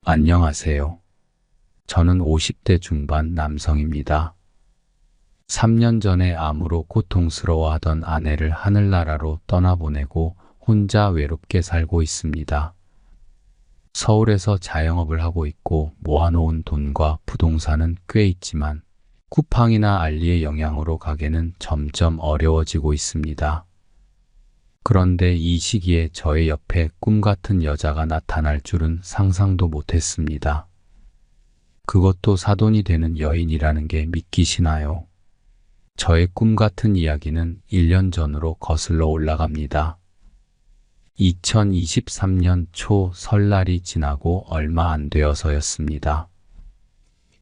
안녕하세요. 저는 50대 중반 남성입니다. 3년 전에 암으로 고통스러워하던 아내를 하늘나라로 떠나보내고 혼자 외롭게 살고 있습니다. 서울에서 자영업을 하고 있고 모아놓은 돈과 부동산은 꽤 있지만 쿠팡이나 알리의 영향으로 가게는 점점 어려워지고 있습니다. 그런데 이 시기에 저의 옆에 꿈같은 여자가 나타날 줄은 상상도 못했습니다. 그것도 사돈이 되는 여인이라는 게 믿기시나요? 저의 꿈같은 이야기는 1년 전으로 거슬러 올라갑니다. 2023년 초 설날이 지나고 얼마 안 되어서였습니다.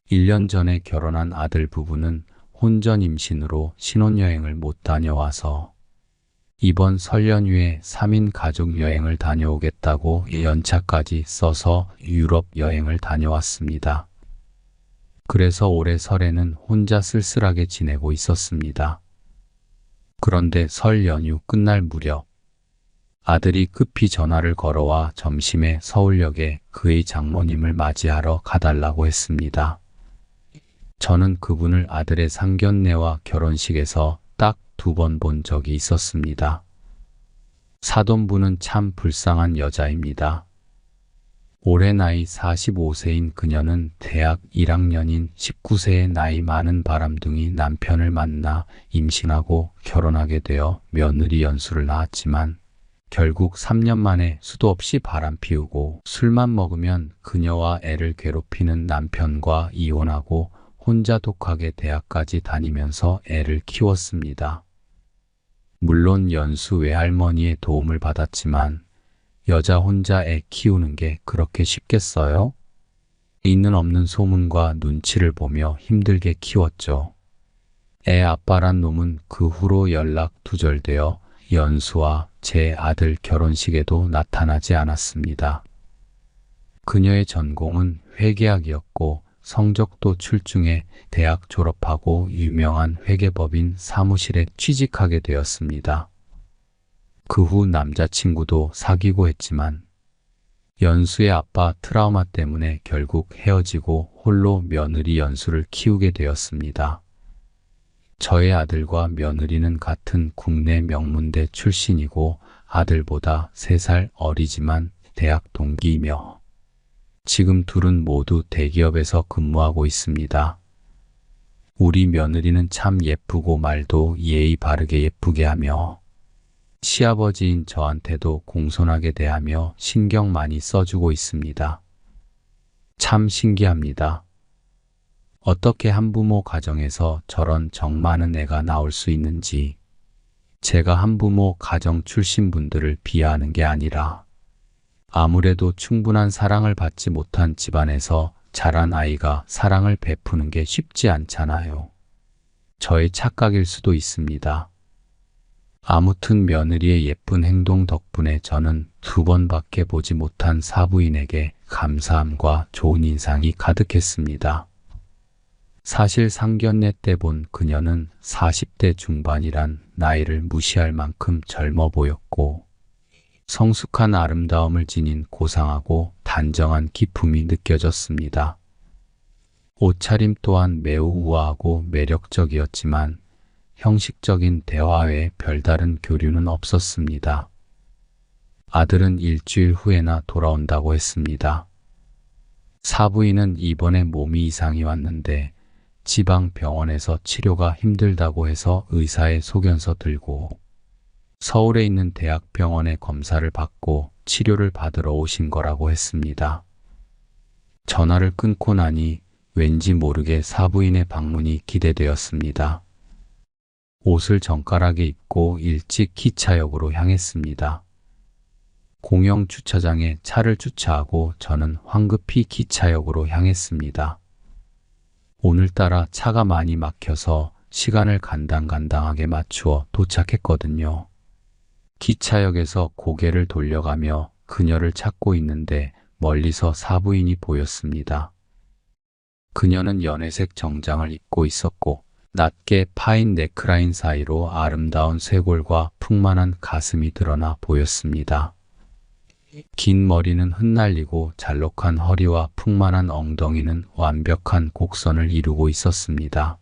1년 전에 결혼한 아들 부부는 혼전 임신으로 신혼여행을 못 다녀와서 이번 설 연휴에 3인 가족 여행을 다녀오겠다고 연차까지 써서 유럽 여행을 다녀왔습니다. 그래서 올해 설에는 혼자 쓸쓸하게 지내고 있었습니다. 그런데 설 연휴 끝날 무렵 아들이 급히 전화를 걸어와 점심에 서울역에 그의 장모님을 맞이하러 가달라고 했습니다. 저는 그분을 아들의 상견례와 결혼식에서 딱 2번 본 적이 있었습니다. 사돈분은 참 불쌍한 여자입니다. 올해 나이 45세인 그녀는 대학 1학년인 19세의 나이 많은 바람둥이 남편을 만나 임신하고 결혼하게 되어 며느리 연수를 낳았지만 결국 3년 만에 수도 없이 바람 피우고 술만 먹으면 그녀와 애를 괴롭히는 남편과 이혼하고 혼자 독하게 대학까지 다니면서 애를 키웠습니다. 물론 연수 외할머니의 도움을 받았지만 여자 혼자 애 키우는 게 그렇게 쉽겠어요? 있는 없는 소문과 눈치를 보며 힘들게 키웠죠. 애 아빠란 놈은 그 후로 연락 두절되어 연수와 제 아들 결혼식에도 나타나지 않았습니다. 그녀의 전공은 회계학이었고 성적도 출중해 대학 졸업하고 유명한 회계법인 사무실에 취직하게 되었습니다. 그 후 남자친구도 사귀고 했지만 연수의 아빠 트라우마 때문에 결국 헤어지고 홀로 며느리 연수를 키우게 되었습니다. 저의 아들과 며느리는 같은 국내 명문대 출신이고 아들보다 3살 어리지만 대학 동기이며 지금 둘은 모두 대기업에서 근무하고 있습니다. 우리 며느리는 참 예쁘고 말도 예의 바르게 예쁘게 하며 시아버지인 저한테도 공손하게 대하며 신경 많이 써주고 있습니다. 참 신기합니다. 어떻게 한부모 가정에서 저런 정 많은 애가 나올 수 있는지. 제가 한부모 가정 출신 분들을 비하하는 게 아니라 아무래도 충분한 사랑을 받지 못한 집안에서 자란 아이가 사랑을 베푸는 게 쉽지 않잖아요. 저의 착각일 수도 있습니다. 아무튼 며느리의 예쁜 행동 덕분에 저는 2번밖에 보지 못한 사부인에게 감사함과 좋은 인상이 가득했습니다. 사실 상견례 때 본 그녀는 40대 중반이란 나이를 무시할 만큼 젊어 보였고 성숙한 아름다움을 지닌 고상하고 단정한 기품이 느껴졌습니다. 옷차림 또한 매우 우아하고 매력적이었지만 형식적인 대화 외에 별다른 교류는 없었습니다. 아들은 일주일 후에나 돌아온다고 했습니다. 사부인은 이번에 몸이 이상이 왔는데 지방 병원에서 치료가 힘들다고 해서 의사의 소견서 들고 서울에 있는 대학병원에 검사를 받고 치료를 받으러 오신 거라고 했습니다. 전화를 끊고 나니 왠지 모르게 사부인의 방문이 기대되었습니다. 옷을 정갈하게 입고 일찍 기차역으로 향했습니다. 공영 주차장에 차를 주차하고 저는 황급히 기차역으로 향했습니다. 오늘따라 차가 많이 막혀서 시간을 간당간당하게 맞추어 도착했거든요. 기차역에서 고개를 돌려가며 그녀를 찾고 있는데 멀리서 사부인이 보였습니다. 그녀는 연회색 정장을 입고 있었고 낮게 파인 넥라인 사이로 아름다운 쇄골과 풍만한 가슴이 드러나 보였습니다. 긴 머리는 흩날리고 잘록한 허리와 풍만한 엉덩이는 완벽한 곡선을 이루고 있었습니다.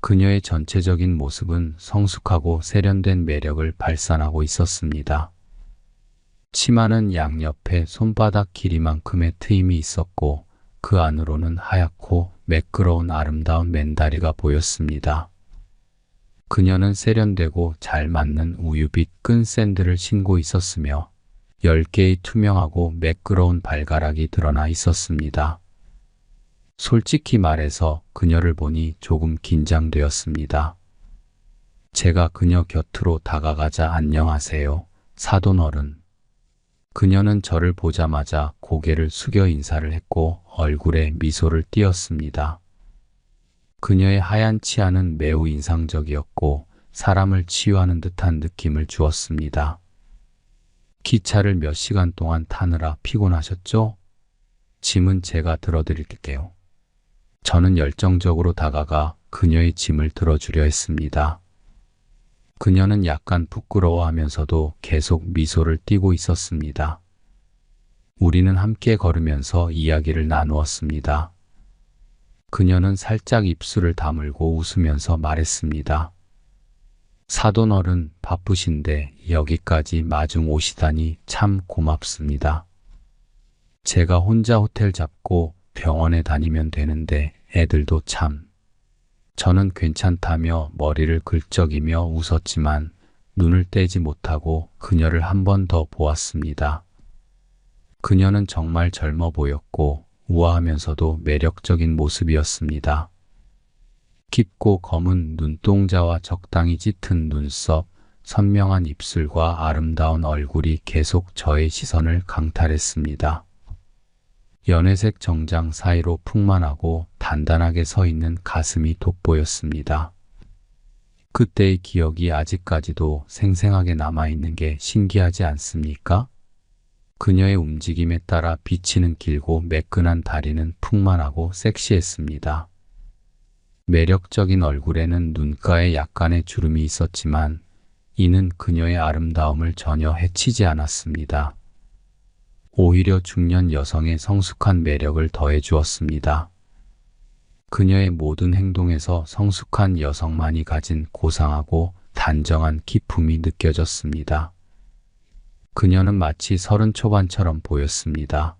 그녀의 전체적인 모습은 성숙하고 세련된 매력을 발산하고 있었습니다. 치마는 양옆에 손바닥 길이만큼의 트임이 있었고 그 안으로는 하얗고 매끄러운 아름다운 맨다리가 보였습니다. 그녀는 세련되고 잘 맞는 우유빛 끈 샌들을 신고 있었으며 10개의 투명하고 매끄러운 발가락이 드러나 있었습니다. 솔직히 말해서 그녀를 보니 조금 긴장되었습니다. 제가 그녀 곁으로 다가가자 안녕하세요, 사돈어른. 그녀는 저를 보자마자 고개를 숙여 인사를 했고 얼굴에 미소를 띄었습니다. 그녀의 하얀 치아는 매우 인상적이었고 사람을 치유하는 듯한 느낌을 주었습니다. 기차를 몇 시간 동안 타느라 피곤하셨죠? 짐은 제가 들어드릴게요. 저는 열정적으로 다가가 그녀의 짐을 들어주려 했습니다. 그녀는 약간 부끄러워하면서도 계속 미소를 띠고 있었습니다. 우리는 함께 걸으면서 이야기를 나누었습니다. 그녀는 살짝 입술을 다물고 웃으면서 말했습니다. 사돈어른 바쁘신데 여기까지 마중 오시다니 참 고맙습니다. 제가 혼자 호텔 잡고 병원에 다니면 되는데 애들도 참. 저는 괜찮다며 머리를 긁적이며 웃었지만 눈을 떼지 못하고 그녀를 한 번 더 보았습니다. 그녀는 정말 젊어 보였고 우아하면서도 매력적인 모습이었습니다. 깊고 검은 눈동자와 적당히 짙은 눈썹, 선명한 입술과 아름다운 얼굴이 계속 저의 시선을 강탈했습니다. 연회색 정장 사이로 풍만하고 단단하게 서 있는 가슴이 돋보였습니다. 그때의 기억이 아직까지도 생생하게 남아있는 게 신기하지 않습니까? 그녀의 움직임에 따라 비치는 길고 매끈한 다리는 풍만하고 섹시했습니다. 매력적인 얼굴에는 눈가에 약간의 주름이 있었지만 이는 그녀의 아름다움을 전혀 해치지 않았습니다. 오히려 중년 여성의 성숙한 매력을 더해 주었습니다. 그녀의 모든 행동에서 성숙한 여성만이 가진 고상하고 단정한 기품이 느껴졌습니다. 그녀는 마치 30 초반처럼 보였습니다.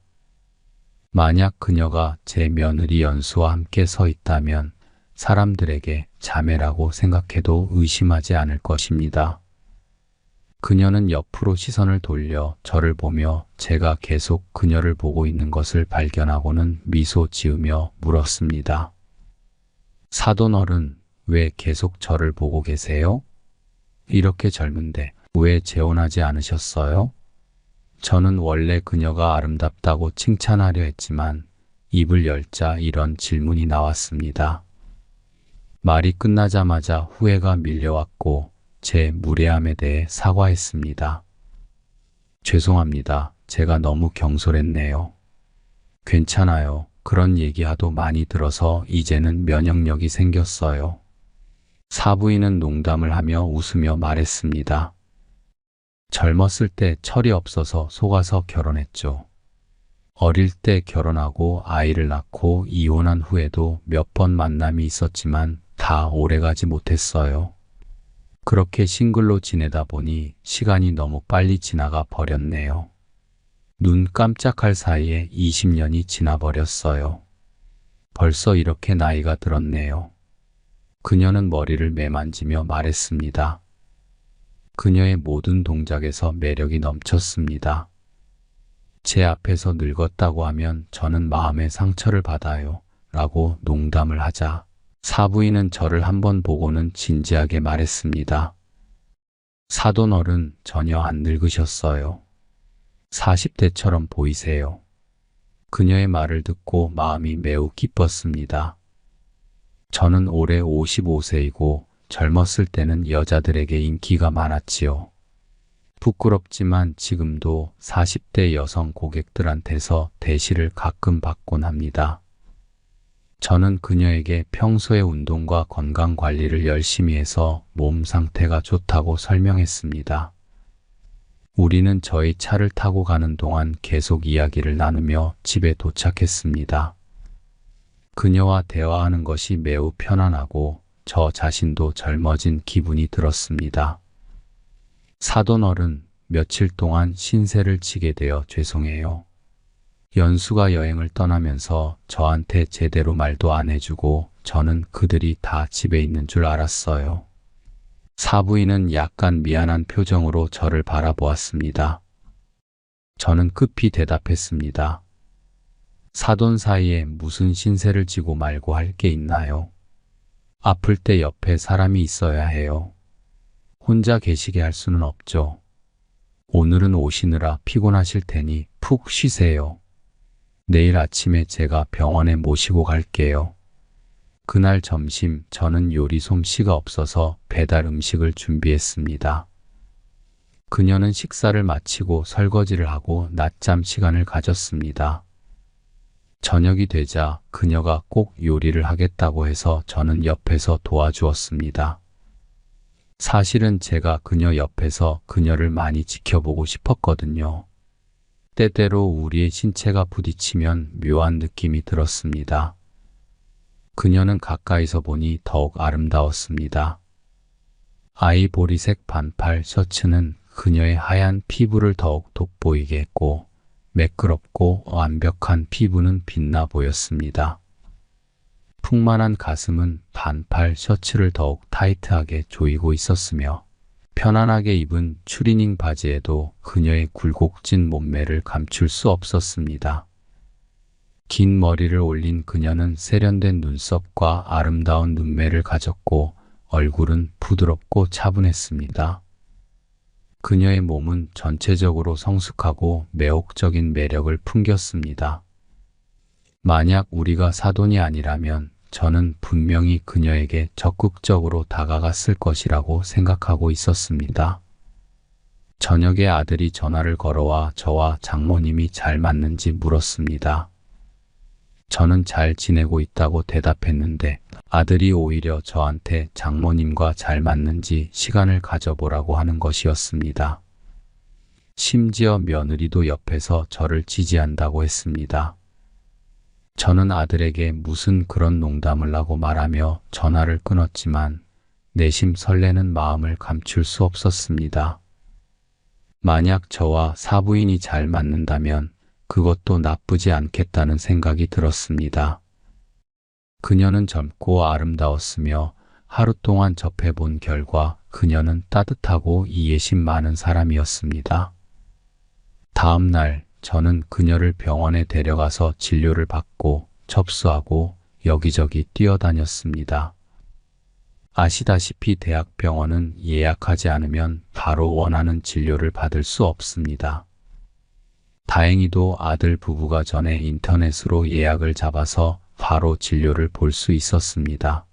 만약 그녀가 제 며느리 연수와 함께 서 있다면 사람들에게 자매라고 생각해도 의심하지 않을 것입니다. 그녀는 옆으로 시선을 돌려 저를 보며 제가 계속 그녀를 보고 있는 것을 발견하고는 미소 지으며 물었습니다. 사돈어른, 왜 계속 저를 보고 계세요? 이렇게 젊은데 왜 재혼하지 않으셨어요? 저는 원래 그녀가 아름답다고 칭찬하려 했지만 입을 열자 이런 질문이 나왔습니다. 말이 끝나자마자 후회가 밀려왔고 제 무례함에 대해 사과했습니다. 죄송합니다. 제가 너무 경솔했네요. 괜찮아요. 그런 얘기하도 많이 들어서 이제는 면역력이 생겼어요. 사부인은 농담을 하며 웃으며 말했습니다. 젊었을 때 철이 없어서 속아서 결혼했죠. 어릴 때 결혼하고 아이를 낳고 이혼한 후에도 몇 번 만남이 있었지만 다 오래가지 못했어요. 그렇게 싱글로 지내다 보니 시간이 너무 빨리 지나가 버렸네요. 눈 깜짝할 사이에 20년이 지나버렸어요. 벌써 이렇게 나이가 들었네요. 그녀는 머리를 매만지며 말했습니다. 그녀의 모든 동작에서 매력이 넘쳤습니다. 제 앞에서 늙었다고 하면 저는 마음의 상처를 받아요. 라고 농담을 하자 사부인은 저를 한번 보고는 진지하게 말했습니다. 사돈어른, 전혀 안 늙으셨어요. 40대처럼 보이세요. 그녀의 말을 듣고 마음이 매우 기뻤습니다. 저는 올해 55세이고 젊었을 때는 여자들에게 인기가 많았지요. 부끄럽지만 지금도 40대 여성 고객들한테서 대시를 가끔 받곤 합니다. 저는 그녀에게 평소에 운동과 건강 관리를 열심히 해서 몸 상태가 좋다고 설명했습니다. 우리는 저희 차를 타고 가는 동안 계속 이야기를 나누며 집에 도착했습니다. 그녀와 대화하는 것이 매우 편안하고 저 자신도 젊어진 기분이 들었습니다. 사돈어른, 며칠 동안 신세를 지게 되어 죄송해요. 연수가 여행을 떠나면서 저한테 제대로 말도 안 해주고 저는 그들이 다 집에 있는 줄 알았어요. 사부인은 약간 미안한 표정으로 저를 바라보았습니다. 저는 급히 대답했습니다. 사돈 사이에 무슨 신세를 지고 말고 할 게 있나요? 아플 때 옆에 사람이 있어야 해요. 혼자 계시게 할 수는 없죠. 오늘은 오시느라 피곤하실 테니 푹 쉬세요. 내일 아침에 제가 병원에 모시고 갈게요. 그날 점심 저는 요리 솜씨가 없어서 배달 음식을 준비했습니다. 그녀는 식사를 마치고 설거지를 하고 낮잠 시간을 가졌습니다. 저녁이 되자 그녀가 꼭 요리를 하겠다고 해서 저는 옆에서 도와주었습니다. 사실은 제가 그녀 옆에서 그녀를 많이 지켜보고 싶었거든요. 때때로 우리의 신체가 부딪히면 묘한 느낌이 들었습니다. 그녀는 가까이서 보니 더욱 아름다웠습니다. 아이보리색 반팔 셔츠는 그녀의 하얀 피부를 더욱 돋보이게 했고 매끄럽고 완벽한 피부는 빛나 보였습니다. 풍만한 가슴은 반팔 셔츠를 더욱 타이트하게 조이고 있었으며 편안하게 입은 추리닝 바지에도 그녀의 굴곡진 몸매를 감출 수 없었습니다. 긴 머리를 올린 그녀는 세련된 눈썹과 아름다운 눈매를 가졌고 얼굴은 부드럽고 차분했습니다. 그녀의 몸은 전체적으로 성숙하고 매혹적인 매력을 풍겼습니다. 만약 우리가 사돈이 아니라면 저는 분명히 그녀에게 적극적으로 다가갔을 것이라고 생각하고 있었습니다. 저녁에 아들이 전화를 걸어와 저와 장모님이 잘 맞는지 물었습니다. 저는 잘 지내고 있다고 대답했는데 아들이 오히려 저한테 장모님과 잘 맞는지 시간을 가져보라고 하는 것이었습니다. 심지어 며느리도 옆에서 저를 지지한다고 했습니다. 저는 아들에게 무슨 그런 농담을 하고 말하며 전화를 끊었지만 내심 설레는 마음을 감출 수 없었습니다. 만약 저와 사부인이 잘 맞는다면 그것도 나쁘지 않겠다는 생각이 들었습니다. 그녀는 젊고 아름다웠으며 하루 동안 접해본 결과 그녀는 따뜻하고 이해심 많은 사람이었습니다. 다음 날 저는 그녀를 병원에 데려가서 진료를 받고 접수하고 여기저기 뛰어다녔습니다. 아시다시피 대학병원은 예약하지 않으면 바로 원하는 진료를 받을 수 없습니다. 다행히도 아들 부부가 전에 인터넷으로 예약을 잡아서 바로 진료를 볼 수 있었습니다.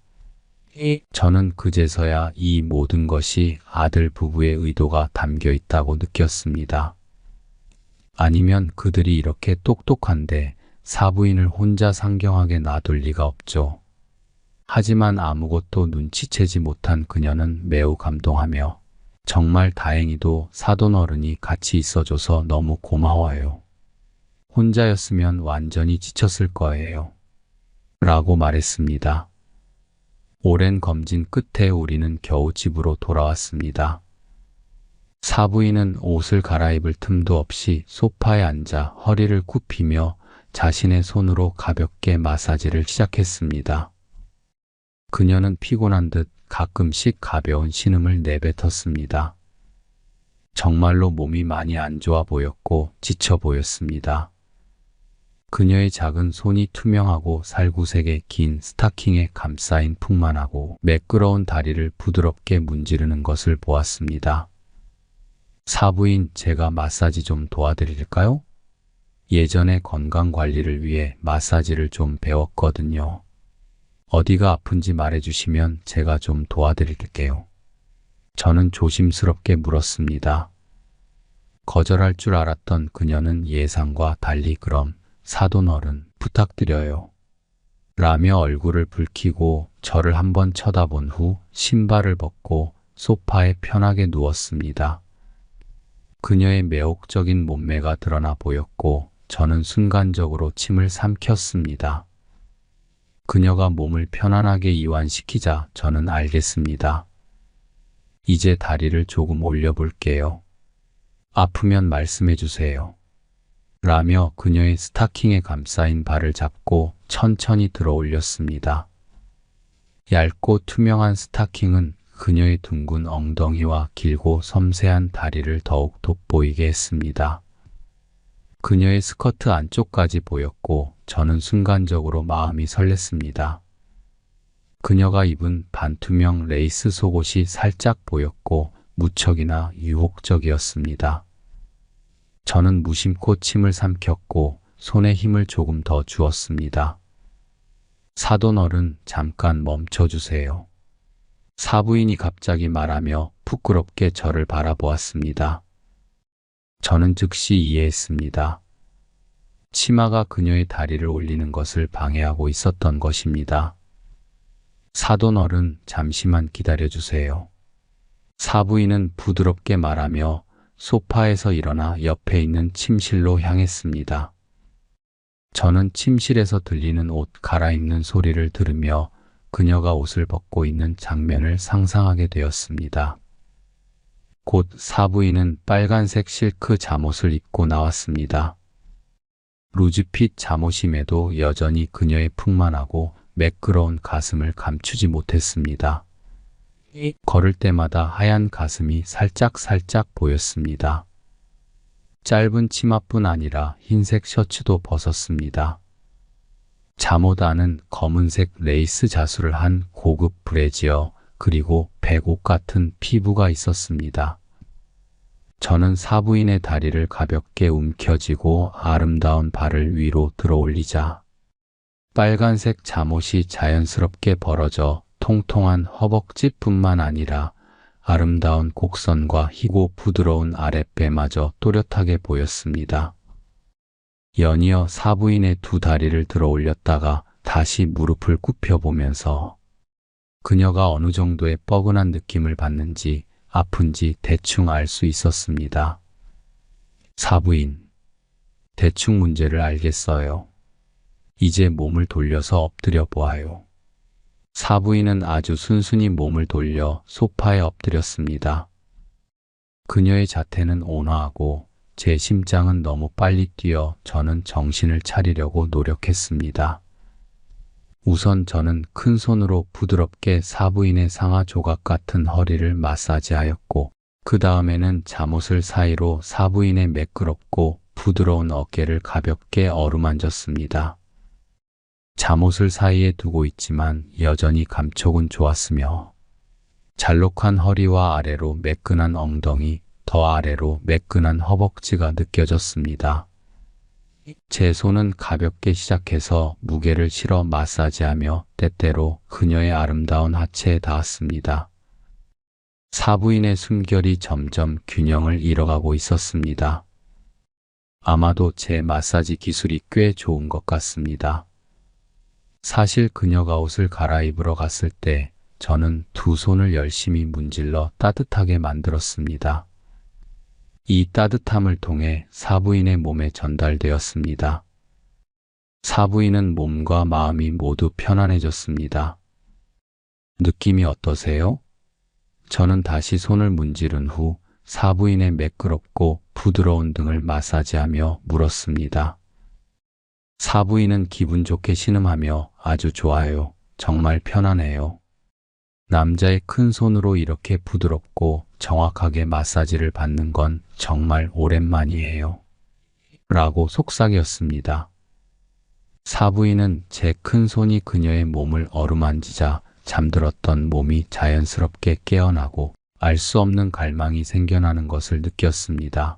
저는 그제서야 이 모든 것이 아들 부부의 의도가 담겨 있다고 느꼈습니다. 아니면 그들이 이렇게 똑똑한데 사부인을 혼자 상경하게 놔둘 리가 없죠. 하지만 아무것도 눈치채지 못한 그녀는 매우 감동하며 정말 다행히도 사돈어른이 같이 있어줘서 너무 고마워요. 혼자였으면 완전히 지쳤을 거예요. 라고 말했습니다. 오랜 검진 끝에 우리는 겨우 집으로 돌아왔습니다. 사부인은 옷을 갈아입을 틈도 없이 소파에 앉아 허리를 굽히며 자신의 손으로 가볍게 마사지를 시작했습니다. 그녀는 피곤한 듯 가끔씩 가벼운 신음을 내뱉었습니다. 정말로 몸이 많이 안 좋아 보였고 지쳐 보였습니다. 그녀의 작은 손이 투명하고 살구색의 긴 스타킹에 감싸인 풍만하고 매끄러운 다리를 부드럽게 문지르는 것을 보았습니다. 사부인, 제가 마사지 좀 도와드릴까요? 예전에 건강관리를 위해 마사지를 좀 배웠거든요. 어디가 아픈지 말해주시면 제가 좀 도와드릴게요. 저는 조심스럽게 물었습니다. 거절할 줄 알았던 그녀는 예상과 달리 그럼 사돈어른 부탁드려요. 라며 얼굴을 붉히고 저를 한번 쳐다본 후 신발을 벗고 소파에 편하게 누웠습니다. 그녀의 매혹적인 몸매가 드러나 보였고 저는 순간적으로 침을 삼켰습니다. 그녀가 몸을 편안하게 이완시키자 저는 알겠습니다. 이제 다리를 조금 올려볼게요. 아프면 말씀해 주세요. 라며 그녀의 스타킹에 감싸인 발을 잡고 천천히 들어 올렸습니다. 얇고 투명한 스타킹은 그녀의 둥근 엉덩이와 길고 섬세한 다리를 더욱 돋보이게 했습니다. 그녀의 스커트 안쪽까지 보였고 저는 순간적으로 마음이 설렜습니다. 그녀가 입은 반투명 레이스 속옷이 살짝 보였고 무척이나 유혹적이었습니다. 저는 무심코 침을 삼켰고 손에 힘을 조금 더 주었습니다. 사돈어른, 잠깐 멈춰주세요. 사부인이 갑자기 말하며 부끄럽게 저를 바라보았습니다. 저는 즉시 이해했습니다. 치마가 그녀의 다리를 올리는 것을 방해하고 있었던 것입니다. 사돈어른, 잠시만 기다려주세요. 사부인은 부드럽게 말하며 소파에서 일어나 옆에 있는 침실로 향했습니다. 저는 침실에서 들리는 옷 갈아입는 소리를 들으며 그녀가 옷을 벗고 있는 장면을 상상하게 되었습니다. 곧 사부인은 빨간색 실크 잠옷을 입고 나왔습니다. 루즈핏 잠옷임에도 여전히 그녀의 풍만하고 매끄러운 가슴을 감추지 못했습니다. 걸을 때마다 하얀 가슴이 살짝 보였습니다. 짧은 치마뿐 아니라 흰색 셔츠도 벗었습니다. 잠옷 안은 검은색 레이스 자수를 한 고급 브래지어 그리고 백옥 같은 피부가 있었습니다. 저는 사부인의 다리를 가볍게 움켜쥐고 아름다운 발을 위로 들어 올리자 빨간색 잠옷이 자연스럽게 벌어져 통통한 허벅지뿐만 아니라 아름다운 곡선과 희고 부드러운 아랫배마저 또렷하게 보였습니다. 연이어 사부인의 두 다리를 들어 올렸다가 다시 무릎을 굽혀보면서 그녀가 어느 정도의 뻐근한 느낌을 받는지 아픈지 대충 알 수 있었습니다. 사부인, 대충 문제를 알겠어요. 이제 몸을 돌려서 엎드려 보아요. 사부인은 아주 순순히 몸을 돌려 소파에 엎드렸습니다. 그녀의 자태는 온화하고 제 심장은 너무 빨리 뛰어 저는 정신을 차리려고 노력했습니다. 우선 저는 큰 손으로 부드럽게 사부인의 상하 조각 같은 허리를 마사지하였고 그 다음에는 잠옷을 사이로 사부인의 매끄럽고 부드러운 어깨를 가볍게 어루만졌습니다. 잠옷을 사이에 두고 있지만 여전히 감촉은 좋았으며 잘록한 허리와 아래로 매끈한 엉덩이, 더 아래로 매끈한 허벅지가 느껴졌습니다. 제 손은 가볍게 시작해서 무게를 실어 마사지하며 때때로 그녀의 아름다운 하체에 닿았습니다. 사부인의 숨결이 점점 균형을 잃어가고 있었습니다. 아마도 제 마사지 기술이 꽤 좋은 것 같습니다. 사실 그녀가 옷을 갈아입으러 갔을 때 저는 두 손을 열심히 문질러 따뜻하게 만들었습니다. 이 따뜻함을 통해 사부인의 몸에 전달되었습니다. 사부인은 몸과 마음이 모두 편안해졌습니다. 느낌이 어떠세요? 저는 다시 손을 문지른 후 사부인의 매끄럽고 부드러운 등을 마사지하며 물었습니다. 사부인은 기분 좋게 신음하며 아주 좋아요. 정말 편안해요. 남자의 큰 손으로 이렇게 부드럽고 정확하게 마사지를 받는 건 정말 오랜만이에요. 라고 속삭였습니다. 사부인은 제 큰 손이 그녀의 몸을 어루만지자 잠들었던 몸이 자연스럽게 깨어나고 알 수 없는 갈망이 생겨나는 것을 느꼈습니다.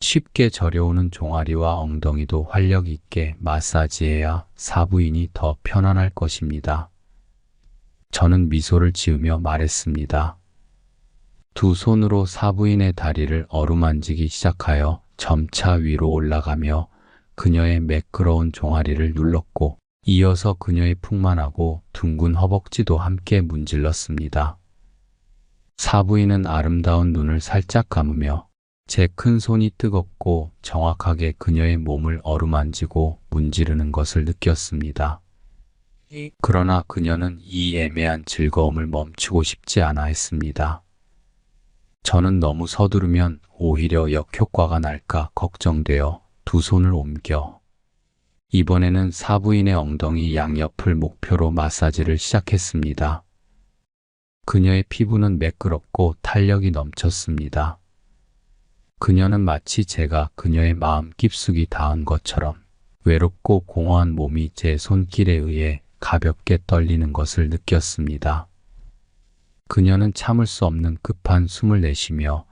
쉽게 저려오는 종아리와 엉덩이도 활력 있게 마사지해야 사부인이 더 편안할 것입니다. 저는 미소를 지으며 말했습니다. 두 손으로 사부인의 다리를 어루만지기 시작하여 점차 위로 올라가며 그녀의 매끄러운 종아리를 눌렀고 이어서 그녀의 풍만하고 둥근 허벅지도 함께 문질렀습니다. 사부인은 아름다운 눈을 살짝 감으며 제 큰 손이 뜨겁고 정확하게 그녀의 몸을 어루만지고 문지르는 것을 느꼈습니다. 그러나 그녀는 이 애매한 즐거움을 멈추고 싶지 않아 했습니다. 저는 너무 서두르면 오히려 역효과가 날까 걱정되어 두 손을 옮겨 이번에는 사부인의 엉덩이 양옆을 목표로 마사지를 시작했습니다. 그녀의 피부는 매끄럽고 탄력이 넘쳤습니다. 그녀는 마치 제가 그녀의 마음 깊숙이 닿은 것처럼 외롭고 공허한 몸이 제 손길에 의해 가볍게 떨리는 것을 느꼈습니다. 그녀는 참을 수 없는 급한 숨을 내쉬며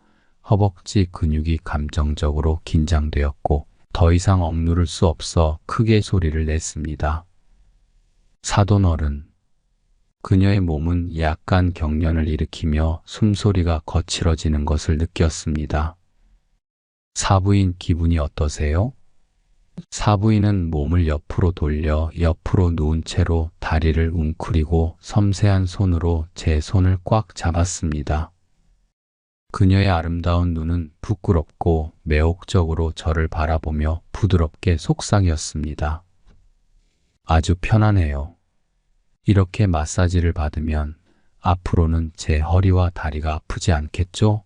허벅지 근육이 감정적으로 긴장되었고 더 이상 억누를 수 없어 크게 소리를 냈습니다. 사돈어른. 그녀의 몸은 약간 경련을 일으키며 숨소리가 거칠어지는 것을 느꼈습니다. 사부인 기분이 어떠세요? 사부인은 몸을 옆으로 돌려 옆으로 누운 채로 다리를 웅크리고 섬세한 손으로 제 손을 꽉 잡았습니다. 그녀의 아름다운 눈은 부끄럽고 매혹적으로 저를 바라보며 부드럽게 속삭였습니다. 아주 편안해요. 이렇게 마사지를 받으면 앞으로는 제 허리와 다리가 아프지 않겠죠?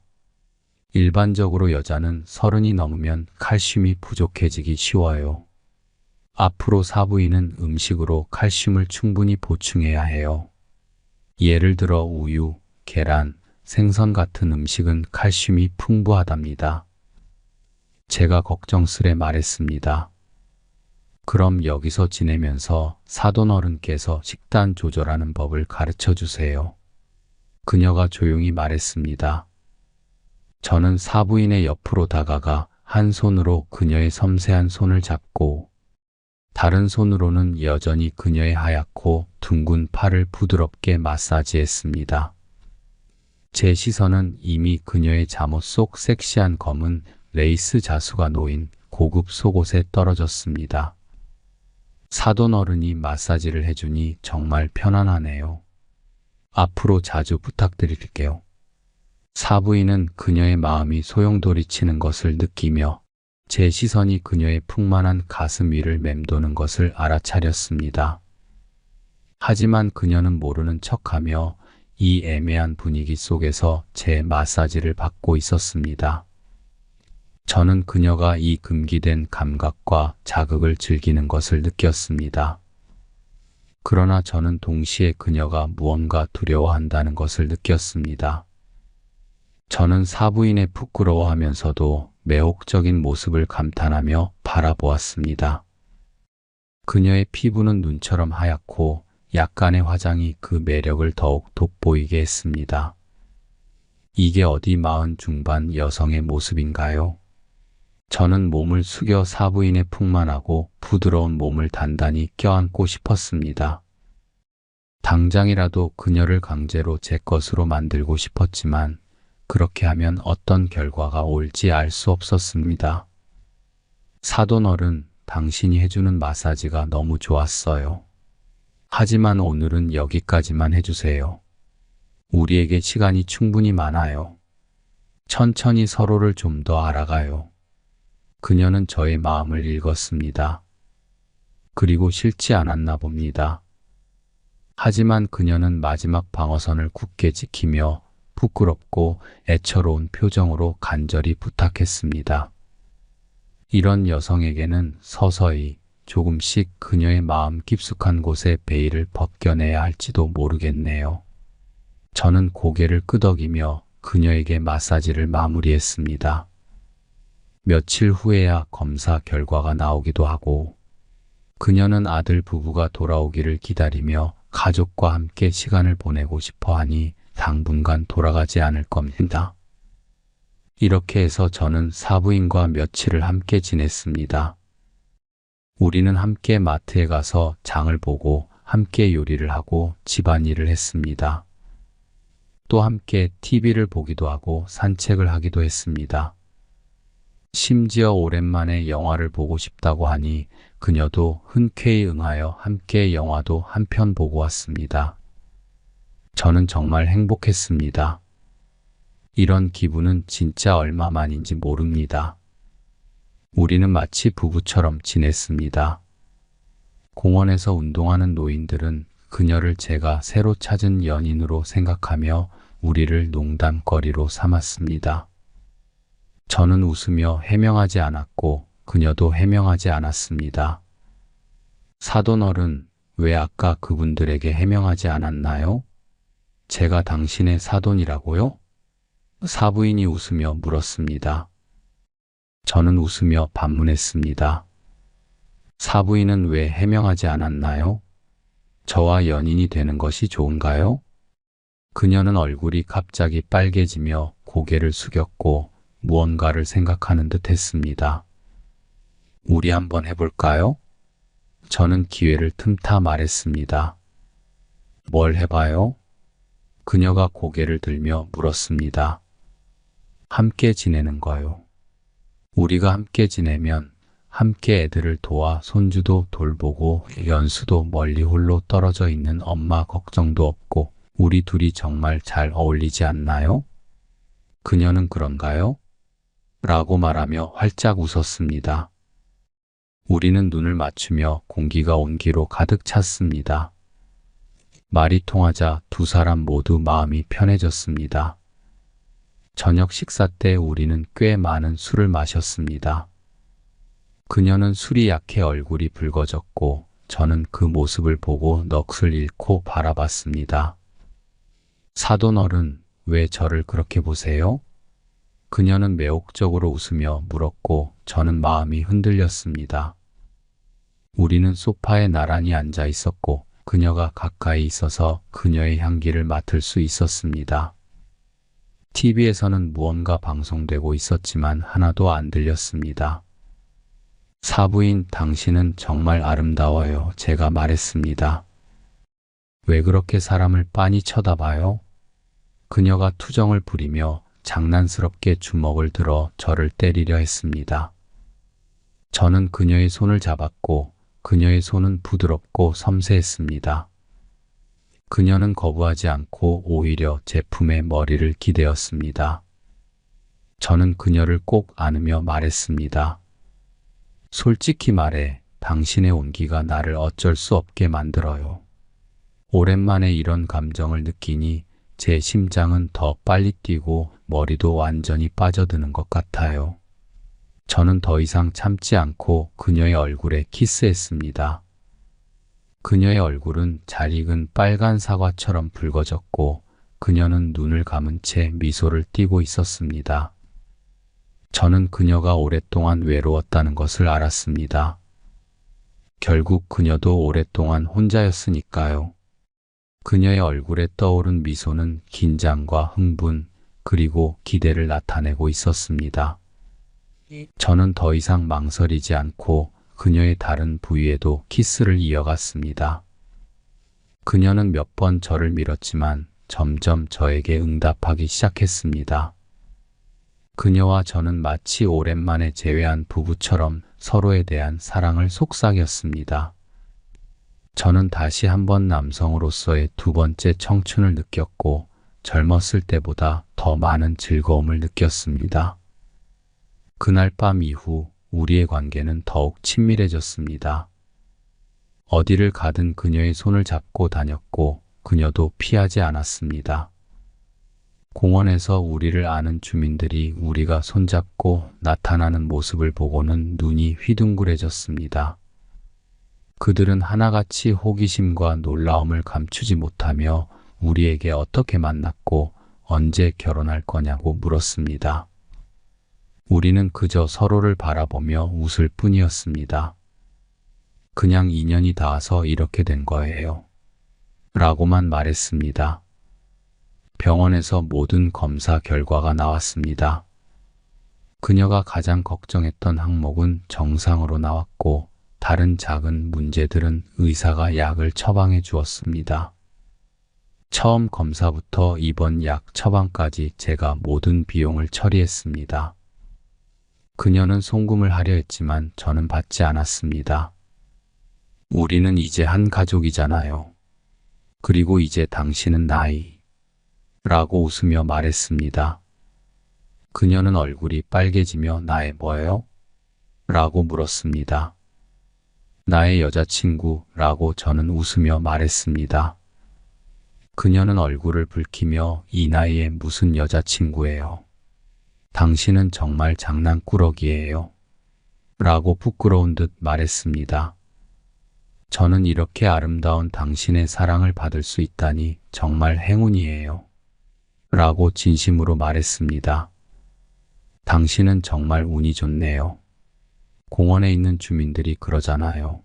일반적으로 여자는 30이 넘으면 칼슘이 부족해지기 쉬워요. 앞으로 사부인은 음식으로 칼슘을 충분히 보충해야 해요. 예를 들어 우유, 계란, 생선 같은 음식은 칼슘이 풍부하답니다. 제가 걱정스레 말했습니다. 그럼 여기서 지내면서 사돈어른께서 식단 조절하는 법을 가르쳐 주세요. 그녀가 조용히 말했습니다. 저는 사부인의 옆으로 다가가 한 손으로 그녀의 섬세한 손을 잡고 다른 손으로는 여전히 그녀의 하얗고 둥근 팔을 부드럽게 마사지했습니다. 제 시선은 이미 그녀의 잠옷 속 섹시한 검은 레이스 자수가 놓인 고급 속옷에 떨어졌습니다. 사돈어른이 마사지를 해주니 정말 편안하네요. 앞으로 자주 부탁드릴게요. 사부인은 그녀의 마음이 소용돌이치는 것을 느끼며 제 시선이 그녀의 풍만한 가슴 위를 맴도는 것을 알아차렸습니다. 하지만 그녀는 모르는 척하며 이 애매한 분위기 속에서 제 마사지를 받고 있었습니다. 저는 그녀가 이 금기된 감각과 자극을 즐기는 것을 느꼈습니다. 그러나 저는 동시에 그녀가 무언가 두려워한다는 것을 느꼈습니다. 저는 사부인의 부끄러워하면서도 매혹적인 모습을 감탄하며 바라보았습니다. 그녀의 피부는 눈처럼 하얗고 약간의 화장이 그 매력을 더욱 돋보이게 했습니다. 이게 어디 40 중반 여성의 모습인가요? 저는 몸을 숙여 사부인의 풍만하고 부드러운 몸을 단단히 껴안고 싶었습니다. 당장이라도 그녀를 강제로 제 것으로 만들고 싶었지만 그렇게 하면 어떤 결과가 올지 알 수 없었습니다. 사돈어른, 당신이 해주는 마사지가 너무 좋았어요. 하지만 오늘은 여기까지만 해주세요. 우리에게 시간이 충분히 많아요. 천천히 서로를 좀 더 알아가요. 그녀는 저의 마음을 읽었습니다. 그리고 싫지 않았나 봅니다. 하지만 그녀는 마지막 방어선을 굳게 지키며 부끄럽고 애처로운 표정으로 간절히 부탁했습니다. 이런 여성에게는 서서히 조금씩 그녀의 마음 깊숙한 곳에 베일을 벗겨내야 할지도 모르겠네요. 저는 고개를 끄덕이며 그녀에게 마사지를 마무리했습니다. 며칠 후에야 검사 결과가 나오기도 하고 그녀는 아들 부부가 돌아오기를 기다리며 가족과 함께 시간을 보내고 싶어 하니 당분간 돌아가지 않을 겁니다. 이렇게 해서 저는 사부인과 며칠을 함께 지냈습니다. 우리는 함께 마트에 가서 장을 보고 함께 요리를 하고 집안일을 했습니다. 또 함께 TV를 보기도 하고 산책을 하기도 했습니다. 심지어 오랜만에 영화를 보고 싶다고 하니 그녀도 흔쾌히 응하여 함께 영화도 한 편 보고 왔습니다. 저는 정말 행복했습니다. 이런 기분은 진짜 얼마만인지 모릅니다. 우리는 마치 부부처럼 지냈습니다. 공원에서 운동하는 노인들은 그녀를 제가 새로 찾은 연인으로 생각하며 우리를 농담거리로 삼았습니다. 저는 웃으며 해명하지 않았고 그녀도 해명하지 않았습니다. 사돈어른, 왜 아까 그분들에게 해명하지 않았나요? 제가 당신의 사돈이라고요? 사부인이 웃으며 물었습니다. 저는 웃으며 반문했습니다. 사부인은 왜 해명하지 않았나요? 저와 연인이 되는 것이 좋은가요? 그녀는 얼굴이 갑자기 빨개지며 고개를 숙였고 무언가를 생각하는 듯 했습니다. 우리 한번 해볼까요? 저는 기회를 틈타 말했습니다. 뭘 해봐요? 그녀가 고개를 들며 물었습니다. 함께 지내는 거요. 우리가 함께 지내면 함께 애들을 도와 손주도 돌보고 연수도 멀리 홀로 떨어져 있는 엄마 걱정도 없고 우리 둘이 정말 잘 어울리지 않나요? 그녀는 그런가요? 라고 말하며 활짝 웃었습니다. 우리는 눈을 맞추며 공기가 온기로 가득 찼습니다. 말이 통하자 두 사람 모두 마음이 편해졌습니다. 저녁 식사 때 우리는 꽤 많은 술을 마셨습니다. 그녀는 술이 약해 얼굴이 붉어졌고 저는 그 모습을 보고 넋을 잃고 바라봤습니다. 사돈어른, 왜 저를 그렇게 보세요? 그녀는 매혹적으로 웃으며 물었고 저는 마음이 흔들렸습니다. 우리는 소파에 나란히 앉아 있었고 그녀가 가까이 있어서 그녀의 향기를 맡을 수 있었습니다. TV에서는 무언가 방송되고 있었지만 하나도 안 들렸습니다. 사부인, 당신은 정말 아름다워요. 제가 말했습니다. 왜 그렇게 사람을 빤히 쳐다봐요? 그녀가 투정을 부리며 장난스럽게 주먹을 들어 저를 때리려 했습니다. 저는 그녀의 손을 잡았고 그녀의 손은 부드럽고 섬세했습니다. 그녀는 거부하지 않고 오히려 제 품에 머리를 기대었습니다. 저는 그녀를 꼭 안으며 말했습니다. 솔직히 말해, 당신의 온기가 나를 어쩔 수 없게 만들어요. 오랜만에 이런 감정을 느끼니 제 심장은 더 빨리 뛰고 머리도 완전히 빠져드는 것 같아요. 저는 더 이상 참지 않고 그녀의 얼굴에 키스했습니다. 그녀의 얼굴은 잘 익은 빨간 사과처럼 붉어졌고 그녀는 눈을 감은 채 미소를 띠고 있었습니다. 저는 그녀가 오랫동안 외로웠다는 것을 알았습니다. 결국 그녀도 오랫동안 혼자였으니까요. 그녀의 얼굴에 떠오른 미소는 긴장과 흥분, 그리고 기대를 나타내고 있었습니다. 저는 더 이상 망설이지 않고 그녀의 다른 부위에도 키스를 이어갔습니다. 그녀는 몇 번 저를 밀었지만 점점 저에게 응답하기 시작했습니다. 그녀와 저는 마치 오랜만에 재회한 부부처럼 서로에 대한 사랑을 속삭였습니다. 저는 다시 한번 남성으로서의 두 번째 청춘을 느꼈고 젊었을 때보다 더 많은 즐거움을 느꼈습니다. 그날 밤 이후 우리의 관계는 더욱 친밀해졌습니다. 어디를 가든 그녀의 손을 잡고 다녔고 그녀도 피하지 않았습니다. 공원에서 우리를 아는 주민들이 우리가 손잡고 나타나는 모습을 보고는 눈이 휘둥그레졌습니다. 그들은 하나같이 호기심과 놀라움을 감추지 못하며 우리에게 어떻게 만났고 언제 결혼할 거냐고 물었습니다. 우리는 그저 서로를 바라보며 웃을 뿐이었습니다. 그냥 인연이 닿아서 이렇게 된 거예요. 라고만 말했습니다. 병원에서 모든 검사 결과가 나왔습니다. 그녀가 가장 걱정했던 항목은 정상으로 나왔고 다른 작은 문제들은 의사가 약을 처방해 주었습니다. 처음 검사부터 입원 약 처방까지 제가 모든 비용을 처리했습니다. 그녀는 송금을 하려 했지만 저는 받지 않았습니다. 우리는 이제 한 가족이잖아요. 그리고 이제 당신은 나이 라고 웃으며 말했습니다. 그녀는 얼굴이 빨개지며 나의 뭐예요? 라고 물었습니다. 나의 여자친구라고 저는 웃으며 말했습니다. 그녀는 얼굴을 붉히며 이 나이에 무슨 여자친구예요? 당신은 정말 장난꾸러기예요. 라고 부끄러운 듯 말했습니다. 저는 이렇게 아름다운 당신의 사랑을 받을 수 있다니 정말 행운이에요. 라고 진심으로 말했습니다. 당신은 정말 운이 좋네요. 공원에 있는 주민들이 그러잖아요.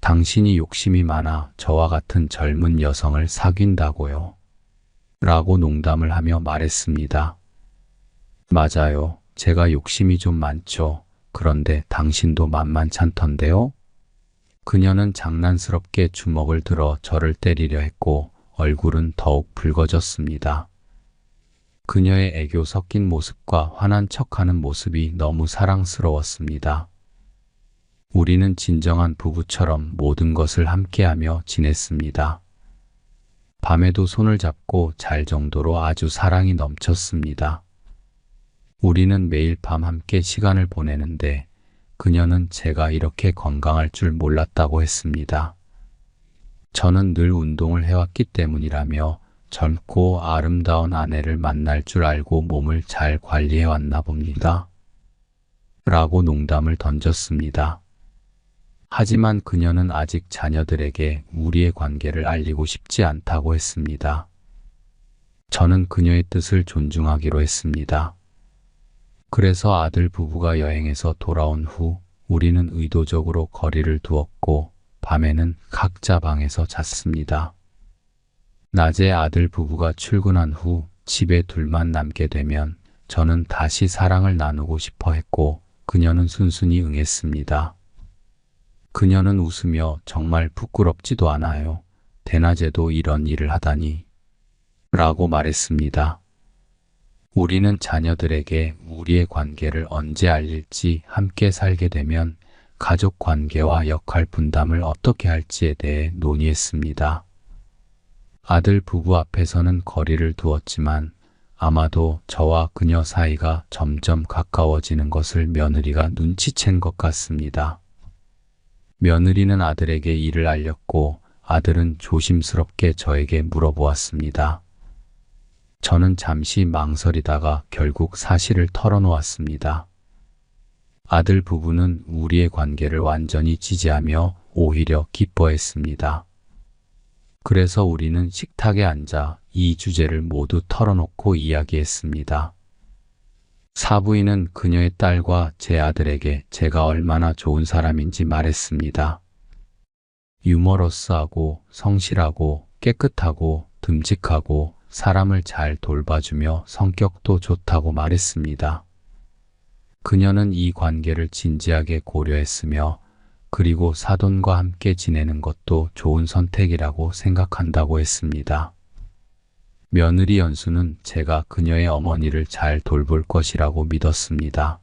당신이 욕심이 많아 저와 같은 젊은 여성을 사귄다고요. 라고 농담을 하며 말했습니다. 맞아요. 제가 욕심이 좀 많죠. 그런데 당신도 만만찮던데요? 그녀는 장난스럽게 주먹을 들어 저를 때리려 했고 얼굴은 더욱 붉어졌습니다. 그녀의 애교 섞인 모습과 화난 척하는 모습이 너무 사랑스러웠습니다. 우리는 진정한 부부처럼 모든 것을 함께하며 지냈습니다. 밤에도 손을 잡고 잘 정도로 아주 사랑이 넘쳤습니다. 우리는 매일 밤 함께 시간을 보내는데 그녀는 제가 이렇게 건강할 줄 몰랐다고 했습니다. 저는 늘 운동을 해왔기 때문이라며 젊고 아름다운 아내를 만날 줄 알고 몸을 잘 관리해왔나 봅니다. 라고 농담을 던졌습니다. 하지만 그녀는 아직 자녀들에게 우리의 관계를 알리고 싶지 않다고 했습니다. 저는 그녀의 뜻을 존중하기로 했습니다. 그래서 아들 부부가 여행에서 돌아온 후 우리는 의도적으로 거리를 두었고 밤에는 각자 방에서 잤습니다. 낮에 아들 부부가 출근한 후 집에 둘만 남게 되면 저는 다시 사랑을 나누고 싶어 했고 그녀는 순순히 응했습니다. 그녀는 웃으며 정말 부끄럽지도 않아요. 대낮에도 이런 일을 하다니. 라고 말했습니다. 우리는 자녀들에게 우리의 관계를 언제 알릴지 함께 살게 되면 가족 관계와 역할 분담을 어떻게 할지에 대해 논의했습니다. 아들 부부 앞에서는 거리를 두었지만 아마도 저와 그녀 사이가 점점 가까워지는 것을 며느리가 눈치챈 것 같습니다. 며느리는 아들에게 일을 알렸고 아들은 조심스럽게 저에게 물어보았습니다. 저는 잠시 망설이다가 결국 사실을 털어놓았습니다. 아들 부부는 우리의 관계를 완전히 지지하며 오히려 기뻐했습니다. 그래서 우리는 식탁에 앉아 이 주제를 모두 털어놓고 이야기했습니다. 사부인은 그녀의 딸과 제 아들에게 제가 얼마나 좋은 사람인지 말했습니다. 유머러스하고 성실하고 깨끗하고 듬직하고 사람을 잘 돌봐주며 성격도 좋다고 말했습니다. 그녀는 이 관계를 진지하게 고려했으며 그리고 사돈과 함께 지내는 것도 좋은 선택이라고 생각한다고 했습니다. 며느리 연수는 제가 그녀의 어머니를 잘 돌볼 것이라고 믿었습니다.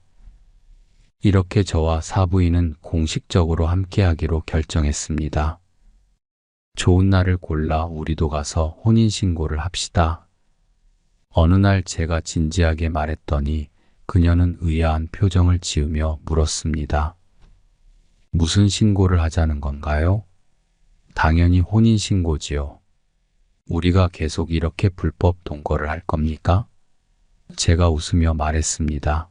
이렇게 저와 사부인은 공식적으로 함께하기로 결정했습니다. 좋은 날을 골라 우리도 가서 혼인신고를 합시다. 어느 날 제가 진지하게 말했더니 그녀는 의아한 표정을 지으며 물었습니다. 무슨 신고를 하자는 건가요? 당연히 혼인신고지요. 우리가 계속 이렇게 불법 동거를 할 겁니까? 제가 웃으며 말했습니다.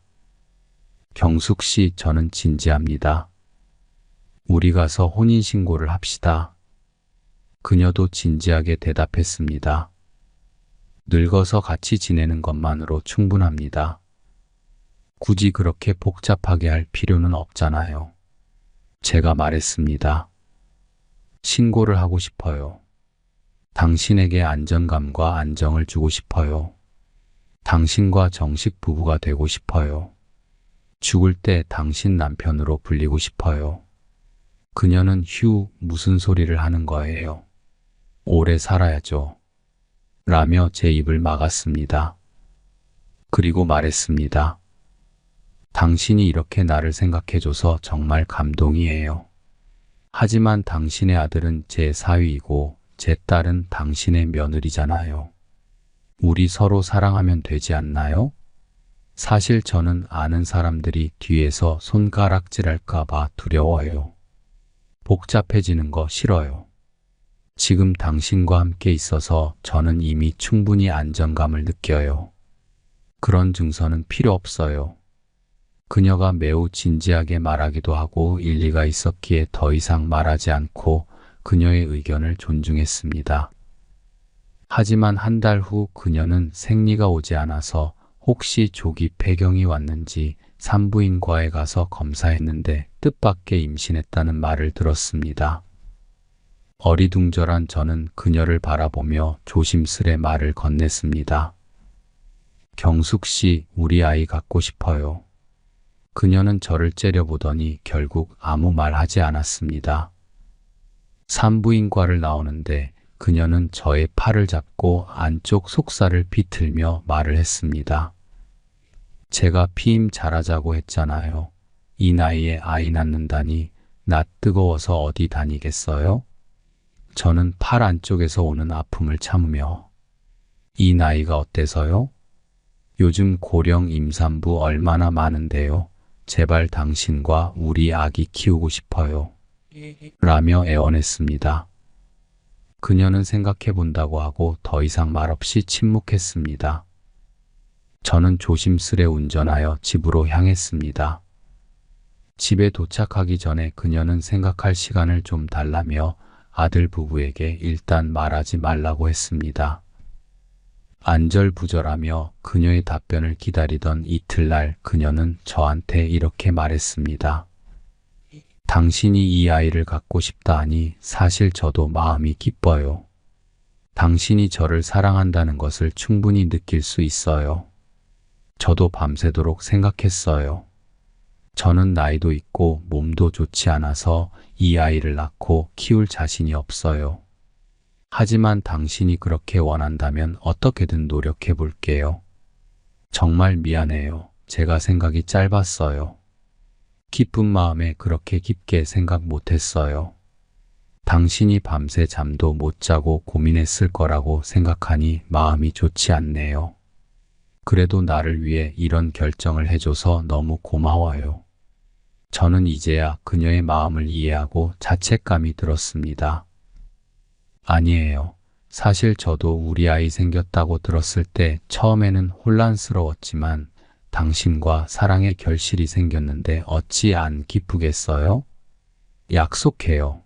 경숙 씨, 저는 진지합니다. 우리 가서 혼인신고를 합시다. 그녀도 진지하게 대답했습니다. 늙어서 같이 지내는 것만으로 충분합니다. 굳이 그렇게 복잡하게 할 필요는 없잖아요. 제가 말했습니다. 신고를 하고 싶어요. 당신에게 안정감과 안정을 주고 싶어요. 당신과 정식 부부가 되고 싶어요. 죽을 때 당신 남편으로 불리고 싶어요. 그녀는 무슨 소리를 하는 거예요. 오래 살아야죠. 라며 제 입을 막았습니다. 그리고 말했습니다. 당신이 이렇게 나를 생각해줘서 정말 감동이에요. 하지만 당신의 아들은 제 사위이고 제 딸은 당신의 며느리잖아요. 우리 서로 사랑하면 되지 않나요? 사실 저는 아는 사람들이 뒤에서 손가락질할까봐 두려워요. 복잡해지는 거 싫어요. 지금 당신과 함께 있어서 저는 이미 충분히 안정감을 느껴요. 그런 증서는 필요 없어요. 그녀가 매우 진지하게 말하기도 하고 일리가 있었기에 더 이상 말하지 않고 그녀의 의견을 존중했습니다. 하지만 한 달 후 그녀는 생리가 오지 않아서 혹시 조기 폐경이 왔는지 산부인과에 가서 검사했는데 뜻밖의 임신했다는 말을 들었습니다. 어리둥절한 저는 그녀를 바라보며 조심스레 말을 건넸습니다. 경숙 씨, 우리 아이 갖고 싶어요. 그녀는 저를 째려보더니 결국 아무 말 하지 않았습니다. 산부인과를 나오는데 그녀는 저의 팔을 잡고 안쪽 속살을 비틀며 말을 했습니다. 제가 피임 잘하자고 했잖아요. 이 나이에 아이 낳는다니 나 뜨거워서 어디 다니겠어요? 저는 팔 안쪽에서 오는 아픔을 참으며 이 나이가 어때서요? 요즘 고령 임산부 얼마나 많은데요. 제발 당신과 우리 아기 키우고 싶어요. 라며 애원했습니다. 그녀는 생각해 본다고 하고 더 이상 말없이 침묵했습니다. 저는 조심스레 운전하여 집으로 향했습니다. 집에 도착하기 전에 그녀는 생각할 시간을 좀 달라며 아들 부부에게 일단 말하지 말라고 했습니다. 안절부절하며 그녀의 답변을 기다리던 이틀날 그녀는 저한테 이렇게 말했습니다. 당신이 이 아이를 갖고 싶다 하니 사실 저도 마음이 기뻐요. 당신이 저를 사랑한다는 것을 충분히 느낄 수 있어요. 저도 밤새도록 생각했어요. 저는 나이도 있고 몸도 좋지 않아서 이 아이를 낳고 키울 자신이 없어요. 하지만 당신이 그렇게 원한다면 어떻게든 노력해 볼게요. 정말 미안해요. 제가 생각이 짧았어요. 기쁜 마음에 그렇게 깊게 생각 못했어요. 당신이 밤새 잠도 못 자고 고민했을 거라고 생각하니 마음이 좋지 않네요. 그래도 나를 위해 이런 결정을 해줘서 너무 고마워요. 저는 이제야 그녀의 마음을 이해하고 자책감이 들었습니다. 아니에요. 사실 저도 우리 아이 생겼다고 들었을 때 처음에는 혼란스러웠지만 당신과 사랑의 결실이 생겼는데 어찌 안 기쁘겠어요? 약속해요.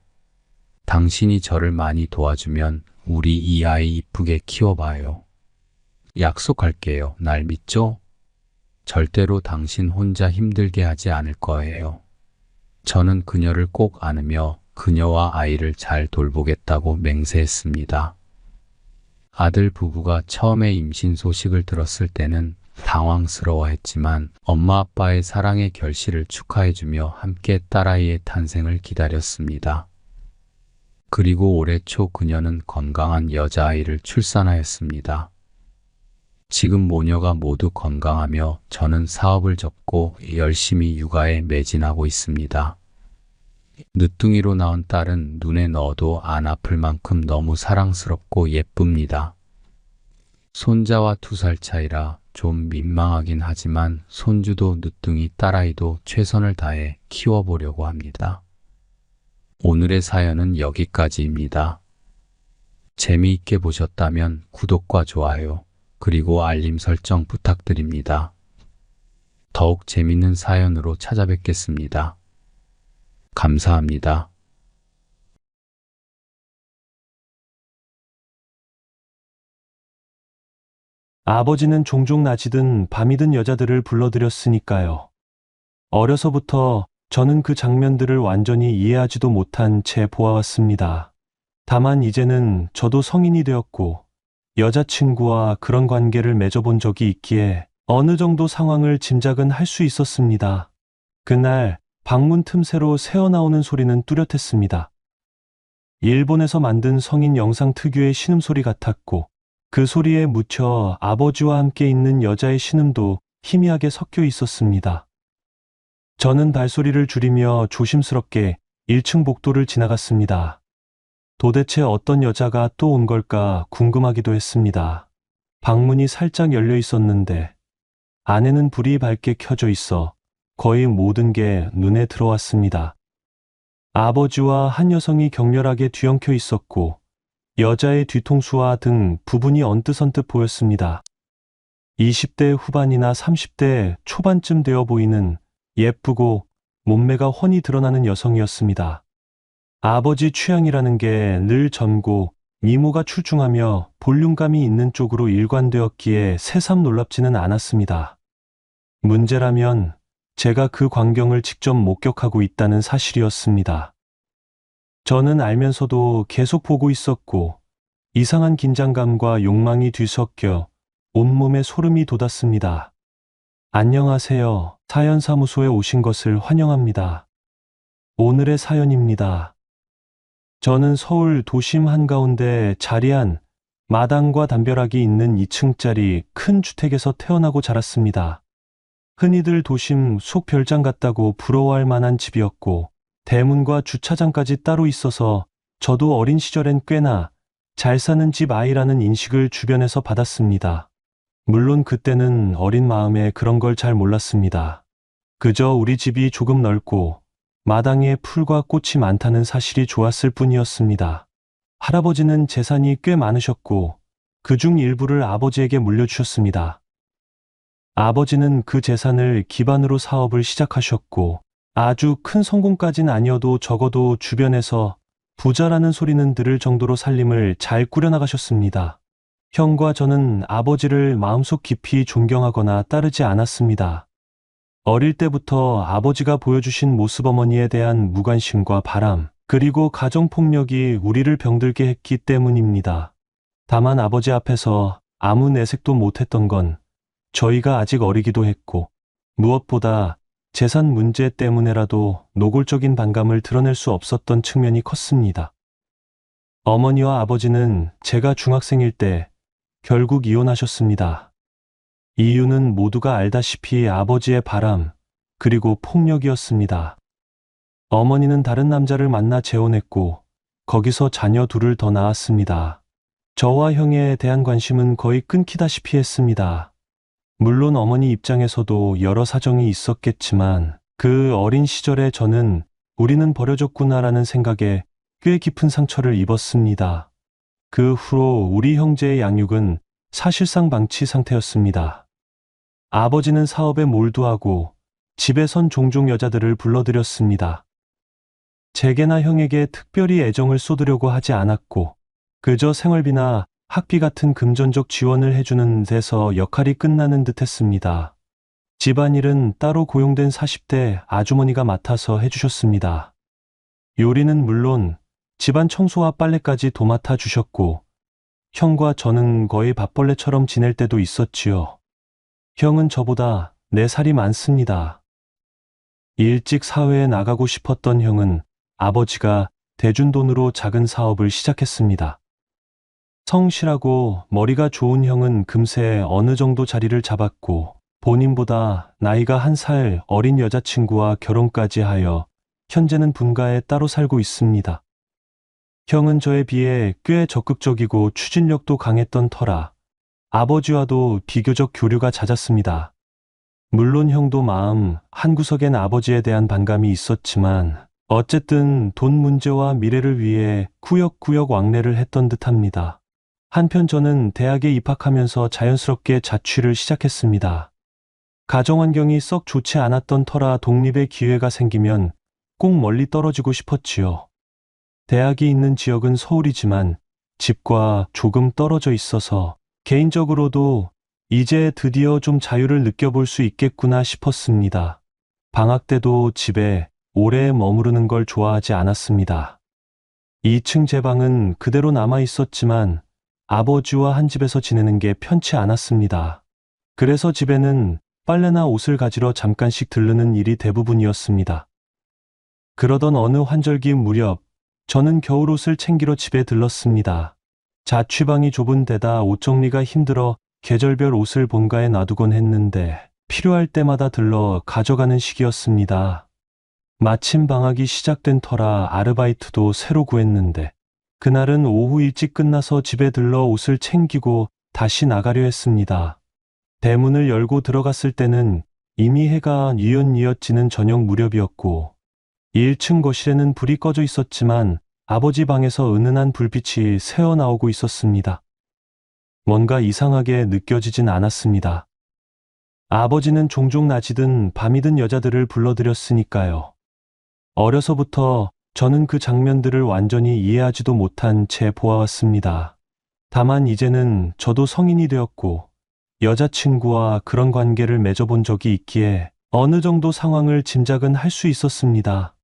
당신이 저를 많이 도와주면 우리 이 아이 이쁘게 키워봐요. 약속할게요. 날 믿죠? 절대로 당신 혼자 힘들게 하지 않을 거예요. 저는 그녀를 꼭 안으며 그녀와 아이를 잘 돌보겠다고 맹세했습니다. 아들 부부가 처음에 임신 소식을 들었을 때는 당황스러워했지만 엄마 아빠의 사랑의 결실을 축하해주며 함께 딸아이의 탄생을 기다렸습니다. 그리고 올해 초 그녀는 건강한 여자아이를 출산하였습니다. 지금 모녀가 모두 건강하며 저는 사업을 접고 열심히 육아에 매진하고 있습니다. 늦둥이로 낳은 딸은 눈에 넣어도 안 아플 만큼 너무 사랑스럽고 예쁩니다. 손자와 2살 차이라 좀 민망하긴 하지만 손주도 늦둥이 딸아이도 최선을 다해 키워보려고 합니다. 오늘의 사연은 여기까지입니다. 재미있게 보셨다면 구독과 좋아요, 그리고 알림 설정 부탁드립니다. 더욱 재밌는 사연으로 찾아뵙겠습니다. 감사합니다. 아버지는 종종 낮이든 밤이든 여자들을 불러들였으니까요. 어려서부터 저는 그 장면들을 완전히 이해하지도 못한 채 보아왔습니다. 다만 이제는 저도 성인이 되었고 여자친구와 그런 관계를 맺어본 적이 있기에 어느 정도 상황을 짐작은 할 수 있었습니다. 그날 방문 틈새로 새어나오는 소리는 뚜렷했습니다. 일본에서 만든 성인 영상 특유의 신음소리 같았고 그 소리에 묻혀 아버지와 함께 있는 여자의 신음도 희미하게 섞여 있었습니다. 저는 발소리를 줄이며 조심스럽게 1층 복도를 지나갔습니다. 도대체 어떤 여자가 또 온 걸까 궁금하기도 했습니다. 방문이 살짝 열려 있었는데 안에는 불이 밝게 켜져 있어 거의 모든 게 눈에 들어왔습니다. 아버지와 한 여성이 격렬하게 뒤엉켜 있었고 여자의 뒤통수와 등 부분이 언뜻언뜻 보였습니다. 20대 후반이나 30대 초반쯤 되어 보이는 예쁘고 몸매가 훤히 드러나는 여성이었습니다. 아버지 취향이라는 게 늘 젊고 미모가 출중하며 볼륨감이 있는 쪽으로 일관되었기에 새삼 놀랍지는 않았습니다. 문제라면 제가 그 광경을 직접 목격하고 있다는 사실이었습니다. 저는 알면서도 계속 보고 있었고 이상한 긴장감과 욕망이 뒤섞여 온몸에 소름이 돋았습니다. 안녕하세요. 사연사무소에 오신 것을 환영합니다. 오늘의 사연입니다. 저는 서울 도심 한가운데 자리한 마당과 담벼락이 있는 2층짜리 큰 주택에서 태어나고 자랐습니다. 흔히들 도심 속 별장 같다고 부러워할 만한 집이었고 대문과 주차장까지 따로 있어서 저도 어린 시절엔 꽤나 잘 사는 집 아이라는 인식을 주변에서 받았습니다. 물론 그때는 어린 마음에 그런 걸 잘 몰랐습니다. 그저 우리 집이 조금 넓고 마당에 풀과 꽃이 많다는 사실이 좋았을 뿐이었습니다. 할아버지는 재산이 꽤 많으셨고 그중 일부를 아버지에게 물려주셨습니다. 아버지는 그 재산을 기반으로 사업을 시작하셨고 아주 큰 성공까진 아니어도 적어도 주변에서 부자라는 소리는 들을 정도로 살림을 잘 꾸려나가셨습니다. 형과 저는 아버지를 마음속 깊이 존경하거나 따르지 않았습니다. 어릴 때부터 아버지가 보여주신 모습 어머니에 대한 무관심과 바람, 그리고 가정폭력이 우리를 병들게 했기 때문입니다. 다만 아버지 앞에서 아무 내색도 못했던 건 저희가 아직 어리기도 했고 무엇보다 재산 문제 때문에라도 노골적인 반감을 드러낼 수 없었던 측면이 컸습니다. 어머니와 아버지는 제가 중학생일 때 결국 이혼하셨습니다. 이유는 모두가 알다시피 아버지의 바람, 그리고 폭력이었습니다. 어머니는 다른 남자를 만나 재혼했고 거기서 자녀 둘을 더 낳았습니다. 저와 형에 대한 관심은 거의 끊기다시피 했습니다. 물론 어머니 입장에서도 여러 사정이 있었겠지만 그 어린 시절에 저는 우리는 버려졌구나라는 생각에 꽤 깊은 상처를 입었습니다. 그 후로 우리 형제의 양육은 사실상 방치 상태였습니다. 아버지는 사업에 몰두하고 집에선 종종 여자들을 불러들였습니다. 제게나 형에게 특별히 애정을 쏟으려고 하지 않았고 그저 생활비나 학비 같은 금전적 지원을 해주는 데서 역할이 끝나는 듯 했습니다. 집안일은 따로 고용된 40대 아주머니가 맡아서 해주셨습니다. 요리는 물론 집안 청소와 빨래까지 도맡아 주셨고 형과 저는 거의 밥벌레처럼 지낼 때도 있었지요. 형은 저보다 4살이 많습니다. 일찍 사회에 나가고 싶었던 형은 아버지가 대준 돈으로 작은 사업을 시작했습니다. 성실하고 머리가 좋은 형은 금세 어느 정도 자리를 잡았고 본인보다 나이가 1살 어린 여자친구와 결혼까지 하여 현재는 분가에 따로 살고 있습니다. 형은 저에 비해 꽤 적극적이고 추진력도 강했던 터라 아버지와도 비교적 교류가 잦았습니다. 물론 형도 마음 한구석엔 아버지에 대한 반감이 있었지만 어쨌든 돈 문제와 미래를 위해 구역구역 왕래를 했던 듯합니다. 한편 저는 대학에 입학하면서 자연스럽게 자취를 시작했습니다. 가정환경이 썩 좋지 않았던 터라 독립의 기회가 생기면 꼭 멀리 떨어지고 싶었지요. 대학이 있는 지역은 서울이지만 집과 조금 떨어져 있어서 개인적으로도 이제 드디어 좀 자유를 느껴볼 수 있겠구나 싶었습니다. 방학 때도 집에 오래 머무르는 걸 좋아하지 않았습니다. 2층 제 방은 그대로 남아 있었지만 아버지와 한 집에서 지내는 게 편치 않았습니다. 그래서 집에는 빨래나 옷을 가지러 잠깐씩 들르는 일이 대부분이었습니다. 그러던 어느 환절기 무렵 저는 겨울옷을 챙기러 집에 들렀습니다. 자취방이 좁은 데다 옷 정리가 힘들어 계절별 옷을 본가에 놔두곤 했는데 필요할 때마다 들러 가져가는 시기였습니다. 마침 방학이 시작된 터라 아르바이트도 새로 구했는데 그날은 오후 일찍 끝나서 집에 들러 옷을 챙기고 다시 나가려 했습니다. 대문을 열고 들어갔을 때는 이미 해가 뉘엿뉘엿 지는 저녁 무렵이었고 1층 거실에는 불이 꺼져 있었지만 아버지 방에서 은은한 불빛이 새어나오고 있었습니다. 뭔가 이상하게 느껴지진 않았습니다. 아버지는 종종 낮이든 밤이든 여자들을 불러들였으니까요. 어려서부터 저는 그 장면들을 완전히 이해하지도 못한 채 보아왔습니다. 다만 이제는 저도 성인이 되었고 여자친구와 그런 관계를 맺어본 적이 있기에 어느 정도 상황을 짐작은 할 수 있었습니다.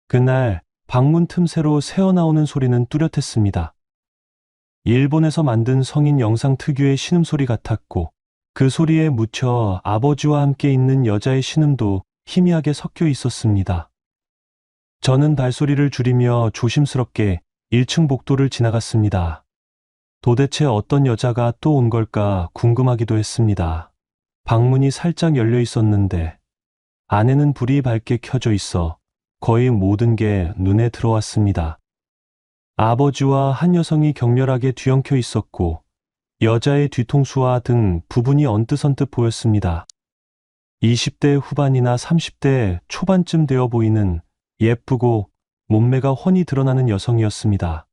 그날 방문 틈새로 새어나오는 소리는 뚜렷했습니다. 일본에서 만든 성인 영상 특유의 신음소리 같았고 그 소리에 묻혀 아버지와 함께 있는 여자의 신음도 희미하게 섞여 있었습니다. 저는 발소리를 줄이며 조심스럽게 1층 복도를 지나갔습니다. 도대체 어떤 여자가 또 온 걸까 궁금하기도 했습니다. 방문이 살짝 열려 있었는데 안에는 불이 밝게 켜져 있어 거의 모든 게 눈에 들어왔습니다. 아버지와 한 여성이 격렬하게 뒤엉켜 있었고 여자의 뒤통수와 등 부분이 언뜻언뜻 보였습니다. 20대 후반이나 30대 초반쯤 되어 보이는 예쁘고 몸매가 훤히 드러나는 여성이었습니다.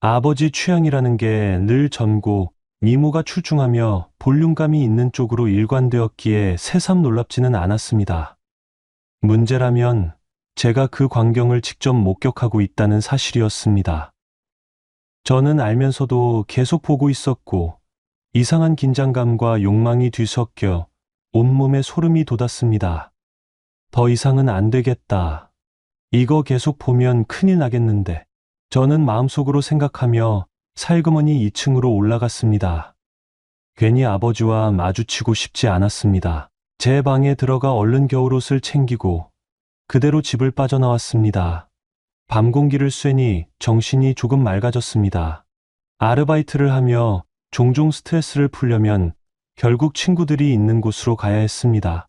아버지 취향이라는 게 늘 젊고 미모가 출중하며 볼륨감이 있는 쪽으로 일관되었기에 새삼 놀랍지는 않았습니다. 문제라면 제가 그 광경을 직접 목격하고 있다는 사실이었습니다. 저는 알면서도 계속 보고 있었고 이상한 긴장감과 욕망이 뒤섞여 온몸에 소름이 돋았습니다. 더 이상은 안 되겠다. 이거 계속 보면 큰일 나겠는데. 저는 마음속으로 생각하며 살그머니 2층으로 올라갔습니다. 괜히 아버지와 마주치고 싶지 않았습니다. 제 방에 들어가 얼른 겨울옷을 챙기고 그대로 집을 빠져나왔습니다. 밤 공기를 쐬니 정신이 조금 맑아졌습니다. 아르바이트를 하며 종종 스트레스를 풀려면 결국 친구들이 있는 곳으로 가야 했습니다.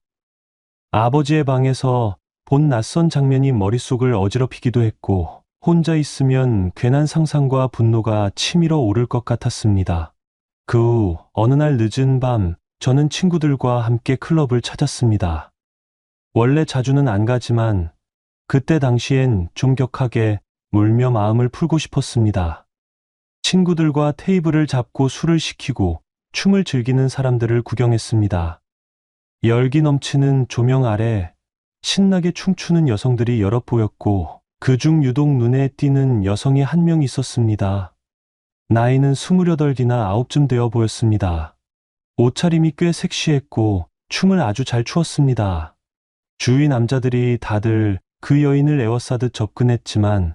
아버지의 방에서 본 낯선 장면이 머릿속을 어지럽히기도 했고 혼자 있으면 괜한 상상과 분노가 치밀어 오를 것 같았습니다. 그 후 어느 날 늦은 밤 저는 친구들과 함께 클럽을 찾았습니다. 원래 자주는 안 가지만 그때 당시엔 좀 격하게 울며 마음을 풀고 싶었습니다. 친구들과 테이블을 잡고 술을 시키고 춤을 즐기는 사람들을 구경했습니다. 열기 넘치는 조명 아래 신나게 춤추는 여성들이 여럿 보였고 그중 유독 눈에 띄는 여성이 한 명 있었습니다. 나이는 28이나 9쯤 되어 보였습니다. 옷차림이 꽤 섹시했고 춤을 아주 잘 추었습니다. 주위 남자들이 다들 그 여인을 에워싸듯 접근했지만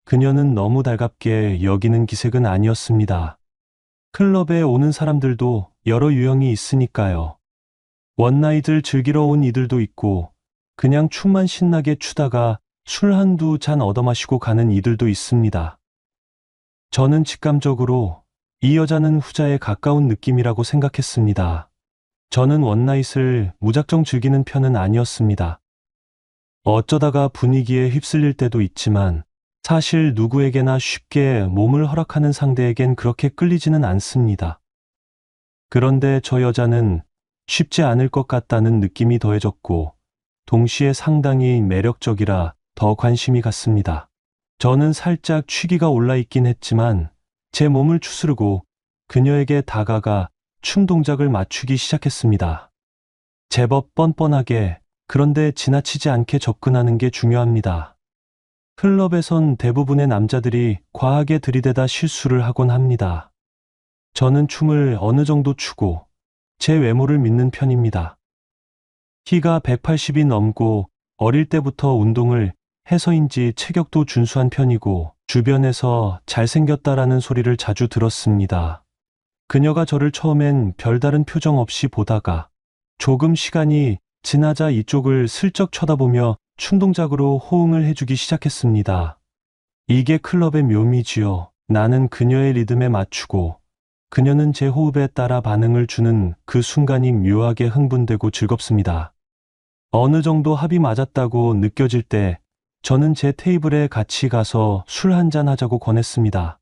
그녀는 너무 달갑게 여기는 기색은 아니었습니다. 클럽에 오는 사람들도 여러 유형이 있으니까요. 원나잇을 즐기러 온 이들도 있고 그냥 춤만 신나게 추다가 술 한두 잔 얻어마시고 가는 이들도 있습니다. 저는 직감적으로 이 여자는 후자에 가까운 느낌이라고 생각했습니다. 저는 원나잇을 무작정 즐기는 편은 아니었습니다. 어쩌다가 분위기에 휩쓸릴 때도 있지만 사실 누구에게나 쉽게 몸을 허락하는 상대에겐 그렇게 끌리지는 않습니다. 그런데 저 여자는 쉽지 않을 것 같다는 느낌이 더해졌고 동시에 상당히 매력적이라 더 관심이 갔습니다. 저는 살짝 취기가 올라 있긴 했지만 제 몸을 추스르고 그녀에게 다가가 춤 동작을 맞추기 시작했습니다. 제법 뻔뻔하게 그런데 지나치지 않게 접근하는 게 중요합니다. 클럽에선 대부분의 남자들이 과하게 들이대다 실수를 하곤 합니다. 저는 춤을 어느 정도 추고 제 외모를 믿는 편입니다. 키가 180이 넘고 어릴 때부터 운동을 해서인지 체격도 준수한 편이고 주변에서 잘생겼다라는 소리를 자주 들었습니다. 그녀가 저를 처음엔 별다른 표정 없이 보다가 조금 시간이 지나자 이쪽을 슬쩍 쳐다보며 춤 동작으로 호응을 해주기 시작했습니다. 이게 클럽의 묘미지요. 나는 그녀의 리듬에 맞추고 그녀는 제 호흡에 따라 반응을 주는 그 순간이 묘하게 흥분되고 즐겁습니다. 어느 정도 합이 맞았다고 느껴질 때 저는 제 테이블에 같이 가서 술 한잔 하자고 권했습니다.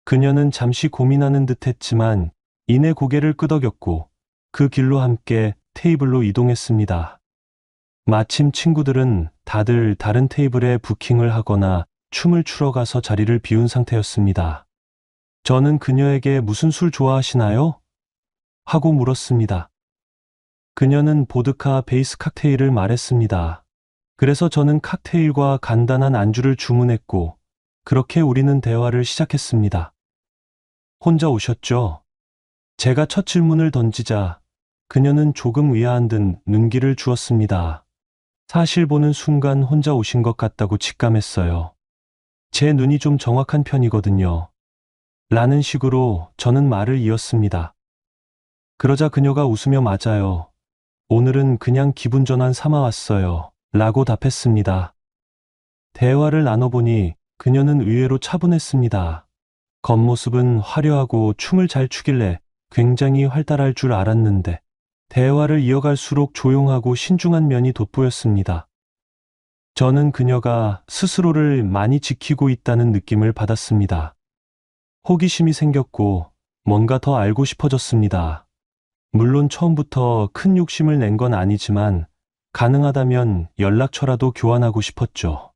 그녀는 잠시 고민하는 듯 했지만 이내 고개를 끄덕였고 그 길로 함께 테이블로 이동했습니다. 마침 친구들은 다들 다른 테이블에 부킹을 하거나 춤을 추러 가서 자리를 비운 상태였습니다. 저는 그녀에게 무슨 술 좋아하시나요? 하고 물었습니다. 그녀는 보드카 베이스 칵테일을 말했습니다. 그래서 저는 칵테일과 간단한 안주를 주문했고, 그렇게 우리는 대화를 시작했습니다. 혼자 오셨죠? 제가 첫 질문을 던지자 그녀는 조금 의아한 듯 눈길을 주었습니다. 사실 보는 순간 혼자 오신 것 같다고 직감했어요. 제 눈이 좀 정확한 편이거든요. 라는 식으로 저는 말을 이었습니다. 그러자 그녀가 웃으며 맞아요. 오늘은 그냥 기분 전환 삼아 왔어요. 라고 답했습니다. 대화를 나눠보니 그녀는 의외로 차분했습니다. 겉모습은 화려하고 춤을 잘 추길래 굉장히 활달할 줄 알았는데 대화를 이어갈수록 조용하고 신중한 면이 돋보였습니다. 저는 그녀가 스스로를 많이 지키고 있다는 느낌을 받았습니다. 호기심이 생겼고 뭔가 더 알고 싶어졌습니다. 물론 처음부터 큰 욕심을 낸 건 아니지만 가능하다면 연락처라도 교환하고 싶었죠.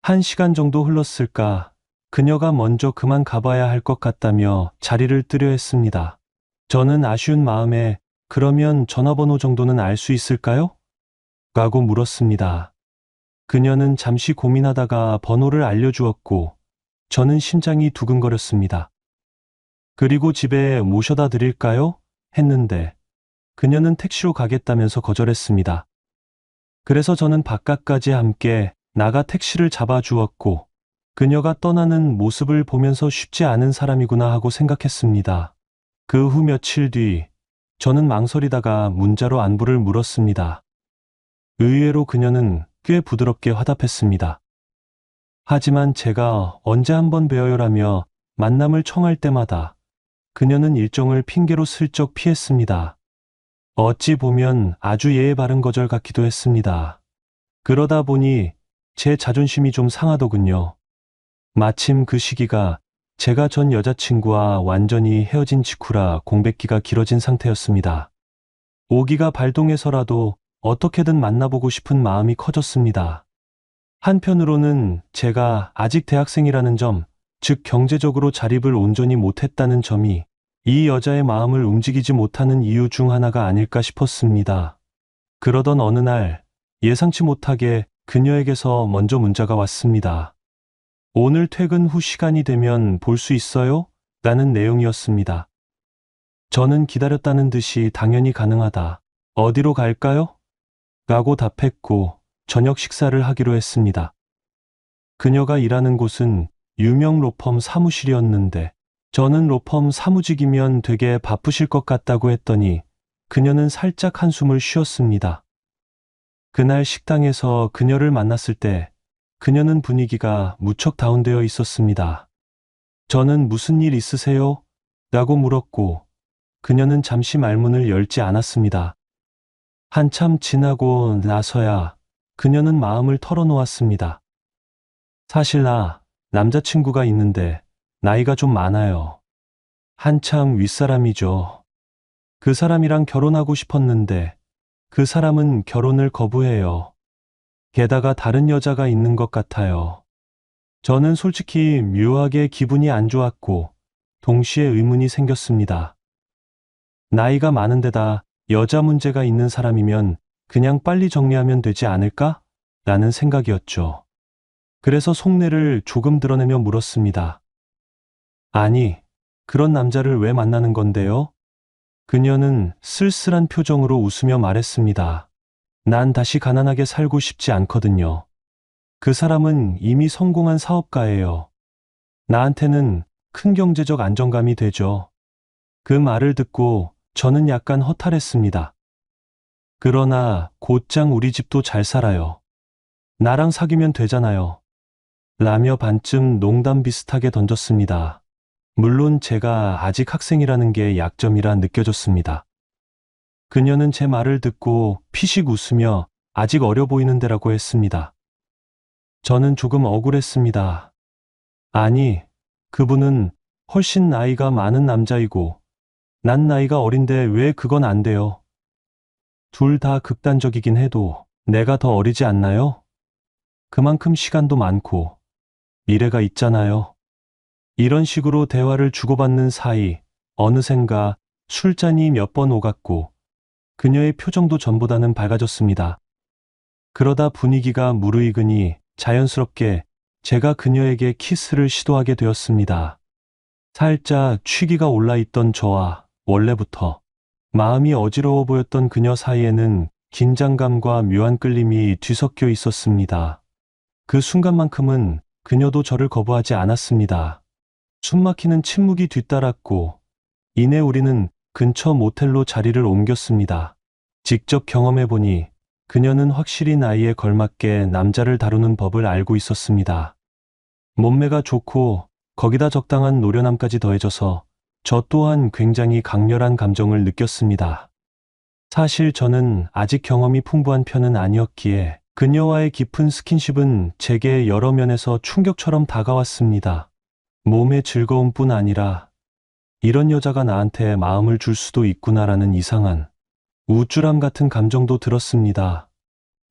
1시간 정도 흘렀을까 그녀가 먼저 그만 가봐야 할 것 같다며 자리를 뜨려 했습니다. 저는 아쉬운 마음에 그러면 전화번호 정도는 알 수 있을까요? 라고 물었습니다. 그녀는 잠시 고민하다가 번호를 알려주었고 저는 심장이 두근거렸습니다. 그리고 집에 모셔다 드릴까요? 했는데 그녀는 택시로 가겠다면서 거절했습니다. 그래서 저는 바깥까지 함께 나가 택시를 잡아주었고 그녀가 떠나는 모습을 보면서 쉽지 않은 사람이구나 하고 생각했습니다. 그 후 며칠 뒤 저는 망설이다가 문자로 안부를 물었습니다. 의외로 그녀는 꽤 부드럽게 화답했습니다. 하지만 제가 언제 한번 뵈어요라며 만남을 청할 때마다 그녀는 일정을 핑계로 슬쩍 피했습니다. 어찌 보면 아주 예의 바른 거절 같기도 했습니다. 그러다 보니 제 자존심이 좀 상하더군요. 마침 그 시기가 제가 전 여자친구와 완전히 헤어진 직후라 공백기가 길어진 상태였습니다. 오기가 발동해서라도 어떻게든 만나보고 싶은 마음이 커졌습니다. 한편으로는 제가 아직 대학생이라는 점, 즉 경제적으로 자립을 온전히 못했다는 점이 이 여자의 마음을 움직이지 못하는 이유 중 하나가 아닐까 싶었습니다. 그러던 어느 날 예상치 못하게 그녀에게서 먼저 문자가 왔습니다. 오늘 퇴근 후 시간이 되면 볼 수 있어요? 라는 내용이었습니다. 저는 기다렸다는 듯이 당연히 가능하다. 어디로 갈까요? 라고 답했고 저녁 식사를 하기로 했습니다. 그녀가 일하는 곳은 유명 로펌 사무실이었는데 저는 로펌 사무직이면 되게 바쁘실 것 같다고 했더니 그녀는 살짝 한숨을 쉬었습니다. 그날 식당에서 그녀를 만났을 때 그녀는 분위기가 무척 다운되어 있었습니다. 저는 무슨 일 있으세요? 라고 물었고 그녀는 잠시 말문을 열지 않았습니다. 한참 지나고 나서야 그녀는 마음을 털어놓았습니다. 사실 나 남자친구가 있는데 나이가 좀 많아요. 한참 윗사람이죠. 그 사람이랑 결혼하고 싶었는데 그 사람은 결혼을 거부해요. 게다가 다른 여자가 있는 것 같아요. 저는 솔직히 묘하게 기분이 안 좋았고 동시에 의문이 생겼습니다. 나이가 많은데다 여자 문제가 있는 사람이면 그냥 빨리 정리하면 되지 않을까? 라는 생각이었죠. 그래서 속내를 조금 드러내며 물었습니다. 아니, 그런 남자를 왜 만나는 건데요? 그녀는 쓸쓸한 표정으로 웃으며 말했습니다. 난 다시 가난하게 살고 싶지 않거든요. 그 사람은 이미 성공한 사업가예요. 나한테는 큰 경제적 안정감이 되죠. 그 말을 듣고 저는 약간 허탈했습니다. 그러나 곧장 우리 집도 잘 살아요. 나랑 사귀면 되잖아요. 라며 반쯤 농담 비슷하게 던졌습니다. 물론 제가 아직 학생이라는 게 약점이라 느껴졌습니다. 그녀는 제 말을 듣고 피식 웃으며 아직 어려 보이는데라고 했습니다. 저는 조금 억울했습니다. 아니, 그분은 훨씬 나이가 많은 남자이고 난 나이가 어린데 왜 그건 안 돼요? 둘 다 극단적이긴 해도 내가 더 어리지 않나요? 그만큼 시간도 많고 미래가 있잖아요. 이런 식으로 대화를 주고받는 사이 어느샌가 술잔이 몇 번 오갔고 그녀의 표정도 전보다는 밝아졌습니다. 그러다 분위기가 무르익으니 자연스럽게 제가 그녀에게 키스를 시도하게 되었습니다. 살짝 취기가 올라있던 저와 원래부터 마음이 어지러워 보였던 그녀 사이에는 긴장감과 묘한 끌림이 뒤섞여 있었습니다. 그 순간만큼은 그녀도 저를 거부하지 않았습니다. 숨막히는 침묵이 뒤따랐고 이내 우리는 근처 모텔로 자리를 옮겼습니다. 직접 경험해보니 그녀는 확실히 나이에 걸맞게 남자를 다루는 법을 알고 있었습니다. 몸매가 좋고 거기다 적당한 노련함까지 더해져서 저 또한 굉장히 강렬한 감정을 느꼈습니다. 사실 저는 아직 경험이 풍부한 편은 아니었기에 그녀와의 깊은 스킨십은 제게 여러 면에서 충격처럼 다가왔습니다. 몸의 즐거움뿐 아니라 이런 여자가 나한테 마음을 줄 수도 있구나라는 이상한 우쭐함 같은 감정도 들었습니다.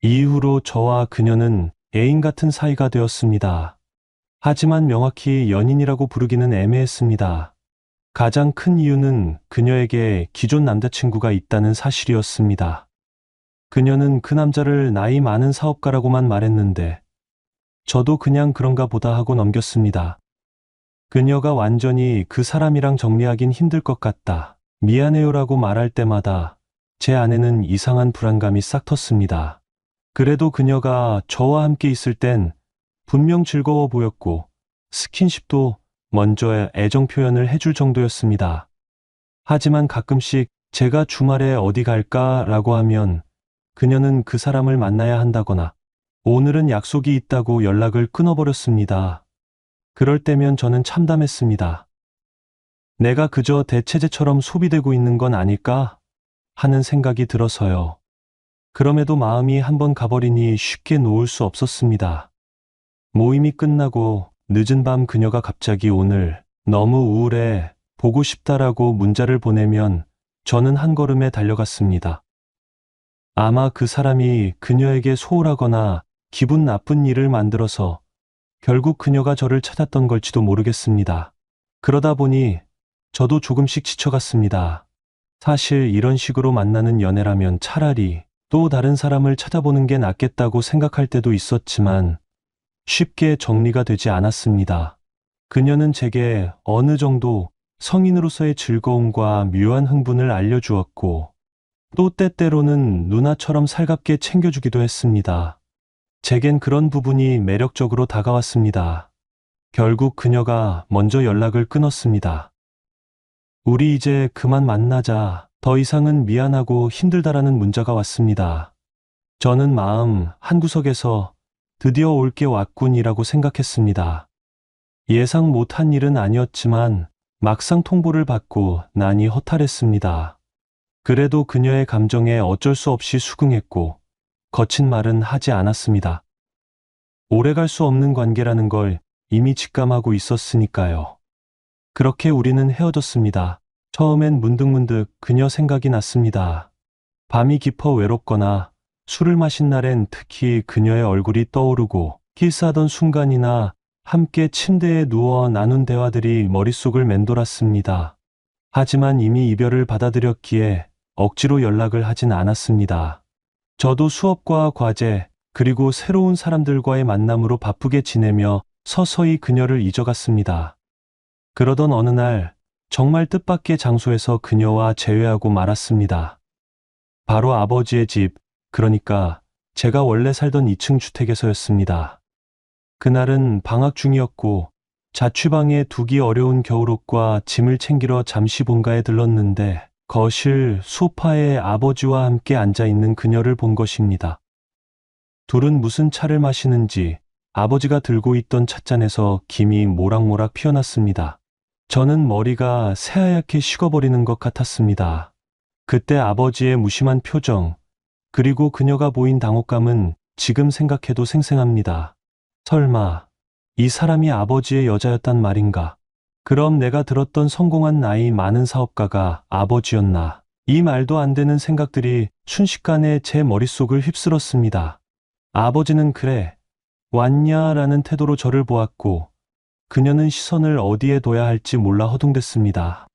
이후로 저와 그녀는 애인 같은 사이가 되었습니다. 하지만 명확히 연인이라고 부르기는 애매했습니다. 가장 큰 이유는 그녀에게 기존 남자친구가 있다는 사실이었습니다. 그녀는 그 남자를 나이 많은 사업가라고만 말했는데 저도 그냥 그런가 보다 하고 넘겼습니다. 그녀가 완전히 그 사람이랑 정리하긴 힘들 것 같다. 미안해요라고 말할 때마다 제 안에는 이상한 불안감이 싹 텄습니다. 그래도 그녀가 저와 함께 있을 땐 분명 즐거워 보였고 스킨십도 먼저 애정 표현을 해줄 정도였습니다. 하지만 가끔씩 제가 주말에 어디 갈까라고 하면 그녀는 그 사람을 만나야 한다거나 오늘은 약속이 있다고 연락을 끊어버렸습니다. 그럴 때면 저는 참담했습니다. 내가 그저 대체제처럼 소비되고 있는 건 아닐까 하는 생각이 들어서요. 그럼에도 마음이 한번 가버리니 쉽게 놓을 수 없었습니다. 모임이 끝나고 늦은 밤 그녀가 갑자기 오늘 너무 우울해 보고 싶다라고 문자를 보내면 저는 한 걸음에 달려갔습니다. 아마 그 사람이 그녀에게 소홀하거나 기분 나쁜 일을 만들어서 결국 그녀가 저를 찾았던 걸지도 모르겠습니다. 그러다 보니 저도 조금씩 지쳐갔습니다. 사실 이런 식으로 만나는 연애라면 차라리 또 다른 사람을 찾아보는 게 낫겠다고 생각할 때도 있었지만 쉽게 정리가 되지 않았습니다. 그녀는 제게 어느 정도 성인으로서의 즐거움과 묘한 흥분을 알려주었고 또 때때로는 누나처럼 살갑게 챙겨주기도 했습니다. 제겐 그런 부분이 매력적으로 다가왔습니다. 결국 그녀가 먼저 연락을 끊었습니다. 우리 이제 그만 만나자. 더 이상은 미안하고 힘들다라는 문자가 왔습니다. 저는 마음 한구석에서 드디어 올 게 왔군이라고 생각했습니다. 예상 못한 일은 아니었지만 막상 통보를 받고 나니 허탈했습니다. 그래도 그녀의 감정에 어쩔 수 없이 수긍했고 거친 말은 하지 않았습니다. 오래갈 수 없는 관계라는 걸 이미 직감하고 있었으니까요. 그렇게 우리는 헤어졌습니다. 처음엔 문득문득 그녀 생각이 났습니다. 밤이 깊어 외롭거나 술을 마신 날엔 특히 그녀의 얼굴이 떠오르고 키스하던 순간이나 함께 침대에 누워 나눈 대화들이 머릿속을 맴돌았습니다. 하지만 이미 이별을 받아들였기에 억지로 연락을 하진 않았습니다. 저도 수업과 과제 그리고 새로운 사람들과의 만남으로 바쁘게 지내며 서서히 그녀를 잊어갔습니다. 그러던 어느 날 정말 뜻밖의 장소에서 그녀와 재회하고 말았습니다. 바로 아버지의 집, 그러니까 제가 원래 살던 2층 주택에서였습니다. 그날은 방학 중이었고 자취방에 두기 어려운 겨울옷과 짐을 챙기러 잠시 본가에 들렀는데 거실 소파에 아버지와 함께 앉아있는 그녀를 본 것입니다. 둘은 무슨 차를 마시는지 아버지가 들고 있던 찻잔에서 김이 모락모락 피어났습니다. 저는 머리가 새하얗게 식어버리는 것 같았습니다. 그때 아버지의 무심한 표정, 그리고 그녀가 보인 당혹감은 지금 생각해도 생생합니다. 설마 이 사람이 아버지의 여자였단 말인가? 그럼 내가 들었던 성공한 나이 많은 사업가가 아버지였나? 이 말도 안 되는 생각들이 순식간에 제 머릿속을 휩쓸었습니다. 아버지는 그래, 왔냐라는 태도로 저를 보았고, 그녀는 시선을 어디에 둬야 할지 몰라 허둥댔습니다.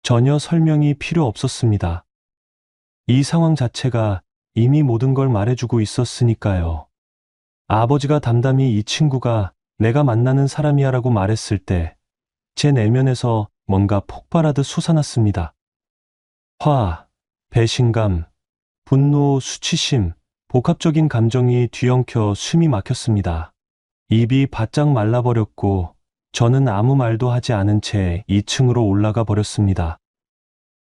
전혀 설명이 필요 없었습니다. 이 상황 자체가 이미 모든 걸 말해주고 있었으니까요. 아버지가 담담히 이 친구가 내가 만나는 사람이야라고 말했을 때 제 내면에서 뭔가 폭발하듯 솟아났습니다. 화, 배신감, 분노, 수치심, 복합적인 감정이 뒤엉켜 숨이 막혔습니다. 입이 바짝 말라버렸고 저는 아무 말도 하지 않은 채 2층으로 올라가 버렸습니다.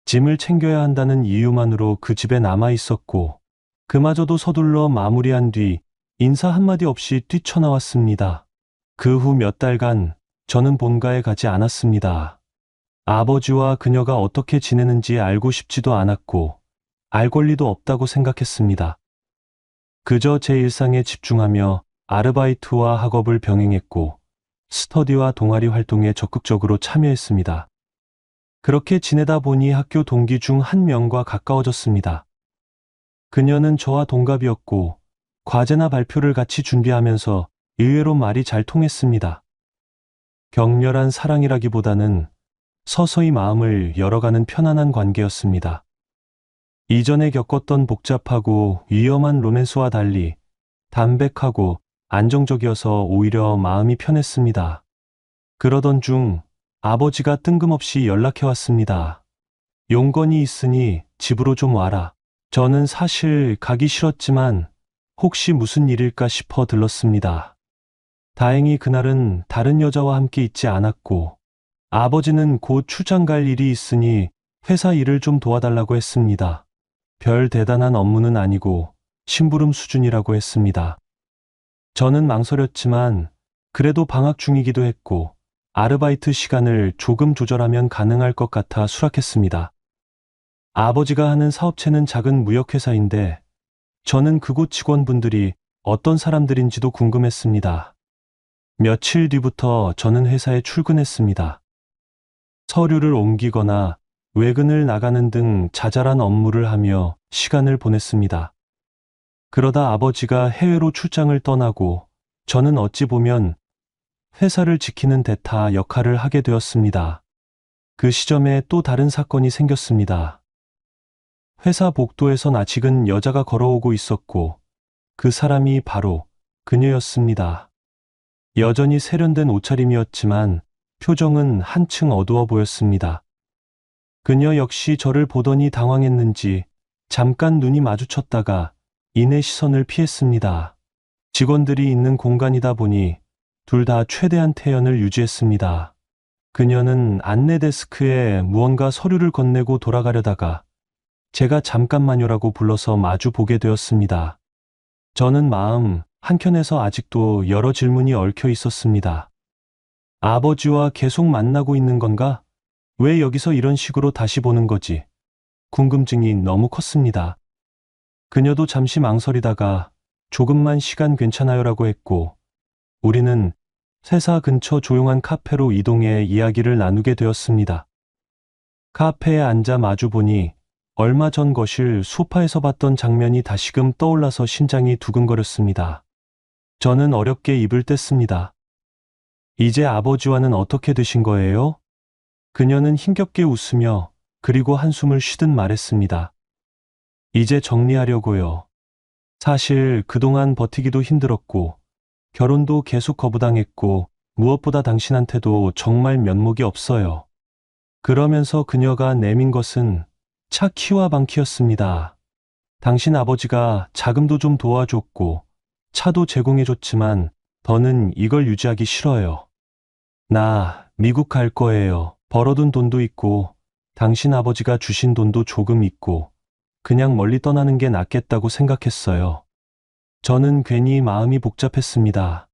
짐을 챙겨야 한다는 이유만으로 그 집에 남아 있었고 그마저도 서둘러 마무리한 뒤 인사 한마디 없이 뛰쳐나왔습니다. 그 후 몇 달간 저는 본가에 가지 않았습니다. 아버지와 그녀가 어떻게 지내는지 알고 싶지도 않았고 알 권리도 없다고 생각했습니다. 그저 제 일상에 집중하며 아르바이트와 학업을 병행했고 스터디와 동아리 활동에 적극적으로 참여했습니다. 그렇게 지내다 보니 학교 동기 중 한 명과 가까워졌습니다. 그녀는 저와 동갑이었고 과제나 발표를 같이 준비하면서 의외로 말이 잘 통했습니다. 격렬한 사랑이라기보다는 서서히 마음을 열어가는 편안한 관계였습니다. 이전에 겪었던 복잡하고 위험한 로맨스와 달리 담백하고 안정적이어서 오히려 마음이 편했습니다. 그러던 중 아버지가 뜬금없이 연락해 왔습니다. 용건이 있으니 집으로 좀 와라. 저는 사실 가기 싫었지만 혹시 무슨 일일까 싶어 들렀습니다. 다행히 그날은 다른 여자와 함께 있지 않았고 아버지는 곧 출장 갈 일이 있으니 회사 일을 좀 도와달라고 했습니다. 별 대단한 업무는 아니고 심부름 수준이라고 했습니다. 저는 망설였지만 그래도 방학 중이기도 했고 아르바이트 시간을 조금 조절하면 가능할 것 같아 수락했습니다. 아버지가 하는 사업체는 작은 무역회사인데 저는 그곳 직원분들이 어떤 사람들인지도 궁금했습니다. 며칠 뒤부터 저는 회사에 출근했습니다. 서류를 옮기거나 외근을 나가는 등 자잘한 업무를 하며 시간을 보냈습니다. 그러다 아버지가 해외로 출장을 떠나고 저는 어찌 보면 회사를 지키는 대타 역할을 하게 되었습니다. 그 시점에 또 다른 사건이 생겼습니다. 회사 복도에선 아직은 여자가 걸어오고 있었고 그 사람이 바로 그녀였습니다. 여전히 세련된 옷차림이었지만 표정은 한층 어두워 보였습니다. 그녀 역시 저를 보더니 당황했는지 잠깐 눈이 마주쳤다가 이내 시선을 피했습니다. 직원들이 있는 공간이다 보니 둘 다 최대한 태연을 유지했습니다. 그녀는 안내 데스크에 무언가 서류를 건네고 돌아가려다가 제가 잠깐만요라고 불러서 마주 보게 되었습니다. 저는 마음 한켠에서 아직도 여러 질문이 얽혀 있었습니다. 아버지와 계속 만나고 있는 건가? 왜 여기서 이런 식으로 다시 보는 거지? 궁금증이 너무 컸습니다. 그녀도 잠시 망설이다가 조금만 시간 괜찮아요라고 했고 우리는 회사 근처 조용한 카페로 이동해 이야기를 나누게 되었습니다. 카페에 앉아 마주 보니 얼마 전 거실 소파에서 봤던 장면이 다시금 떠올라서 심장이 두근거렸습니다. 저는 어렵게 입을 뗐습니다. 이제 아버지와는 어떻게 되신 거예요? 그녀는 힘겹게 웃으며 그리고 한숨을 쉬듯 말했습니다. 이제 정리하려고요. 사실 그동안 버티기도 힘들었고 결혼도 계속 거부당했고 무엇보다 당신한테도 정말 면목이 없어요. 그러면서 그녀가 내민 것은 차 키와 방키였습니다. 당신 아버지가 자금도 좀 도와줬고 차도 제공해줬지만 더는 이걸 유지하기 싫어요. 나 미국 갈 거예요. 벌어둔 돈도 있고 당신 아버지가 주신 돈도 조금 있고 그냥 멀리 떠나는 게 낫겠다고 생각했어요. 저는 괜히 마음이 복잡했습니다.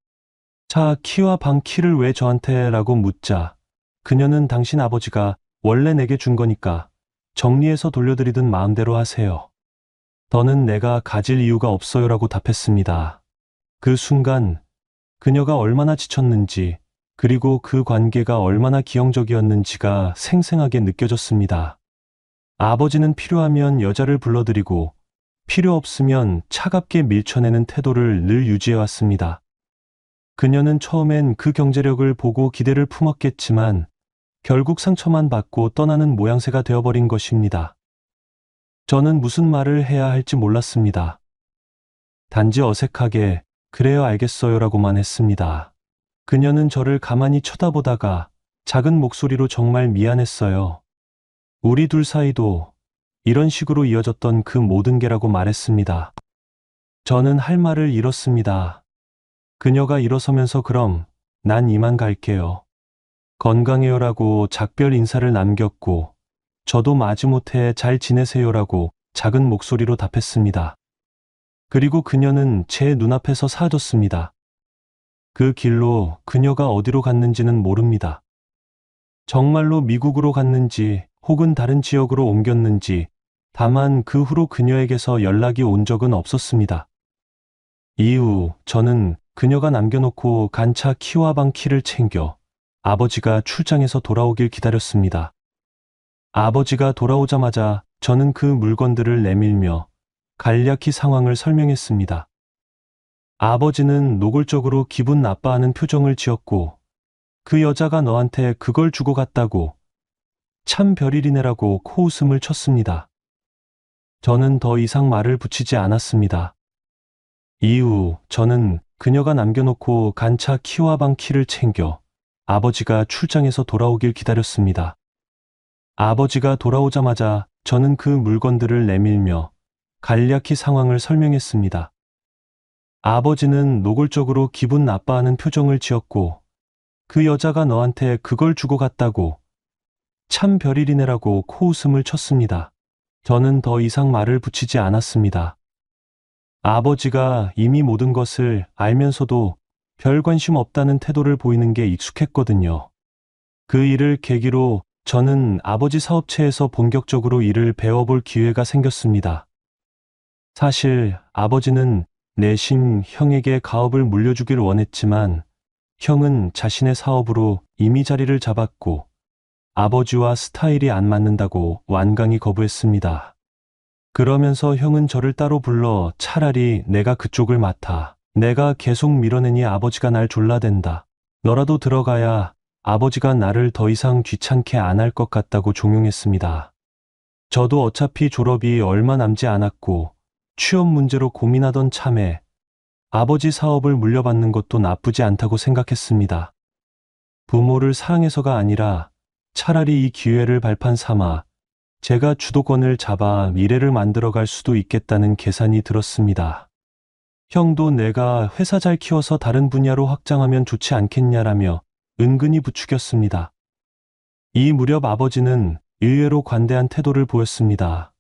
차 키와 방 키를 왜 저한테 라고 묻자 그녀는 당신 아버지가 원래 내게 준 거니까 정리해서 돌려드리든 마음대로 하세요. 더는 내가 가질 이유가 없어요라고 답했습니다. 그 순간 그녀가 얼마나 지쳤는지 그리고 그 관계가 얼마나 기형적이었는지가 생생하게 느껴졌습니다. 아버지는 필요하면 여자를 불러들이고 필요 없으면 차갑게 밀쳐내는 태도를 늘 유지해왔습니다. 그녀는 처음엔 그 경제력을 보고 기대를 품었겠지만 결국 상처만 받고 떠나는 모양새가 되어버린 것입니다. 저는 무슨 말을 해야 할지 몰랐습니다. 단지 어색하게 그래요 알겠어요라고만 했습니다. 그녀는 저를 가만히 쳐다보다가 작은 목소리로 정말 미안했어요. 우리 둘 사이도 이런 식으로 이어졌던 그 모든 게라고 말했습니다. 저는 할 말을 잃었습니다. 그녀가 일어서면서 그럼 난 이만 갈게요. 건강해요라고 작별 인사를 남겼고 저도 마지못해 잘 지내세요라고 작은 목소리로 답했습니다. 그리고 그녀는 제 눈앞에서 사라졌습니다. 그 길로 그녀가 어디로 갔는지는 모릅니다. 정말로 미국으로 갔는지 혹은 다른 지역으로 옮겼는지 다만 그 후로 그녀에게서 연락이 온 적은 없었습니다. 이후 저는 그녀가 남겨놓고 간 차 키와방 키를 챙겨 아버지가 출장에서 돌아오길 기다렸습니다. 아버지가 돌아오자마자 저는 그 물건들을 내밀며 간략히 상황을 설명했습니다. 아버지는 노골적으로 기분 나빠하는 표정을 지었고 그 여자가 너한테 그걸 주고 갔다고 참 별일이네라고 코웃음을 쳤습니다. 저는 더 이상 말을 붙이지 않았습니다. 이후 저는 그녀가 남겨놓고 간 차 키와방 키를 챙겨 아버지가 출장에서 돌아오길 기다렸습니다. 아버지가 돌아오자마자 저는 그 물건들을 내밀며 간략히 상황을 설명했습니다. 아버지는 노골적으로 기분 나빠하는 표정을 지었고 그 여자가 너한테 그걸 주고 갔다고 참 별일이네라고 코웃음을 쳤습니다. 저는 더 이상 말을 붙이지 않았습니다. 아버지가 이미 모든 것을 알면서도 별 관심 없다는 태도를 보이는 게 익숙했거든요. 그 일을 계기로 저는 아버지 사업체에서 본격적으로 일을 배워볼 기회가 생겼습니다. 사실 아버지는 내심 형에게 가업을 물려주길 원했지만 형은 자신의 사업으로 이미 자리를 잡았고 아버지와 스타일이 안 맞는다고 완강히 거부했습니다. 그러면서 형은 저를 따로 불러 차라리 내가 그쪽을 맡아. 내가 계속 밀어내니 아버지가 날 졸라댄다. 너라도 들어가야 아버지가 나를 더 이상 귀찮게 안 할 것 같다고 종용했습니다. 저도 어차피 졸업이 얼마 남지 않았고 취업 문제로 고민하던 참에 아버지 사업을 물려받는 것도 나쁘지 않다고 생각했습니다. 부모를 사랑해서가 아니라 차라리 이 기회를 발판 삼아 제가 주도권을 잡아 미래를 만들어갈 수도 있겠다는 계산이 들었습니다. 형도 내가 회사 잘 키워서 다른 분야로 확장하면 좋지 않겠냐라며 은근히 부추겼습니다. 이 무렵 아버지는 의외로 관대한 태도를 보였습니다.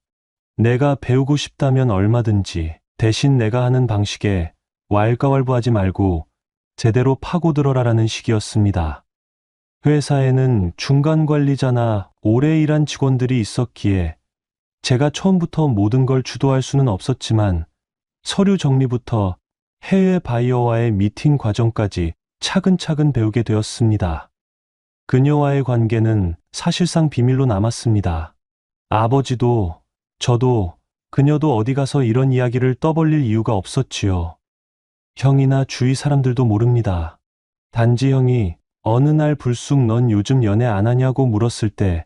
내가 배우고 싶다면 얼마든지, 대신 내가 하는 방식에 왈가왈부하지 말고 제대로 파고들어라라는 식이었습니다. 회사에는 중간 관리자나 오래 일한 직원들이 있었기에 제가 처음부터 모든 걸 주도할 수는 없었지만 서류 정리부터 해외 바이어와의 미팅 과정까지 차근차근 배우게 되었습니다. 그녀와의 관계는 사실상 비밀로 남았습니다. 아버지도 저도 그녀도 어디 가서 이런 이야기를 떠벌릴 이유가 없었지요. 형이나 주위 사람들도 모릅니다. 단지 형이 어느 날 불쑥 넌 요즘 연애 안 하냐고 물었을 때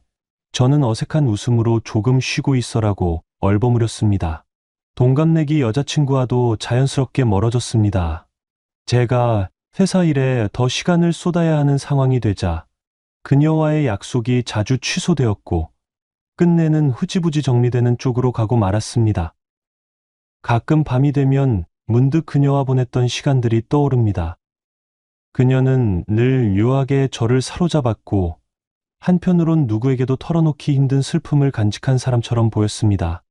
저는 어색한 웃음으로 조금 쉬고 있어라고 얼버무렸습니다. 동갑내기 여자친구와도 자연스럽게 멀어졌습니다. 제가 회사 일에 더 시간을 쏟아야 하는 상황이 되자 그녀와의 약속이 자주 취소되었고 끝내는 흐지부지 정리되는 쪽으로 가고 말았습니다. 가끔 밤이 되면 문득 그녀와 보냈던 시간들이 떠오릅니다. 그녀는 늘 묘하게 저를 사로잡았고 한편으론 누구에게도 털어놓기 힘든 슬픔을 간직한 사람처럼 보였습니다.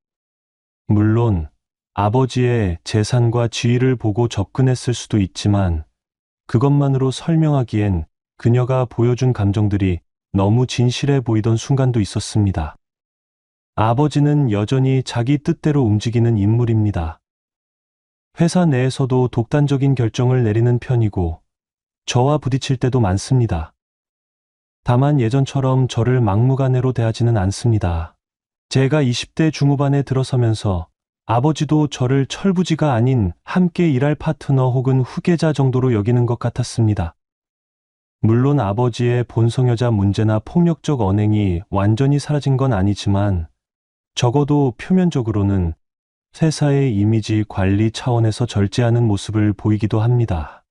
물론 아버지의 재산과 지위를 보고 접근했을 수도 있지만 그것만으로 설명하기엔 그녀가 보여준 감정들이 너무 진실해 보이던 순간도 있었습니다. 아버지는 여전히 자기 뜻대로 움직이는 인물입니다. 회사 내에서도 독단적인 결정을 내리는 편이고 저와 부딪힐 때도 많습니다. 다만 예전처럼 저를 막무가내로 대하지는 않습니다. 제가 20대 중후반에 들어서면서 아버지도 저를 철부지가 아닌 함께 일할 파트너 혹은 후계자 정도로 여기는 것 같았습니다. 물론 아버지의 본성여자 문제나 폭력적 언행이 완전히 사라진 건 아니지만 적어도 표면적으로는 회사의 이미지 관리 차원에서 절제하는 모습을 보이기도 합니다.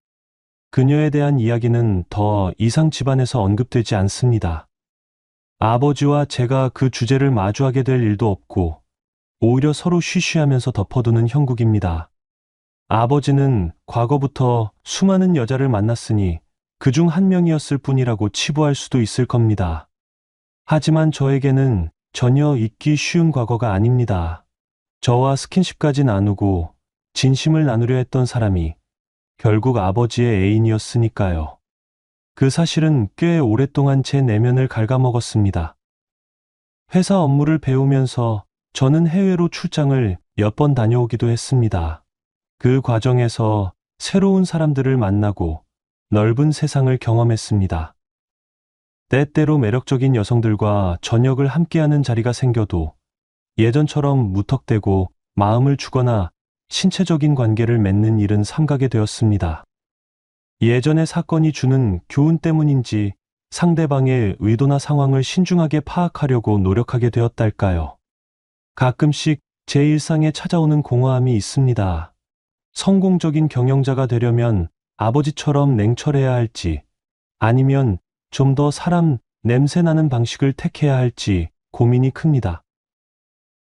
그녀에 대한 이야기는 더 이상 집안에서 언급되지 않습니다. 아버지와 제가 그 주제를 마주하게 될 일도 없고 오히려 서로 쉬쉬하면서 덮어두는 형국입니다. 아버지는 과거부터 수많은 여자를 만났으니 그중 한 명이었을 뿐이라고 치부할 수도 있을 겁니다. 하지만 저에게는 전혀 잊기 쉬운 과거가 아닙니다. 저와 스킨십까지 나누고 진심을 나누려 했던 사람이 결국 아버지의 애인이었으니까요. 그 사실은 꽤 오랫동안 제 내면을 갉아먹었습니다. 회사 업무를 배우면서 저는 해외로 출장을 몇 번 다녀오기도 했습니다. 그 과정에서 새로운 사람들을 만나고 넓은 세상을 경험했습니다. 때때로 매력적인 여성들과 저녁을 함께하는 자리가 생겨도 예전처럼 무턱대고 마음을 주거나 신체적인 관계를 맺는 일은 삼가게 되었습니다. 예전의 사건이 주는 교훈 때문인지 상대방의 의도나 상황을 신중하게 파악하려고 노력하게 되었달까요. 가끔씩 제 일상에 찾아오는 공허함이 있습니다. 성공적인 경영자가 되려면 아버지처럼 냉철해야 할지 아니면 좀 더 사람 냄새 나는 방식을 택해야 할지 고민이 큽니다.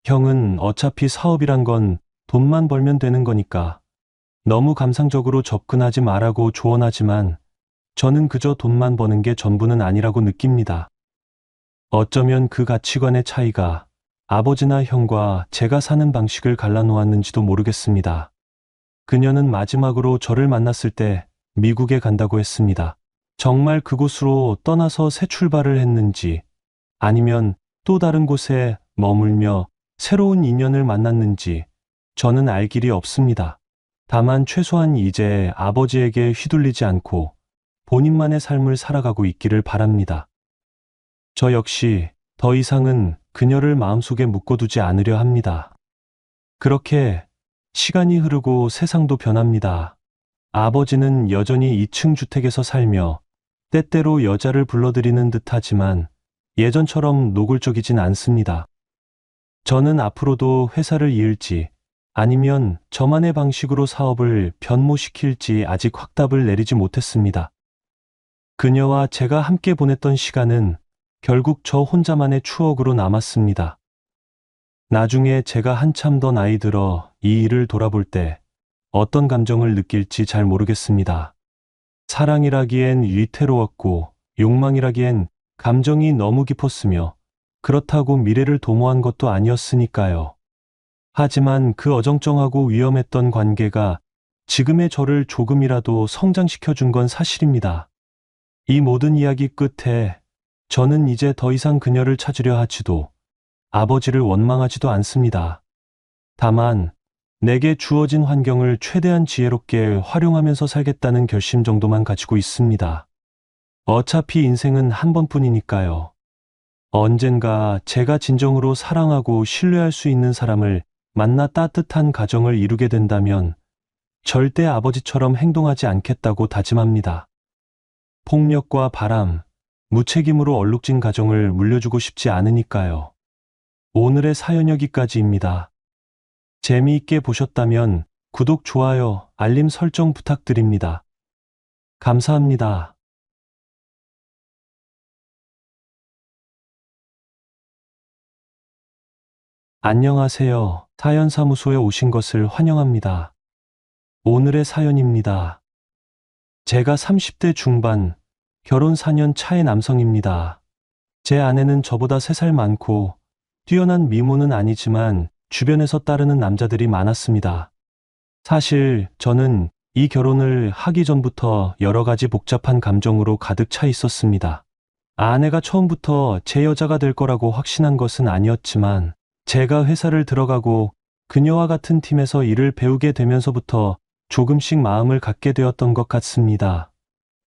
형은 어차피 사업이란 건 돈만 벌면 되는 거니까 너무 감상적으로 접근하지 말라고 조언하지만 저는 그저 돈만 버는 게 전부는 아니라고 느낍니다. 어쩌면 그 가치관의 차이가 아버지나 형과 제가 사는 방식을 갈라놓았는지도 모르겠습니다. 그녀는 마지막으로 저를 만났을 때 미국에 간다고 했습니다. 정말 그곳으로 떠나서 새 출발을 했는지 아니면 또 다른 곳에 머물며 새로운 인연을 만났는지 저는 알 길이 없습니다. 다만 최소한 이제 아버지에게 휘둘리지 않고 본인만의 삶을 살아가고 있기를 바랍니다. 저 역시 더 이상은 그녀를 마음속에 묶어두지 않으려 합니다. 그렇게 시간이 흐르고 세상도 변합니다. 아버지는 여전히 2층 주택에서 살며 때때로 여자를 불러들이는 듯하지만 예전처럼 노골적이진 않습니다. 저는 앞으로도 회사를 이을지 아니면 저만의 방식으로 사업을 변모시킬지 아직 확답을 내리지 못했습니다. 그녀와 제가 함께 보냈던 시간은 결국 저 혼자만의 추억으로 남았습니다. 나중에 제가 한참 더 나이 들어 이 일을 돌아볼 때 어떤 감정을 느낄지 잘 모르겠습니다. 사랑이라기엔 위태로웠고 욕망이라기엔 감정이 너무 깊었으며 그렇다고 미래를 도모한 것도 아니었으니까요. 하지만 그 어정쩡하고 위험했던 관계가 지금의 저를 조금이라도 성장시켜준 건 사실입니다. 이 모든 이야기 끝에 저는 이제 더 이상 그녀를 찾으려 하지도 아버지를 원망하지도 않습니다. 다만 내게 주어진 환경을 최대한 지혜롭게 활용하면서 살겠다는 결심 정도만 가지고 있습니다. 어차피 인생은 한 번뿐이니까요. 언젠가 제가 진정으로 사랑하고 신뢰할 수 있는 사람을 만나 따뜻한 가정을 이루게 된다면 절대 아버지처럼 행동하지 않겠다고 다짐합니다. 폭력과 바람, 무책임으로 얼룩진 가정을 물려주고 싶지 않으니까요. 오늘의 사연 여기까지입니다. 재미있게 보셨다면 구독, 좋아요, 알림 설정 부탁드립니다. 감사합니다. 안녕하세요. 사연사무소에 오신 것을 환영합니다. 오늘의 사연입니다. 제가 30대 중반, 결혼 4년 차의 남성입니다. 제 아내는 저보다 3살 많고 뛰어난 미모는 아니지만 주변에서 따르는 남자들이 많았습니다. 사실 저는 이 결혼을 하기 전부터 여러 가지 복잡한 감정으로 가득 차 있었습니다. 아내가 처음부터 제 여자가 될 거라고 확신한 것은 아니었지만 제가 회사를 들어가고 그녀와 같은 팀에서 일을 배우게 되면서부터 조금씩 마음을 갖게 되었던 것 같습니다.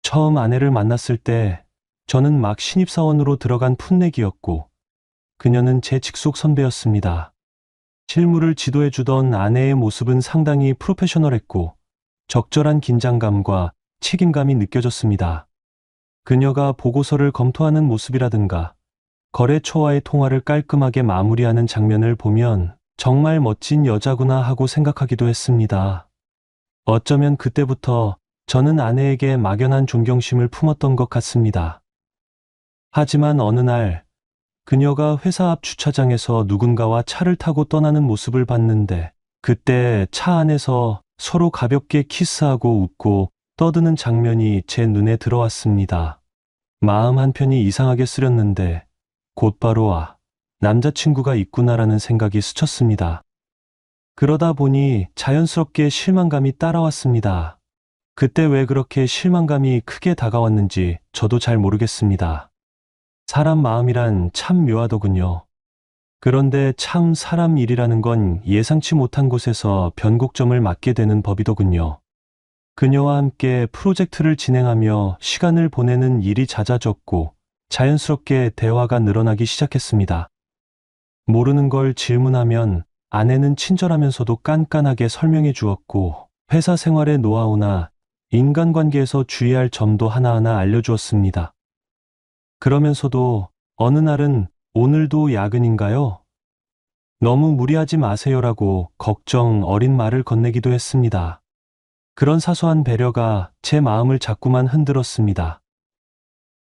처음 아내를 만났을 때 저는 막 신입사원으로 들어간 풋내기였고 그녀는 제 직속 선배였습니다. 실무를 지도해주던 아내의 모습은 상당히 프로페셔널했고 적절한 긴장감과 책임감이 느껴졌습니다. 그녀가 보고서를 검토하는 모습이라든가 거래처와의 통화를 깔끔하게 마무리하는 장면을 보면 정말 멋진 여자구나 하고 생각하기도 했습니다. 어쩌면 그때부터 저는 아내에게 막연한 존경심을 품었던 것 같습니다. 하지만 어느 날 그녀가 회사 앞 주차장에서 누군가와 차를 타고 떠나는 모습을 봤는데 그때 차 안에서 서로 가볍게 키스하고 웃고 떠드는 장면이 제 눈에 들어왔습니다. 마음 한편이 이상하게 쓰렸는데 곧바로 남자친구가 있구나라는 생각이 스쳤습니다. 그러다 보니 자연스럽게 실망감이 따라왔습니다. 그때 왜 그렇게 실망감이 크게 다가왔는지 저도 잘 모르겠습니다. 사람 마음이란 참 묘하더군요. 그런데 참 사람 일이라는 건 예상치 못한 곳에서 변곡점을 맞게 되는 법이더군요. 그녀와 함께 프로젝트를 진행하며 시간을 보내는 일이 잦아졌고 자연스럽게 대화가 늘어나기 시작했습니다. 모르는 걸 질문하면 아내는 친절하면서도 깐깐하게 설명해 주었고 회사 생활의 노하우나 인간관계에서 주의할 점도 하나하나 알려주었습니다. 그러면서도 어느 날은 오늘도 야근인가요? 너무 무리하지 마세요라고 걱정 어린 말을 건네기도 했습니다. 그런 사소한 배려가 제 마음을 자꾸만 흔들었습니다.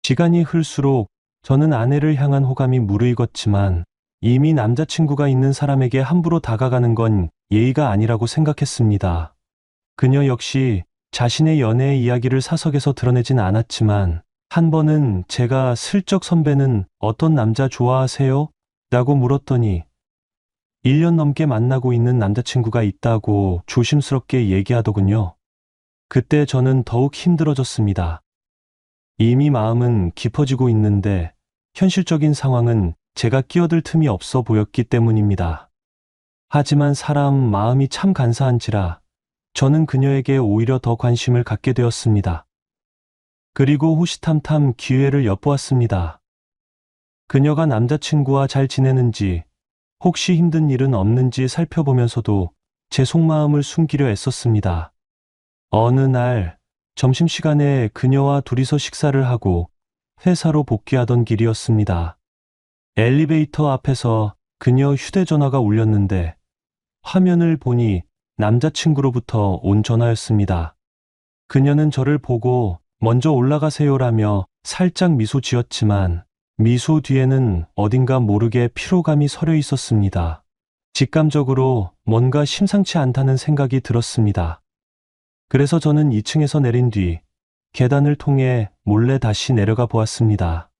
시간이 흘수록 저는 아내를 향한 호감이 무르익었지만 이미 남자친구가 있는 사람에게 함부로 다가가는 건 예의가 아니라고 생각했습니다. 그녀 역시 자신의 연애 이야기를 사석에서 드러내진 않았지만 한 번은 제가 슬쩍 선배는 어떤 남자 좋아하세요? 라고 물었더니 1년 넘게 만나고 있는 남자친구가 있다고 조심스럽게 얘기하더군요. 그때 저는 더욱 힘들어졌습니다. 이미 마음은 깊어지고 있는데 현실적인 상황은 제가 끼어들 틈이 없어 보였기 때문입니다. 하지만 사람 마음이 참 간사한지라 저는 그녀에게 오히려 더 관심을 갖게 되었습니다. 그리고 호시탐탐 기회를 엿보았습니다. 그녀가 남자친구와 잘 지내는지, 혹시 힘든 일은 없는지 살펴보면서도 제 속마음을 숨기려 애썼습니다. 어느 날 점심시간에 그녀와 둘이서 식사를 하고 회사로 복귀하던 길이었습니다. 엘리베이터 앞에서 그녀 휴대전화가 울렸는데 화면을 보니 남자친구로부터 온 전화였습니다. 그녀는 저를 보고 먼저 올라가세요라며 살짝 미소 지었지만 미소 뒤에는 어딘가 모르게 피로감이 서려 있었습니다. 직감적으로 뭔가 심상치 않다는 생각이 들었습니다. 그래서 저는 2층에서 내린 뒤 계단을 통해 몰래 다시 내려가 보았습니다.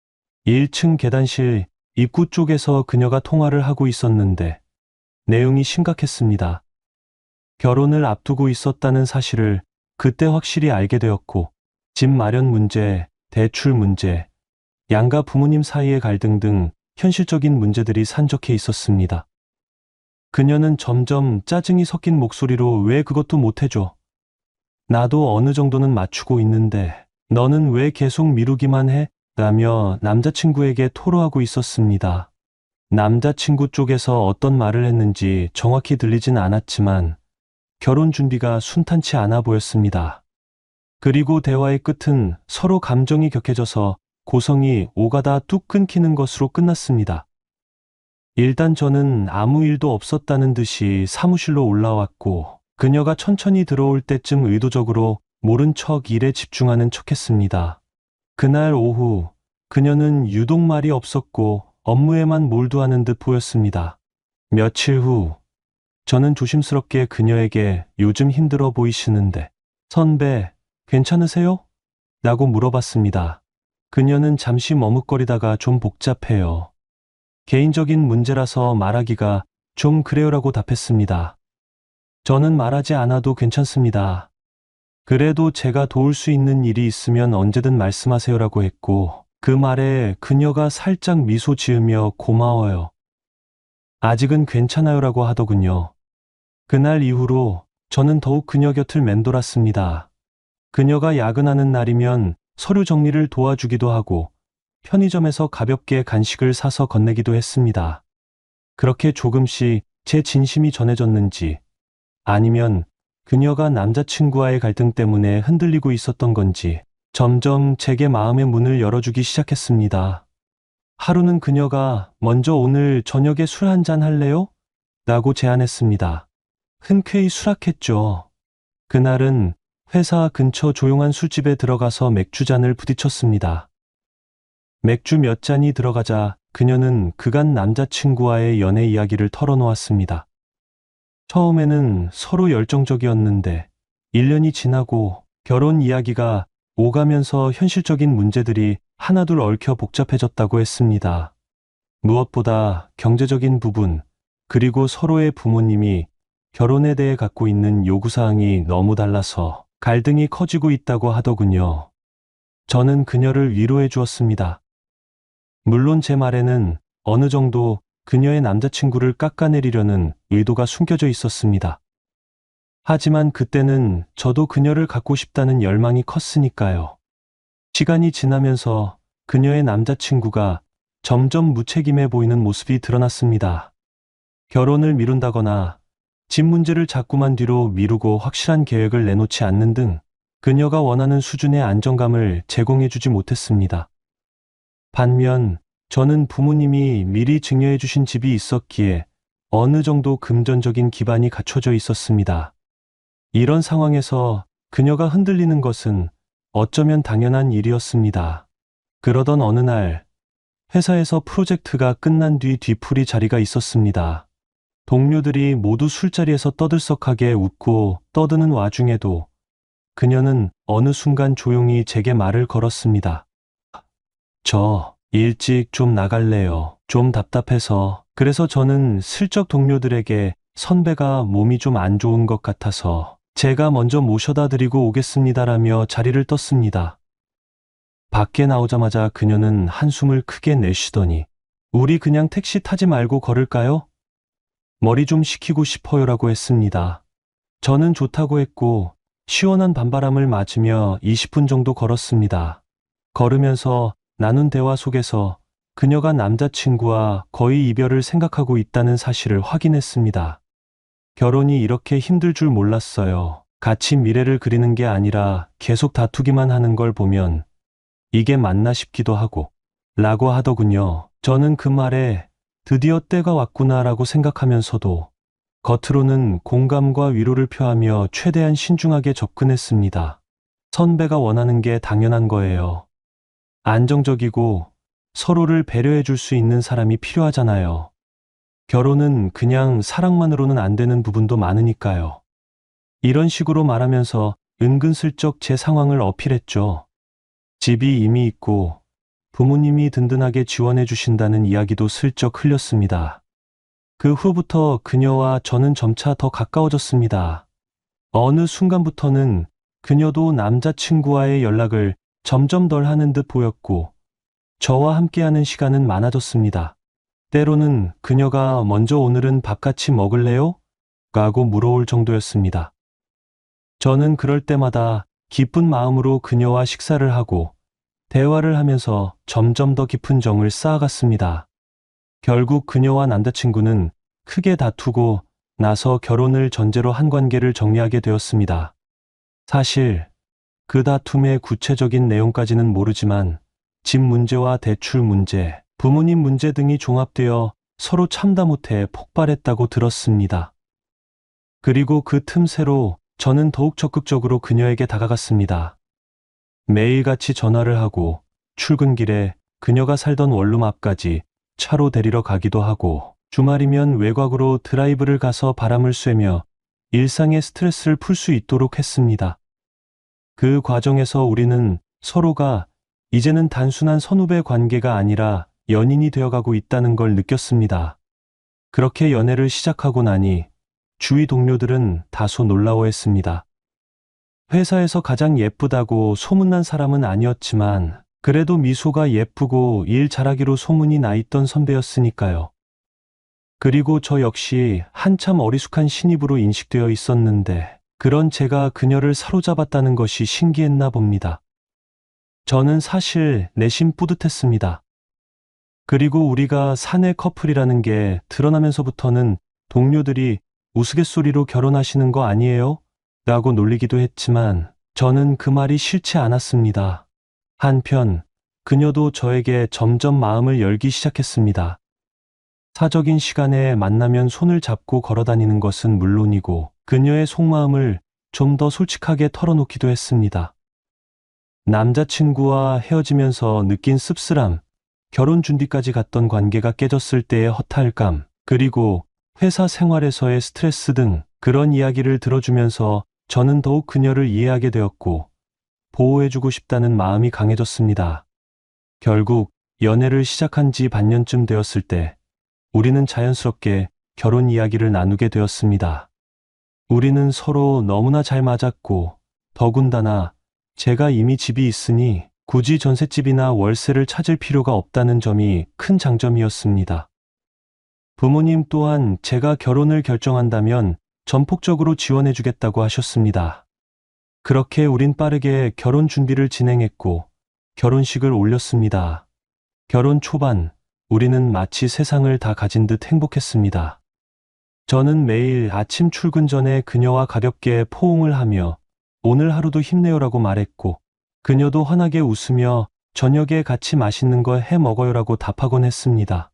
1층 계단실 입구 쪽에서 그녀가 통화를 하고 있었는데 내용이 심각했습니다. 결혼을 앞두고 있었다는 사실을 그때 확실히 알게 되었고 집 마련 문제, 대출 문제, 양가 부모님 사이의 갈등 등 현실적인 문제들이 산적해 있었습니다. 그녀는 점점 짜증이 섞인 목소리로 왜 그것도 못해줘? 나도 어느 정도는 맞추고 있는데 너는 왜 계속 미루기만 해? 라며 남자친구에게 토로하고 있었습니다. 남자친구 쪽에서 어떤 말을 했는지 정확히 들리진 않았지만 결혼 준비가 순탄치 않아 보였습니다. 그리고 대화의 끝은 서로 감정이 격해져서 고성이 오가다 뚝 끊기는 것으로 끝났습니다. 일단 저는 아무 일도 없었다는 듯이 사무실로 올라왔고 그녀가 천천히 들어올 때쯤 의도적으로 모른 척 일에 집중하는 척했습니다. 그날 오후 그녀는 유독 말이 없었고 업무에만 몰두하는 듯 보였습니다. 며칠 후 저는 조심스럽게 그녀에게 요즘 힘들어 보이시는데 선배 괜찮으세요? 라고 물어봤습니다. 그녀는 잠시 머뭇거리다가 좀 복잡해요. 개인적인 문제라서 말하기가 좀 그래요라고 답했습니다. 저는 말하지 않아도 괜찮습니다. 그래도 제가 도울 수 있는 일이 있으면 언제든 말씀하세요라고 했고 그 말에 그녀가 살짝 미소 지으며 고마워요. 아직은 괜찮아요라고 하더군요. 그날 이후로 저는 더욱 그녀 곁을 맴돌았습니다. 그녀가 야근하는 날이면 서류 정리를 도와주기도 하고 편의점에서 가볍게 간식을 사서 건네기도 했습니다. 그렇게 조금씩 제 진심이 전해졌는지 아니면 그녀가 남자친구와의 갈등 때문에 흔들리고 있었던 건지 점점 제게 마음의 문을 열어주기 시작했습니다. 하루는 그녀가 먼저 오늘 저녁에 술 한잔 할래요? 라고 제안했습니다. 흔쾌히 수락했죠. 그날은 회사 근처 조용한 술집에 들어가서 맥주잔을 부딪혔습니다. 맥주 몇 잔이 들어가자 그녀는 그간 남자친구와의 연애 이야기를 털어놓았습니다. 처음에는 서로 열정적이었는데 1년이 지나고 결혼 이야기가 오가면서 현실적인 문제들이 하나둘 얽혀 복잡해졌다고 했습니다. 무엇보다 경제적인 부분, 그리고 서로의 부모님이 결혼에 대해 갖고 있는 요구사항이 너무 달라서 갈등이 커지고 있다고 하더군요. 저는 그녀를 위로해 주었습니다. 물론 제 말에는 어느 정도 그녀의 남자친구를 깎아내리려는 의도가 숨겨져 있었습니다. 하지만 그때는 저도 그녀를 갖고 싶다는 열망이 컸으니까요. 시간이 지나면서 그녀의 남자친구가 점점 무책임해 보이는 모습이 드러났습니다. 결혼을 미룬다거나 집 문제를 자꾸만 뒤로 미루고 확실한 계획을 내놓지 않는 등 그녀가 원하는 수준의 안정감을 제공해주지 못했습니다. 반면 저는 부모님이 미리 증여해 주신 집이 있었기에 어느 정도 금전적인 기반이 갖춰져 있었습니다. 이런 상황에서 그녀가 흔들리는 것은 어쩌면 당연한 일이었습니다. 그러던 어느 날 회사에서 프로젝트가 끝난 뒤 뒤풀이 자리가 있었습니다. 동료들이 모두 술자리에서 떠들썩하게 웃고 떠드는 와중에도 그녀는 어느 순간 조용히 제게 말을 걸었습니다. 저 일찍 좀 나갈래요. 좀 답답해서. 그래서 저는 슬쩍 동료들에게 선배가 몸이 좀 안 좋은 것 같아서 제가 먼저 모셔다 드리고 오겠습니다라며 자리를 떴습니다. 밖에 나오자마자 그녀는 한숨을 크게 내쉬더니 우리 그냥 택시 타지 말고 걸을까요? 머리 좀 식히고 싶어요라고 했습니다. 저는 좋다고 했고 시원한 밤바람을 맞으며 20분 정도 걸었습니다. 걸으면서 나눈 대화 속에서 그녀가 남자친구와 거의 이별을 생각하고 있다는 사실을 확인했습니다. 결혼이 이렇게 힘들 줄 몰랐어요. 같이 미래를 그리는 게 아니라 계속 다투기만 하는 걸 보면 이게 맞나 싶기도 하고 라고 하더군요. 저는 그 말에 드디어 때가 왔구나라고 생각하면서도 겉으로는 공감과 위로를 표하며 최대한 신중하게 접근했습니다. 선배가 원하는 게 당연한 거예요. 안정적이고 서로를 배려해 줄 수 있는 사람이 필요하잖아요. 결혼은 그냥 사랑만으로는 안 되는 부분도 많으니까요. 이런 식으로 말하면서 은근슬쩍 제 상황을 어필했죠. 집이 이미 있고 부모님이 든든하게 지원해 주신다는 이야기도 슬쩍 흘렸습니다. 그 후부터 그녀와 저는 점차 더 가까워졌습니다. 어느 순간부터는 그녀도 남자친구와의 연락을 점점 덜 하는 듯 보였고 저와 함께하는 시간은 많아졌습니다. 때로는 그녀가 먼저 오늘은 밥 같이 먹을래요? 라고 물어올 정도였습니다. 저는 그럴 때마다 기쁜 마음으로 그녀와 식사를 하고 대화를 하면서 점점 더 깊은 정을 쌓아갔습니다. 결국 그녀와 남자친구는 크게 다투고 나서 결혼을 전제로 한 관계를 정리하게 되었습니다. 사실 그 다툼의 구체적인 내용까지는 모르지만 집 문제와 대출 문제, 부모님 문제 등이 종합되어 서로 참다 못해 폭발했다고 들었습니다. 그리고 그 틈새로 저는 더욱 적극적으로 그녀에게 다가갔습니다. 매일같이 전화를 하고 출근길에 그녀가 살던 원룸 앞까지 차로 데리러 가기도 하고 주말이면 외곽으로 드라이브를 가서 바람을 쐬며 일상의 스트레스를 풀 수 있도록 했습니다. 그 과정에서 우리는 서로가 이제는 단순한 선후배 관계가 아니라 연인이 되어가고 있다는 걸 느꼈습니다. 그렇게 연애를 시작하고 나니 주위 동료들은 다소 놀라워했습니다. 회사에서 가장 예쁘다고 소문난 사람은 아니었지만 그래도 미소가 예쁘고 일 잘하기로 소문이 나 있던 선배였으니까요. 그리고 저 역시 한참 어리숙한 신입으로 인식되어 있었는데 그런 제가 그녀를 사로잡았다는 것이 신기했나 봅니다. 저는 사실 내심 뿌듯했습니다. 그리고 우리가 사내 커플이라는 게 드러나면서부터는 동료들이 우스갯소리로 결혼하시는 거 아니에요? 라고 놀리기도 했지만 저는 그 말이 싫지 않았습니다. 한편 그녀도 저에게 점점 마음을 열기 시작했습니다. 사적인 시간에 만나면 손을 잡고 걸어다니는 것은 물론이고 그녀의 속마음을 좀 더 솔직하게 털어놓기도 했습니다. 남자친구와 헤어지면서 느낀 씁쓸함, 결혼 준비까지 갔던 관계가 깨졌을 때의 허탈감, 그리고 회사 생활에서의 스트레스 등 그런 이야기를 들어주면서 저는 더욱 그녀를 이해하게 되었고 보호해주고 싶다는 마음이 강해졌습니다. 결국 연애를 시작한 지 반년쯤 되었을 때 우리는 자연스럽게 결혼 이야기를 나누게 되었습니다. 우리는 서로 너무나 잘 맞았고 더군다나 제가 이미 집이 있으니 굳이 전셋집이나 월세를 찾을 필요가 없다는 점이 큰 장점이었습니다. 부모님 또한 제가 결혼을 결정한다면 전폭적으로 지원해주겠다고 하셨습니다. 그렇게 우린 빠르게 결혼 준비를 진행했고 결혼식을 올렸습니다. 결혼 초반, 우리는 마치 세상을 다 가진 듯 행복했습니다. 저는 매일 아침 출근 전에 그녀와 가볍게 포옹을 하며 오늘 하루도 힘내요라고 말했고 그녀도 환하게 웃으며 저녁에 같이 맛있는 거 해 먹어요라고 답하곤 했습니다.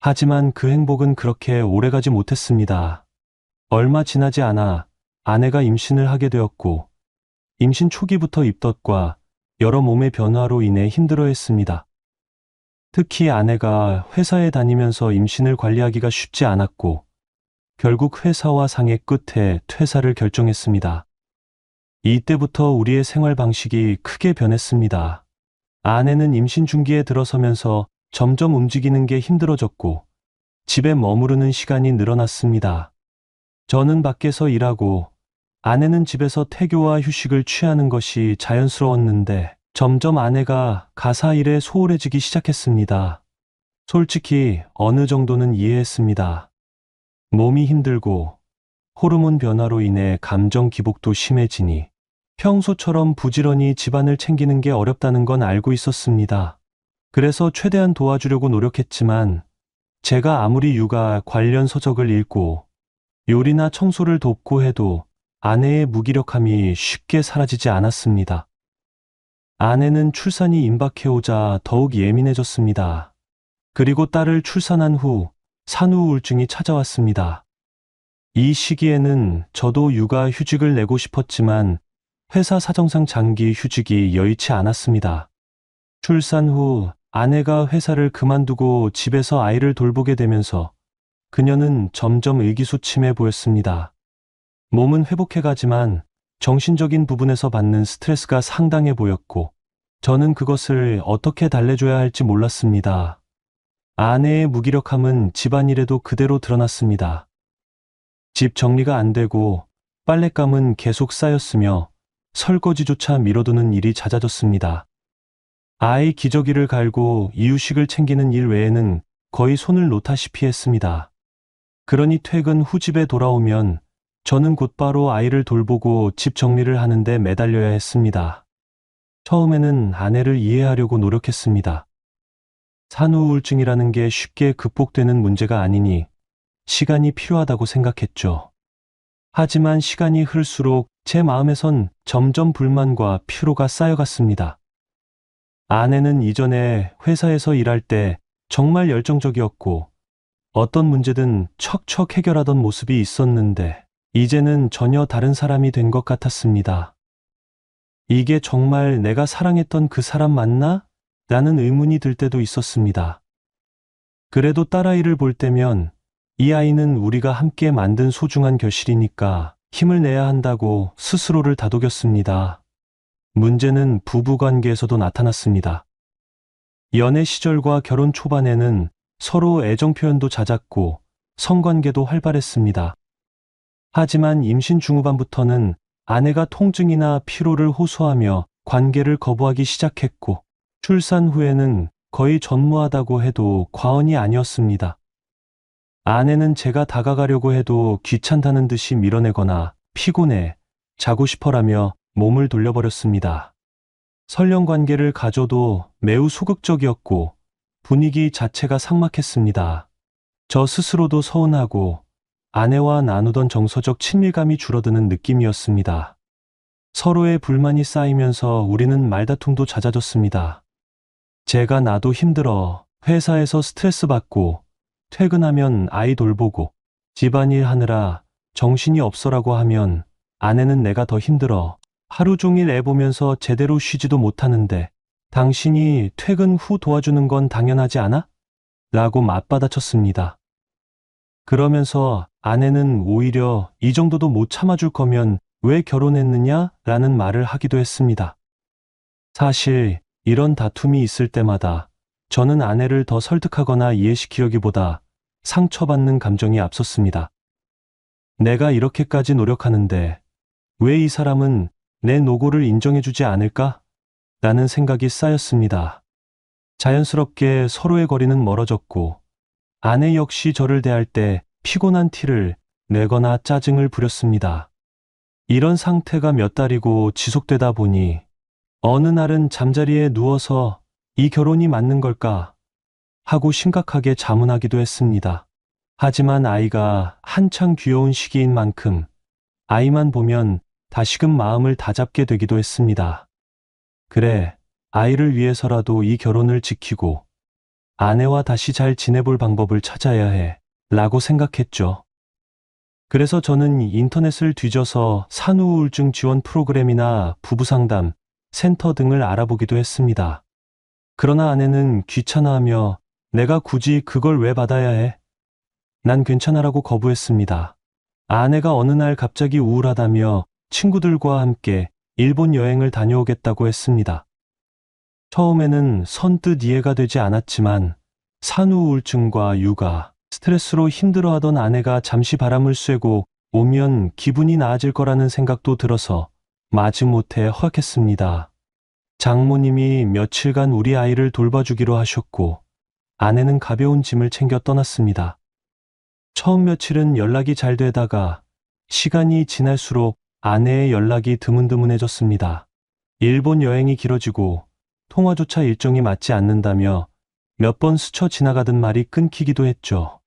하지만 그 행복은 그렇게 오래가지 못했습니다. 얼마 지나지 않아 아내가 임신을 하게 되었고 임신 초기부터 입덧과 여러 몸의 변화로 인해 힘들어했습니다. 특히 아내가 회사에 다니면서 임신을 관리하기가 쉽지 않았고 결국 회사와 상의 끝에 퇴사를 결정했습니다. 이때부터 우리의 생활 방식이 크게 변했습니다. 아내는 임신 중기에 들어서면서 점점 움직이는 게 힘들어졌고 집에 머무르는 시간이 늘어났습니다. 저는 밖에서 일하고 아내는 집에서 태교와 휴식을 취하는 것이 자연스러웠는데 점점 아내가 가사 일에 소홀해지기 시작했습니다. 솔직히 어느 정도는 이해했습니다. 몸이 힘들고 호르몬 변화로 인해 감정 기복도 심해지니 평소처럼 부지런히 집안을 챙기는 게 어렵다는 건 알고 있었습니다. 그래서 최대한 도와주려고 노력했지만 제가 아무리 육아 관련 서적을 읽고 요리나 청소를 돕고 해도 아내의 무기력함이 쉽게 사라지지 않았습니다. 아내는 출산이 임박해오자 더욱 예민해졌습니다. 그리고 딸을 출산한 후 산후 우울증이 찾아왔습니다. 이 시기에는 저도 육아 휴직을 내고 싶었지만 회사 사정상 장기 휴직이 여의치 않았습니다. 출산 후 아내가 회사를 그만두고 집에서 아이를 돌보게 되면서 그녀는 점점 의기소침해 보였습니다. 몸은 회복해가지만 정신적인 부분에서 받는 스트레스가 상당해 보였고 저는 그것을 어떻게 달래줘야 할지 몰랐습니다. 아내의 무기력함은 집안일에도 그대로 드러났습니다. 집 정리가 안 되고 빨랫감은 계속 쌓였으며 설거지조차 미뤄두는 일이 잦아졌습니다. 아이 기저귀를 갈고 이유식을 챙기는 일 외에는 거의 손을 놓다시피 했습니다. 그러니 퇴근 후 집에 돌아오면 저는 곧바로 아이를 돌보고 집 정리를 하는데 매달려야 했습니다. 처음에는 아내를 이해하려고 노력했습니다. 산후우울증이라는 게 쉽게 극복되는 문제가 아니니 시간이 필요하다고 생각했죠. 하지만 시간이 흐를수록 제 마음에선 점점 불만과 피로가 쌓여갔습니다. 아내는 이전에 회사에서 일할 때 정말 열정적이었고 어떤 문제든 척척 해결하던 모습이 있었는데 이제는 전혀 다른 사람이 된 것 같았습니다. 이게 정말 내가 사랑했던 그 사람 맞나? 라는 의문이 들 때도 있었습니다. 그래도 딸아이를 볼 때면 이 아이는 우리가 함께 만든 소중한 결실이니까 힘을 내야 한다고 스스로를 다독였습니다. 문제는 부부관계에서도 나타났습니다. 연애 시절과 결혼 초반에는 서로 애정 표현도 잦았고 성관계도 활발했습니다. 하지만 임신 중후반부터는 아내가 통증이나 피로를 호소하며 관계를 거부하기 시작했고 출산 후에는 거의 전무하다고 해도 과언이 아니었습니다. 아내는 제가 다가가려고 해도 귀찮다는 듯이 밀어내거나 피곤해, 자고 싶어라며 몸을 돌려버렸습니다. 설령 관계를 가져도 매우 소극적이었고 분위기 자체가 삭막했습니다. 저 스스로도 서운하고 아내와 나누던 정서적 친밀감이 줄어드는 느낌이었습니다. 서로의 불만이 쌓이면서 우리는 말다툼도 잦아졌습니다. 제가 나도 힘들어 회사에서 스트레스 받고 퇴근하면 아이 돌보고 집안일 하느라 정신이 없어라고 하면 아내는 내가 더 힘들어 하루 종일 애 보면서 제대로 쉬지도 못하는데 당신이 퇴근 후 도와주는 건 당연하지 않아? 라고 맞받아쳤습니다. 그러면서 아내는 오히려 이 정도도 못 참아줄 거면 왜 결혼했느냐? 라는 말을 하기도 했습니다. 사실 이런 다툼이 있을 때마다 저는 아내를 더 설득하거나 이해시키려기보다 상처받는 감정이 앞섰습니다. 내가 이렇게까지 노력하는데 왜 이 사람은 내 노고를 인정해주지 않을까? 라는 생각이 쌓였습니다. 자연스럽게 서로의 거리는 멀어졌고 아내 역시 저를 대할 때 피곤한 티를 내거나 짜증을 부렸습니다. 이런 상태가 몇 달이고 지속되다 보니 어느 날은 잠자리에 누워서 이 결혼이 맞는 걸까 하고 심각하게 자문하기도 했습니다. 하지만 아이가 한창 귀여운 시기인 만큼 아이만 보면 다시금 마음을 다잡게 되기도 했습니다. 그래, 아이를 위해서라도 이 결혼을 지키고 아내와 다시 잘 지내볼 방법을 찾아야 해 라고 생각했죠. 그래서 저는 인터넷을 뒤져서 산후우울증 지원 프로그램이나 부부상담, 센터 등을 알아보기도 했습니다. 그러나 아내는 귀찮아하며 내가 굳이 그걸 왜 받아야 해? 난 괜찮아라고 거부했습니다. 아내가 어느 날 갑자기 우울하다며 친구들과 함께 일본 여행을 다녀오겠다고 했습니다. 처음에는 선뜻 이해가 되지 않았지만 산후우울증과 육아, 스트레스로 힘들어하던 아내가 잠시 바람을 쐬고 오면 기분이 나아질 거라는 생각도 들어서 마지못해 허락했습니다. 장모님이 며칠간 우리 아이를 돌봐주기로 하셨고 아내는 가벼운 짐을 챙겨 떠났습니다. 처음 며칠은 연락이 잘 되다가 시간이 지날수록 아내의 연락이 드문드문해졌습니다. 일본 여행이 길어지고 통화조차 일정이 맞지 않는다며 몇 번 스쳐 지나가던 말이 끊기기도 했죠.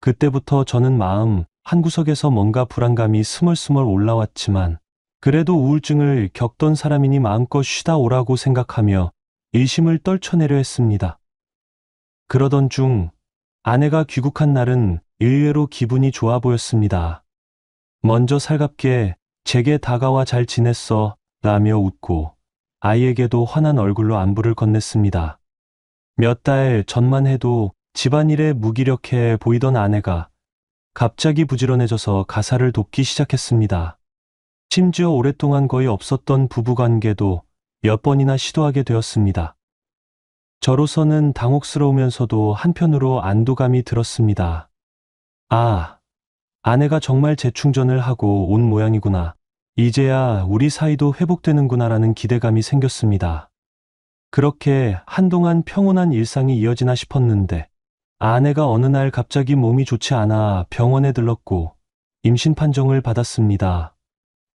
그때부터 저는 마음 한구석에서 뭔가 불안감이 스멀스멀 올라왔지만 그래도 우울증을 겪던 사람이니 마음껏 쉬다 오라고 생각하며 일심을 떨쳐내려 했습니다. 그러던 중 아내가 귀국한 날은 의외로 기분이 좋아 보였습니다. 먼저 살갑게 제게 다가와 잘 지냈어 라며 웃고 아이에게도 환한 얼굴로 안부를 건넸습니다. 몇 달 전만 해도 집안일에 무기력해 보이던 아내가 갑자기 부지런해져서 가사를 돕기 시작했습니다. 심지어 오랫동안 거의 없었던 부부관계도 몇 번이나 시도하게 되었습니다. 저로서는 당혹스러우면서도 한편으로 안도감이 들었습니다. 아, 아내가 정말 재충전을 하고 온 모양이구나. 이제야 우리 사이도 회복되는구나라는 기대감이 생겼습니다. 그렇게 한동안 평온한 일상이 이어지나 싶었는데 아내가 어느 날 갑자기 몸이 좋지 않아 병원에 들렀고 임신 판정을 받았습니다.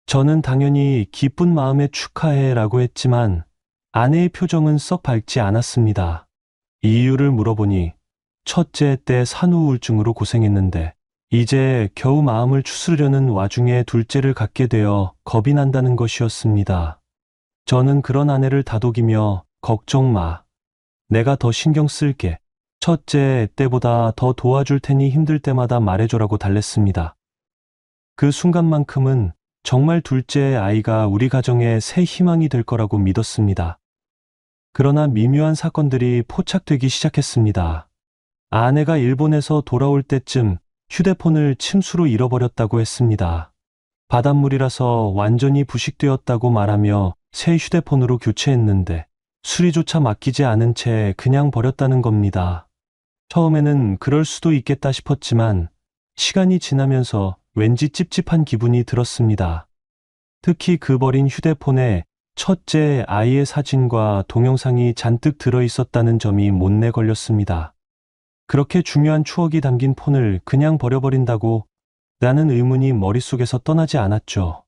저는 당연히 기쁜 마음에 축하해라고 했지만 아내의 표정은 썩 밝지 않았습니다. 이유를 물어보니 첫째 때 산후우울증으로 고생했는데 이제 겨우 마음을 추스르려는 와중에 둘째를 갖게 되어 겁이 난다는 것이었습니다. 저는 그런 아내를 다독이며 걱정 마. 내가 더 신경 쓸게. 첫째 때보다 더 도와줄 테니 힘들 때마다 말해줘라고 달랬습니다. 그 순간만큼은 정말 둘째 아이가 우리 가정의 새 희망이 될 거라고 믿었습니다. 그러나 미묘한 사건들이 포착되기 시작했습니다. 아내가 일본에서 돌아올 때쯤 휴대폰을 침수로 잃어버렸다고 했습니다. 바닷물이라서 완전히 부식되었다고 말하며 새 휴대폰으로 교체했는데 수리조차 맡기지 않은 채 그냥 버렸다는 겁니다. 처음에는 그럴 수도 있겠다 싶었지만 시간이 지나면서 왠지 찝찝한 기분이 들었습니다. 특히 그 버린 휴대폰에 첫째 아이의 사진과 동영상이 잔뜩 들어있었다는 점이 못내 걸렸습니다. 그렇게 중요한 추억이 담긴 폰을 그냥 버려버린다고 라는 의문이 머릿속에서 떠나지 않았죠.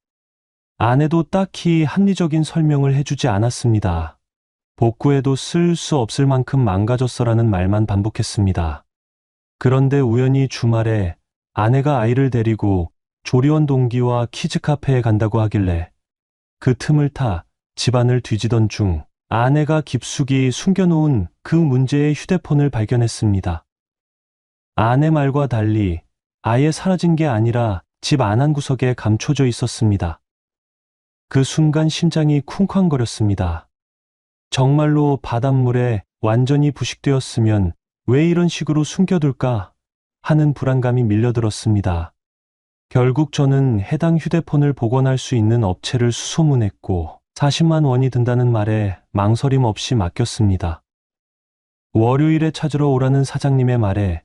아내도 딱히 합리적인 설명을 해주지 않았습니다. 복구해도 쓸 수 없을 만큼 망가졌어라는 말만 반복했습니다. 그런데 우연히 주말에 아내가 아이를 데리고 조리원 동기와 키즈 카페에 간다고 하길래 그 틈을 타 집안을 뒤지던 중 아내가 깊숙이 숨겨놓은 그 문제의 휴대폰을 발견했습니다. 아내 말과 달리 아예 사라진 게 아니라 집 안 한 구석에 감춰져 있었습니다. 그 순간 심장이 쿵쾅거렸습니다. 정말로 바닷물에 완전히 부식되었으면 왜 이런 식으로 숨겨둘까 하는 불안감이 밀려들었습니다. 결국 저는 해당 휴대폰을 복원할 수 있는 업체를 수소문했고 40만 원이 든다는 말에 망설임 없이 맡겼습니다. 월요일에 찾으러 오라는 사장님의 말에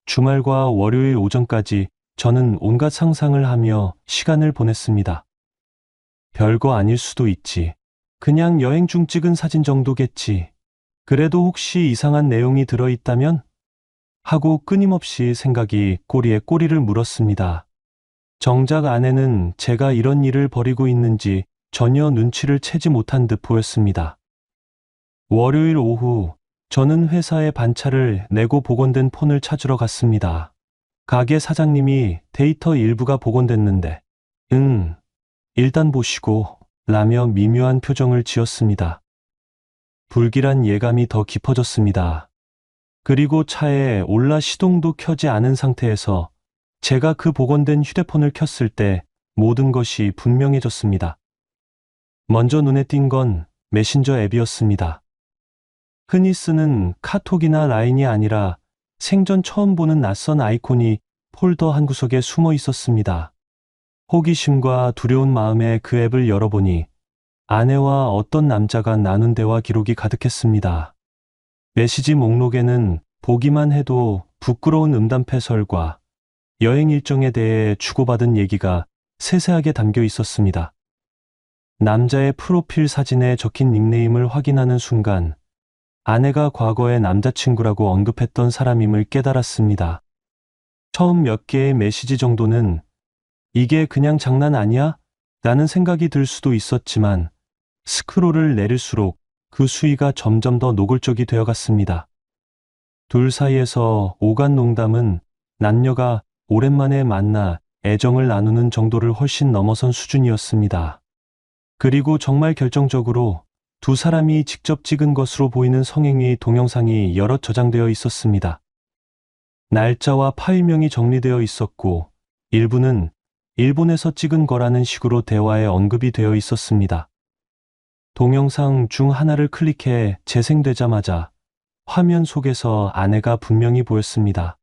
주말과 월요일 오전까지 저는 온갖 상상을 하며 시간을 보냈습니다. 별거 아닐 수도 있지. 그냥 여행 중 찍은 사진 정도겠지. 그래도 혹시 이상한 내용이 들어있다면? 하고 끊임없이 생각이 꼬리에 꼬리를 물었습니다. 정작 아내는 제가 이런 일을 벌이고 있는지 전혀 눈치를 채지 못한 듯 보였습니다. 월요일 오후 저는 회사에 반차를 내고 복원된 폰을 찾으러 갔습니다. 가게 사장님이 데이터 일부가 복원됐는데 일단 보시고 라며 미묘한 표정을 지었습니다. 불길한 예감이 더 깊어졌습니다. 그리고 차에 올라 시동도 켜지 않은 상태에서 제가 그 복원된 휴대폰을 켰을 때 모든 것이 분명해졌습니다. 먼저 눈에 띈 건 메신저 앱이었습니다. 흔히 쓰는 카톡이나 라인이 아니라 생전 처음 보는 낯선 아이콘이 폴더 한 구석에 숨어 있었습니다. 호기심과 두려운 마음에 그 앱을 열어보니 아내와 어떤 남자가 나눈 대화 기록이 가득했습니다. 메시지 목록에는 보기만 해도 부끄러운 음담패설과 여행 일정에 대해 주고받은 얘기가 세세하게 담겨 있었습니다. 남자의 프로필 사진에 적힌 닉네임을 확인하는 순간 아내가 과거에 남자친구라고 언급했던 사람임을 깨달았습니다. 처음 몇 개의 메시지 정도는 이게 그냥 장난 아니야? 라는 생각이 들 수도 있었지만 스크롤을 내릴수록 그 수위가 점점 더 노골적이 되어갔습니다. 둘 사이에서 오간 농담은 남녀가 오랜만에 만나 애정을 나누는 정도를 훨씬 넘어선 수준이었습니다. 그리고 정말 결정적으로 두 사람이 직접 찍은 것으로 보이는 성행위 동영상이 여러 저장되어 있었습니다. 날짜와 파일명이 정리되어 있었고 일부는 일본에서 찍은 거라는 식으로 대화에 언급이 되어 있었습니다. 동영상 중 하나를 클릭해 재생되자마자 화면 속에서 아내가 분명히 보였습니다.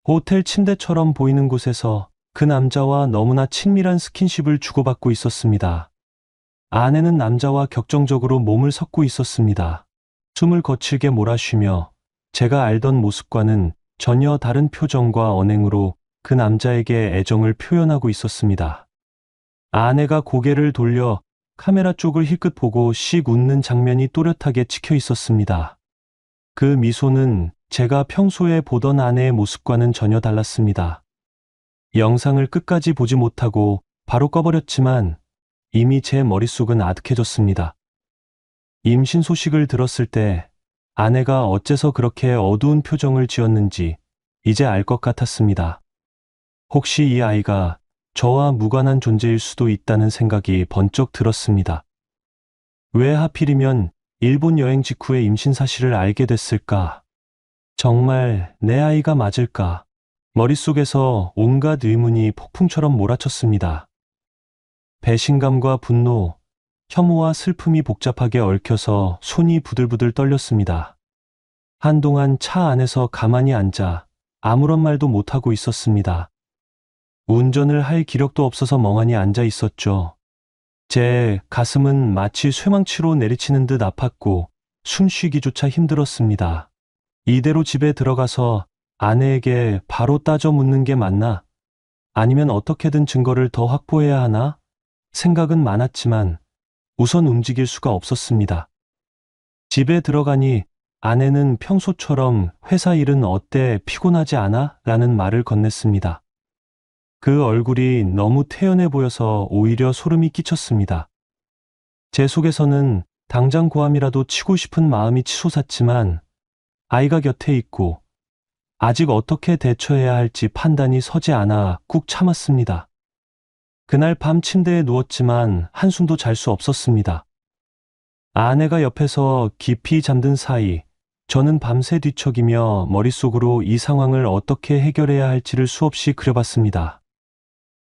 호텔 침대처럼 보이는 곳에서 그 남자와 너무나 친밀한 스킨십을 주고받고 있었습니다. 아내는 남자와 격정적으로 몸을 섞고 있었습니다. 숨을 거칠게 몰아쉬며 제가 알던 모습과는 전혀 다른 표정과 언행으로 그 남자에게 애정을 표현하고 있었습니다. 아내가 고개를 돌려 카메라 쪽을 힐끗 보고 씩 웃는 장면이 또렷하게 찍혀 있었습니다. 그 미소는 제가 평소에 보던 아내의 모습과는 전혀 달랐습니다. 영상을 끝까지 보지 못하고 바로 꺼버렸지만 이미 제 머릿속은 아득해졌습니다. 임신 소식을 들었을 때 아내가 어째서 그렇게 어두운 표정을 지었는지 이제 알 것 같았습니다. 혹시 이 아이가 저와 무관한 존재일 수도 있다는 생각이 번쩍 들었습니다. 왜 하필이면 일본 여행 직후에 임신 사실을 알게 됐을까? 정말 내 아이가 맞을까? 머릿속에서 온갖 의문이 폭풍처럼 몰아쳤습니다. 배신감과 분노, 혐오와 슬픔이 복잡하게 얽혀서 손이 부들부들 떨렸습니다. 한동안 차 안에서 가만히 앉아 아무런 말도 못하고 있었습니다. 운전을 할 기력도 없어서 멍하니 앉아 있었죠. 제 가슴은 마치 쇠망치로 내리치는 듯 아팠고 숨쉬기조차 힘들었습니다. 이대로 집에 들어가서 아내에게 바로 따져 묻는 게 맞나? 아니면 어떻게든 증거를 더 확보해야 하나? 생각은 많았지만 우선 움직일 수가 없었습니다. 집에 들어가니 아내는 평소처럼 회사 일은 어때 피곤하지 않아? 라는 말을 건넸습니다. 그 얼굴이 너무 태연해 보여서 오히려 소름이 끼쳤습니다. 제 속에서는 당장 고함이라도 치고 싶은 마음이 치솟았지만 아이가 곁에 있고 아직 어떻게 대처해야 할지 판단이 서지 않아 꾹 참았습니다. 그날 밤 침대에 누웠지만 한숨도 잘 수 없었습니다. 아내가 옆에서 깊이 잠든 사이 저는 밤새 뒤척이며 머릿속으로 이 상황을 어떻게 해결해야 할지를 수없이 그려봤습니다.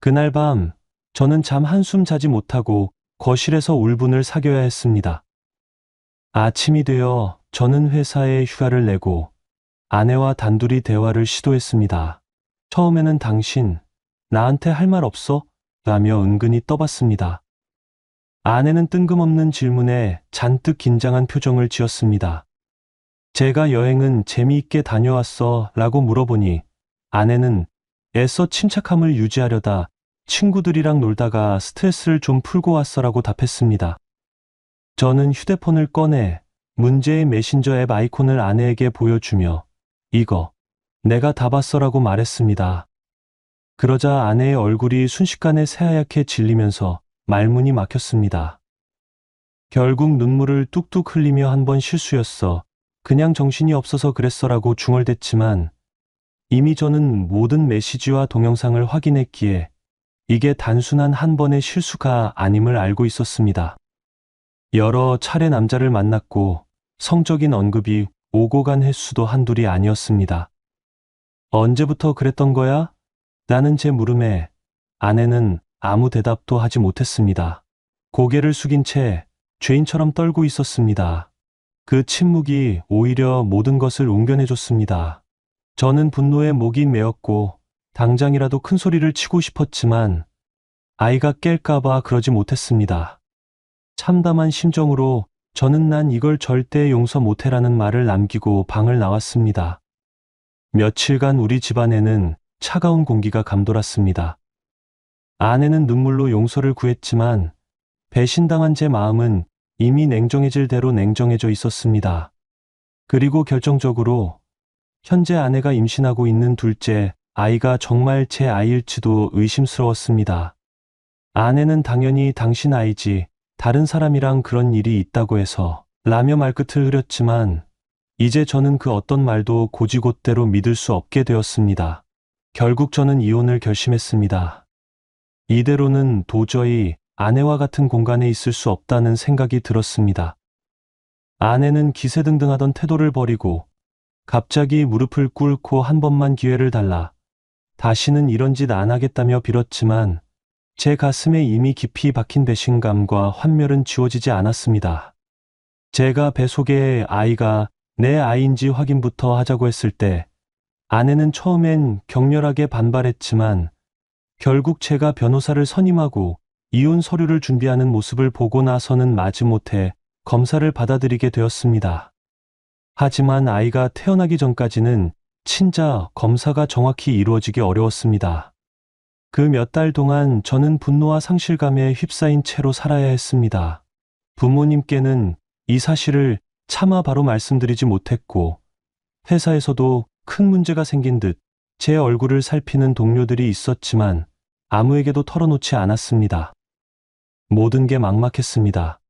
그날 밤 저는 잠 한숨 자지 못하고 거실에서 울분을 사겨야 했습니다. 아침이 되어 저는 회사에 휴가를 내고 아내와 단둘이 대화를 시도했습니다. 처음에는 당신, 나한테 할 말 없어? 라며 은근히 떠봤습니다. 아내는 뜬금없는 질문에 잔뜩 긴장한 표정을 지었습니다. 제가 여행은 재미있게 다녀왔어 라고 물어보니 아내는 애써 침착함을 유지하려다 친구들이랑 놀다가 스트레스를 좀 풀고 왔어라고 답했습니다. 저는 휴대폰을 꺼내 문제의 메신저 앱 아이콘을 아내에게 보여주며 이거 내가 다 봤어라고 말했습니다. 그러자 아내의 얼굴이 순식간에 새하얗게 질리면서 말문이 막혔습니다. 결국 눈물을 뚝뚝 흘리며 한 번 실수였어. 그냥 정신이 없어서 그랬어라고 중얼댔지만 이미 저는 모든 메시지와 동영상을 확인했기에 이게 단순한 한 번의 실수가 아님을 알고 있었습니다. 여러 차례 남자를 만났고 성적인 언급이 오고 간 횟수도 한둘이 아니었습니다. 언제부터 그랬던 거야? 라는 제 물음에 아내는 아무 대답도 하지 못했습니다. 고개를 숙인 채 죄인처럼 떨고 있었습니다. 그 침묵이 오히려 모든 것을 웅변해줬습니다. 저는 분노에 목이 메었고 당장이라도 큰 소리를 치고 싶었지만 아이가 깰까봐 그러지 못했습니다. 참담한 심정으로 저는 난 이걸 절대 용서 못해라는 말을 남기고 방을 나왔습니다. 며칠간 우리 집안에는 차가운 공기가 감돌았습니다. 아내는 눈물로 용서를 구했지만 배신당한 제 마음은 이미 냉정해질 대로 냉정해져 있었습니다. 그리고 결정적으로 현재 아내가 임신하고 있는 둘째 아이가 정말 제 아이일지도 의심스러웠습니다. 아내는 당연히 당신 아이지 다른 사람이랑 그런 일이 있다고 해서 라며 말끝을 흐렸지만 이제 저는 그 어떤 말도 고지곳대로 믿을 수 없게 되었습니다. 결국 저는 이혼을 결심했습니다. 이대로는 도저히 아내와 같은 공간에 있을 수 없다는 생각이 들었습니다. 아내는 기세등등하던 태도를 버리고 갑자기 무릎을 꿇고 한 번만 기회를 달라 다시는 이런 짓 안 하겠다며 빌었지만 제 가슴에 이미 깊이 박힌 배신감과 환멸은 지워지지 않았습니다. 제가 배 속에 아이가 내 아이인지 확인부터 하자고 했을 때 아내는 처음엔 격렬하게 반발했지만 결국 제가 변호사를 선임하고 이혼 서류를 준비하는 모습을 보고 나서는 마지못해 검사를 받아들이게 되었습니다. 하지만 아이가 태어나기 전까지는 친자 검사가 정확히 이루어지기 어려웠습니다. 그 몇 달 동안 저는 분노와 상실감에 휩싸인 채로 살아야 했습니다. 부모님께는 이 사실을 차마 바로 말씀드리지 못했고 회사에서도 큰 문제가 생긴 듯 제 얼굴을 살피는 동료들이 있었지만 아무에게도 털어놓지 않았습니다. 모든 게 막막했습니다.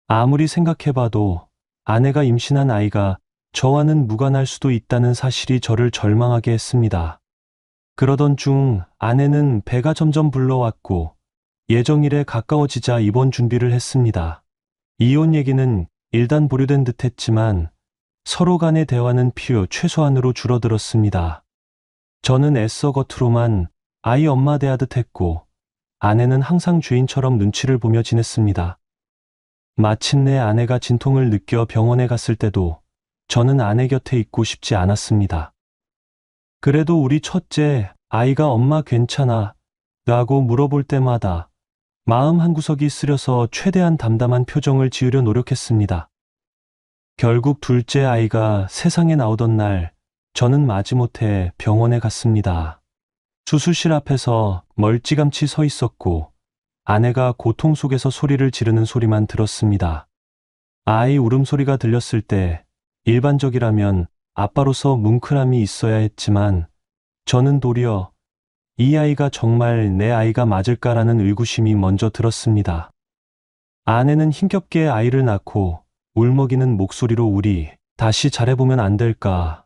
아무리 생각해봐도 아내가 임신한 아이가 저와는 무관할 수도 있다는 사실이 저를 절망하게 했습니다. 그러던 중 아내는 배가 점점 불러왔고 예정일에 가까워지자 입원 준비를 했습니다. 이혼 얘기는 일단 보류된 듯 했지만 서로 간의 대화는 필요 최소한으로 줄어들었습니다. 저는 애써 겉으로만 아이 엄마 대하듯 했고 아내는 항상 죄인처럼 눈치를 보며 지냈습니다. 마침내 아내가 진통을 느껴 병원에 갔을 때도 저는 아내 곁에 있고 싶지 않았습니다. 그래도 우리 첫째 아이가 엄마 괜찮아? 라고 물어볼 때마다 마음 한구석이 쓰려서 최대한 담담한 표정을 지으려 노력했습니다. 결국 둘째 아이가 세상에 나오던 날 저는 마지못해 병원에 갔습니다. 수술실 앞에서 멀찌감치 서 있었고 아내가 고통 속에서 소리를 지르는 소리만 들었습니다. 아이 울음소리가 들렸을 때 일반적이라면 아빠로서 뭉클함이 있어야 했지만 저는 도리어 이 아이가 정말 내 아이가 맞을까라는 의구심이 먼저 들었습니다. 아내는 힘겹게 아이를 낳고 울먹이는 목소리로 우리 다시 잘해보면 안 될까?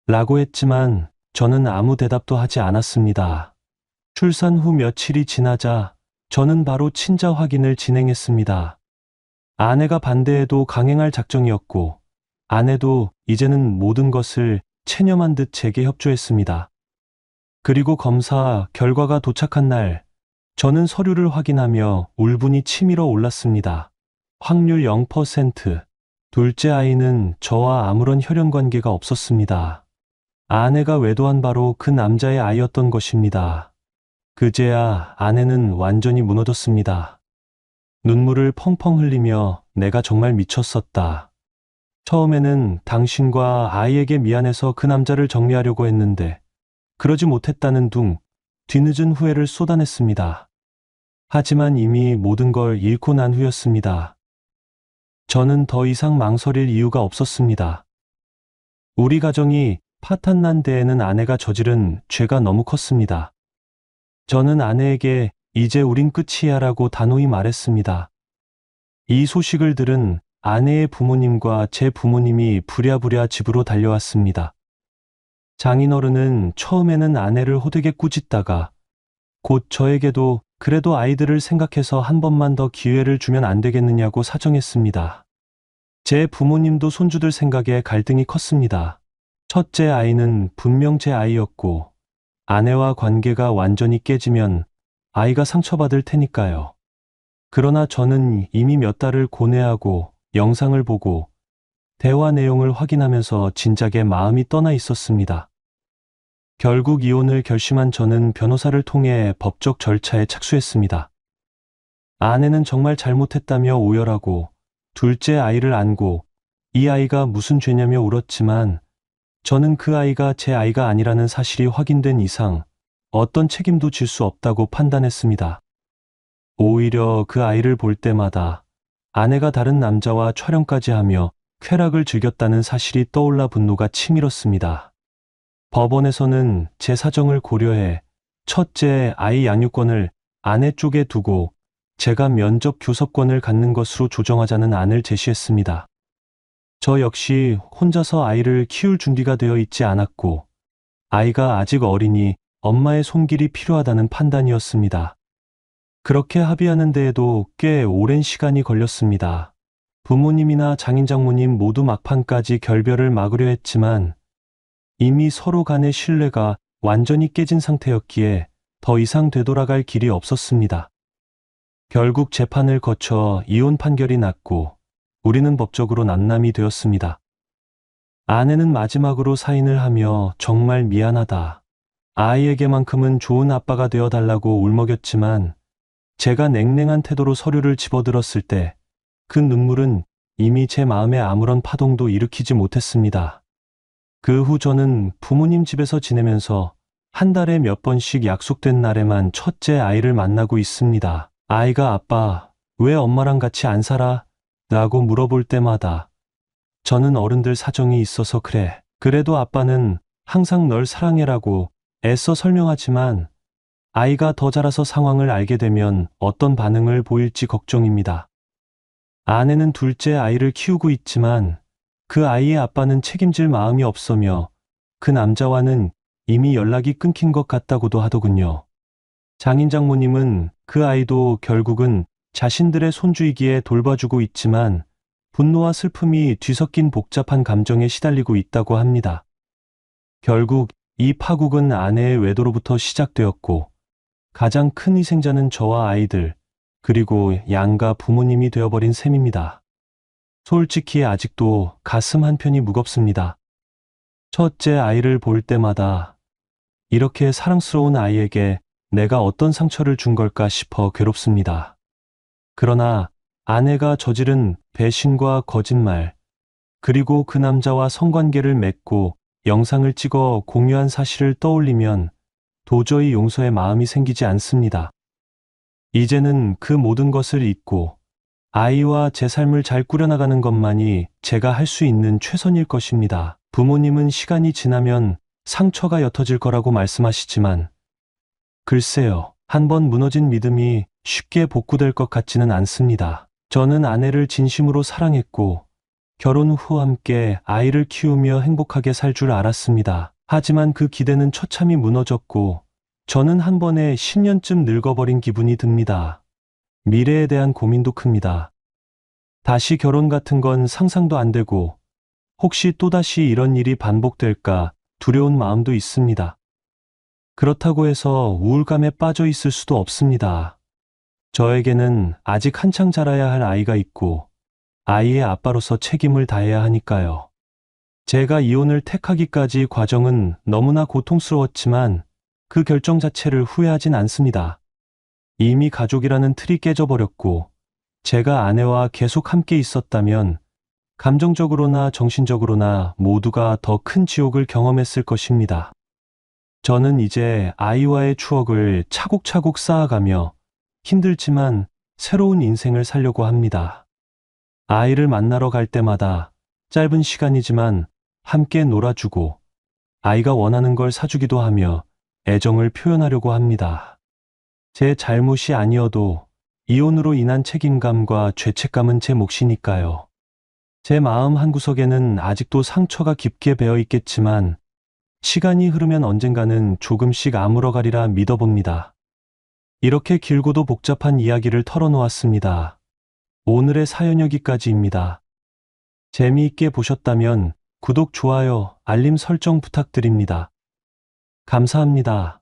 라고 했지만 저는 아무 대답도 하지 않았습니다. 출산 후 며칠이 지나자 저는 바로 친자 확인을 진행했습니다. 아내가 반대해도 강행할 작정이었고 아내도 이제는 모든 것을 체념한 듯 제게 협조했습니다. 그리고 검사 결과가 도착한 날 저는 서류를 확인하며 울분이 치밀어 올랐습니다. 확률 0%. 둘째 아이는 저와 아무런 혈연 관계가 없었습니다. 아내가 외도한 바로 그 남자의 아이였던 것입니다. 그제야 아내는 완전히 무너졌습니다. 눈물을 펑펑 흘리며 내가 정말 미쳤었다. 처음에는 당신과 아이에게 미안해서 그 남자를 정리하려고 했는데 그러지 못했다는 둥 뒤늦은 후회를 쏟아냈습니다. 하지만 이미 모든 걸 잃고 난 후였습니다. 저는 더 이상 망설일 이유가 없었습니다. 우리 가정이 파탄난 데에는 아내가 저지른 죄가 너무 컸습니다. 저는 아내에게 이제 우린 끝이야라고 단호히 말했습니다. 이 소식을 들은 아내의 부모님과 제 부모님이 부랴부랴 집으로 달려왔습니다. 장인어른은 처음에는 아내를 호되게 꾸짖다가 곧 저에게도 그래도 아이들을 생각해서 한 번만 더 기회를 주면 안 되겠느냐고 사정했습니다. 제 부모님도 손주들 생각에 갈등이 컸습니다. 첫째 아이는 분명 제 아이였고 아내와 관계가 완전히 깨지면 아이가 상처받을 테니까요. 그러나 저는 이미 몇 달을 고뇌하고 영상을 보고 대화 내용을 확인하면서 진작에 마음이 떠나 있었습니다. 결국 이혼을 결심한 저는 변호사를 통해 법적 절차에 착수했습니다. 아내는 정말 잘못했다며 오열하고 둘째 아이를 안고 이 아이가 무슨 죄냐며 울었지만 저는 그 아이가 제 아이가 아니라는 사실이 확인된 이상 어떤 책임도 질 수 없다고 판단했습니다. 오히려 그 아이를 볼 때마다 아내가 다른 남자와 촬영까지 하며 쾌락을 즐겼다는 사실이 떠올라 분노가 치밀었습니다. 법원에서는 제 사정을 고려해 첫째 아이 양육권을 아내 쪽에 두고 제가 면접 교섭권을 갖는 것으로 조정하자는 안을 제시했습니다. 저 역시 혼자서 아이를 키울 준비가 되어 있지 않았고 아이가 아직 어리니 엄마의 손길이 필요하다는 판단이었습니다. 그렇게 합의하는 데에도 꽤 오랜 시간이 걸렸습니다. 부모님이나 장인장모님 모두 막판까지 결별을 막으려 했지만 이미 서로 간의 신뢰가 완전히 깨진 상태였기에 더 이상 되돌아갈 길이 없었습니다. 결국 재판을 거쳐 이혼 판결이 났고 우리는 법적으로 남남이 되었습니다. 아내는 마지막으로 사인을 하며 정말 미안하다. 아이에게만큼은 좋은 아빠가 되어달라고 울먹였지만 제가 냉랭한 태도로 서류를 집어들었을 때 그 눈물은 이미 제 마음에 아무런 파동도 일으키지 못했습니다. 그 후 저는 부모님 집에서 지내면서 한 달에 몇 번씩 약속된 날에만 첫째 아이를 만나고 있습니다. 아이가 아빠, 왜 엄마랑 같이 안 살아? 라고 물어볼 때마다 저는 어른들 사정이 있어서 그래. 그래도 아빠는 항상 널 사랑해라고 애써 설명하지만 아이가 더 자라서 상황을 알게 되면 어떤 반응을 보일지 걱정입니다. 아내는 둘째 아이를 키우고 있지만 그 아이의 아빠는 책임질 마음이 없으며 그 남자와는 이미 연락이 끊긴 것 같다고도 하더군요. 장인장모님은 그 아이도 결국은 자신들의 손주이기에 돌봐주고 있지만 분노와 슬픔이 뒤섞인 복잡한 감정에 시달리고 있다고 합니다. 결국 이 파국은 아내의 외도로부터 시작되었고 가장 큰 희생자는 저와 아이들 그리고 양가 부모님이 되어버린 셈입니다. 솔직히 아직도 가슴 한편이 무겁습니다. 첫째 아이를 볼 때마다 이렇게 사랑스러운 아이에게 내가 어떤 상처를 준 걸까 싶어 괴롭습니다. 그러나 아내가 저지른 배신과 거짓말, 그리고 그 남자와 성관계를 맺고 영상을 찍어 공유한 사실을 떠올리면 도저히 용서의 마음이 생기지 않습니다. 이제는 그 모든 것을 잊고 아이와 제 삶을 잘 꾸려나가는 것만이 제가 할 수 있는 최선일 것입니다. 부모님은 시간이 지나면 상처가 옅어질 거라고 말씀하시지만 글쎄요. 한번 무너진 믿음이 쉽게 복구될 것 같지는 않습니다. 저는 아내를 진심으로 사랑했고 결혼 후 함께 아이를 키우며 행복하게 살 줄 알았습니다. 하지만 그 기대는 처참히 무너졌고 저는 한 번에 10년쯤 늙어버린 기분이 듭니다. 미래에 대한 고민도 큽니다. 다시 결혼 같은 건 상상도 안 되고 혹시 또다시 이런 일이 반복될까 두려운 마음도 있습니다. 그렇다고 해서 우울감에 빠져 있을 수도 없습니다. 저에게는 아직 한창 자라야 할 아이가 있고 아이의 아빠로서 책임을 다해야 하니까요. 제가 이혼을 택하기까지 과정은 너무나 고통스러웠지만 그 결정 자체를 후회하진 않습니다. 이미 가족이라는 틀이 깨져버렸고 제가 아내와 계속 함께 있었다면 감정적으로나 정신적으로나 모두가 더 큰 지옥을 경험했을 것입니다. 저는 이제 아이와의 추억을 차곡차곡 쌓아가며 힘들지만 새로운 인생을 살려고 합니다. 아이를 만나러 갈 때마다 짧은 시간이지만 함께 놀아주고 아이가 원하는 걸 사주기도 하며 애정을 표현하려고 합니다. 제 잘못이 아니어도 이혼으로 인한 책임감과 죄책감은 제 몫이니까요. 제 마음 한구석에는 아직도 상처가 깊게 배어 있겠지만 시간이 흐르면 언젠가는 조금씩 아물어가리라 믿어봅니다. 이렇게 길고도 복잡한 이야기를 털어놓았습니다. 오늘의 사연 여기까지입니다. 재미있게 보셨다면 구독, 좋아요, 알림 설정 부탁드립니다. 감사합니다.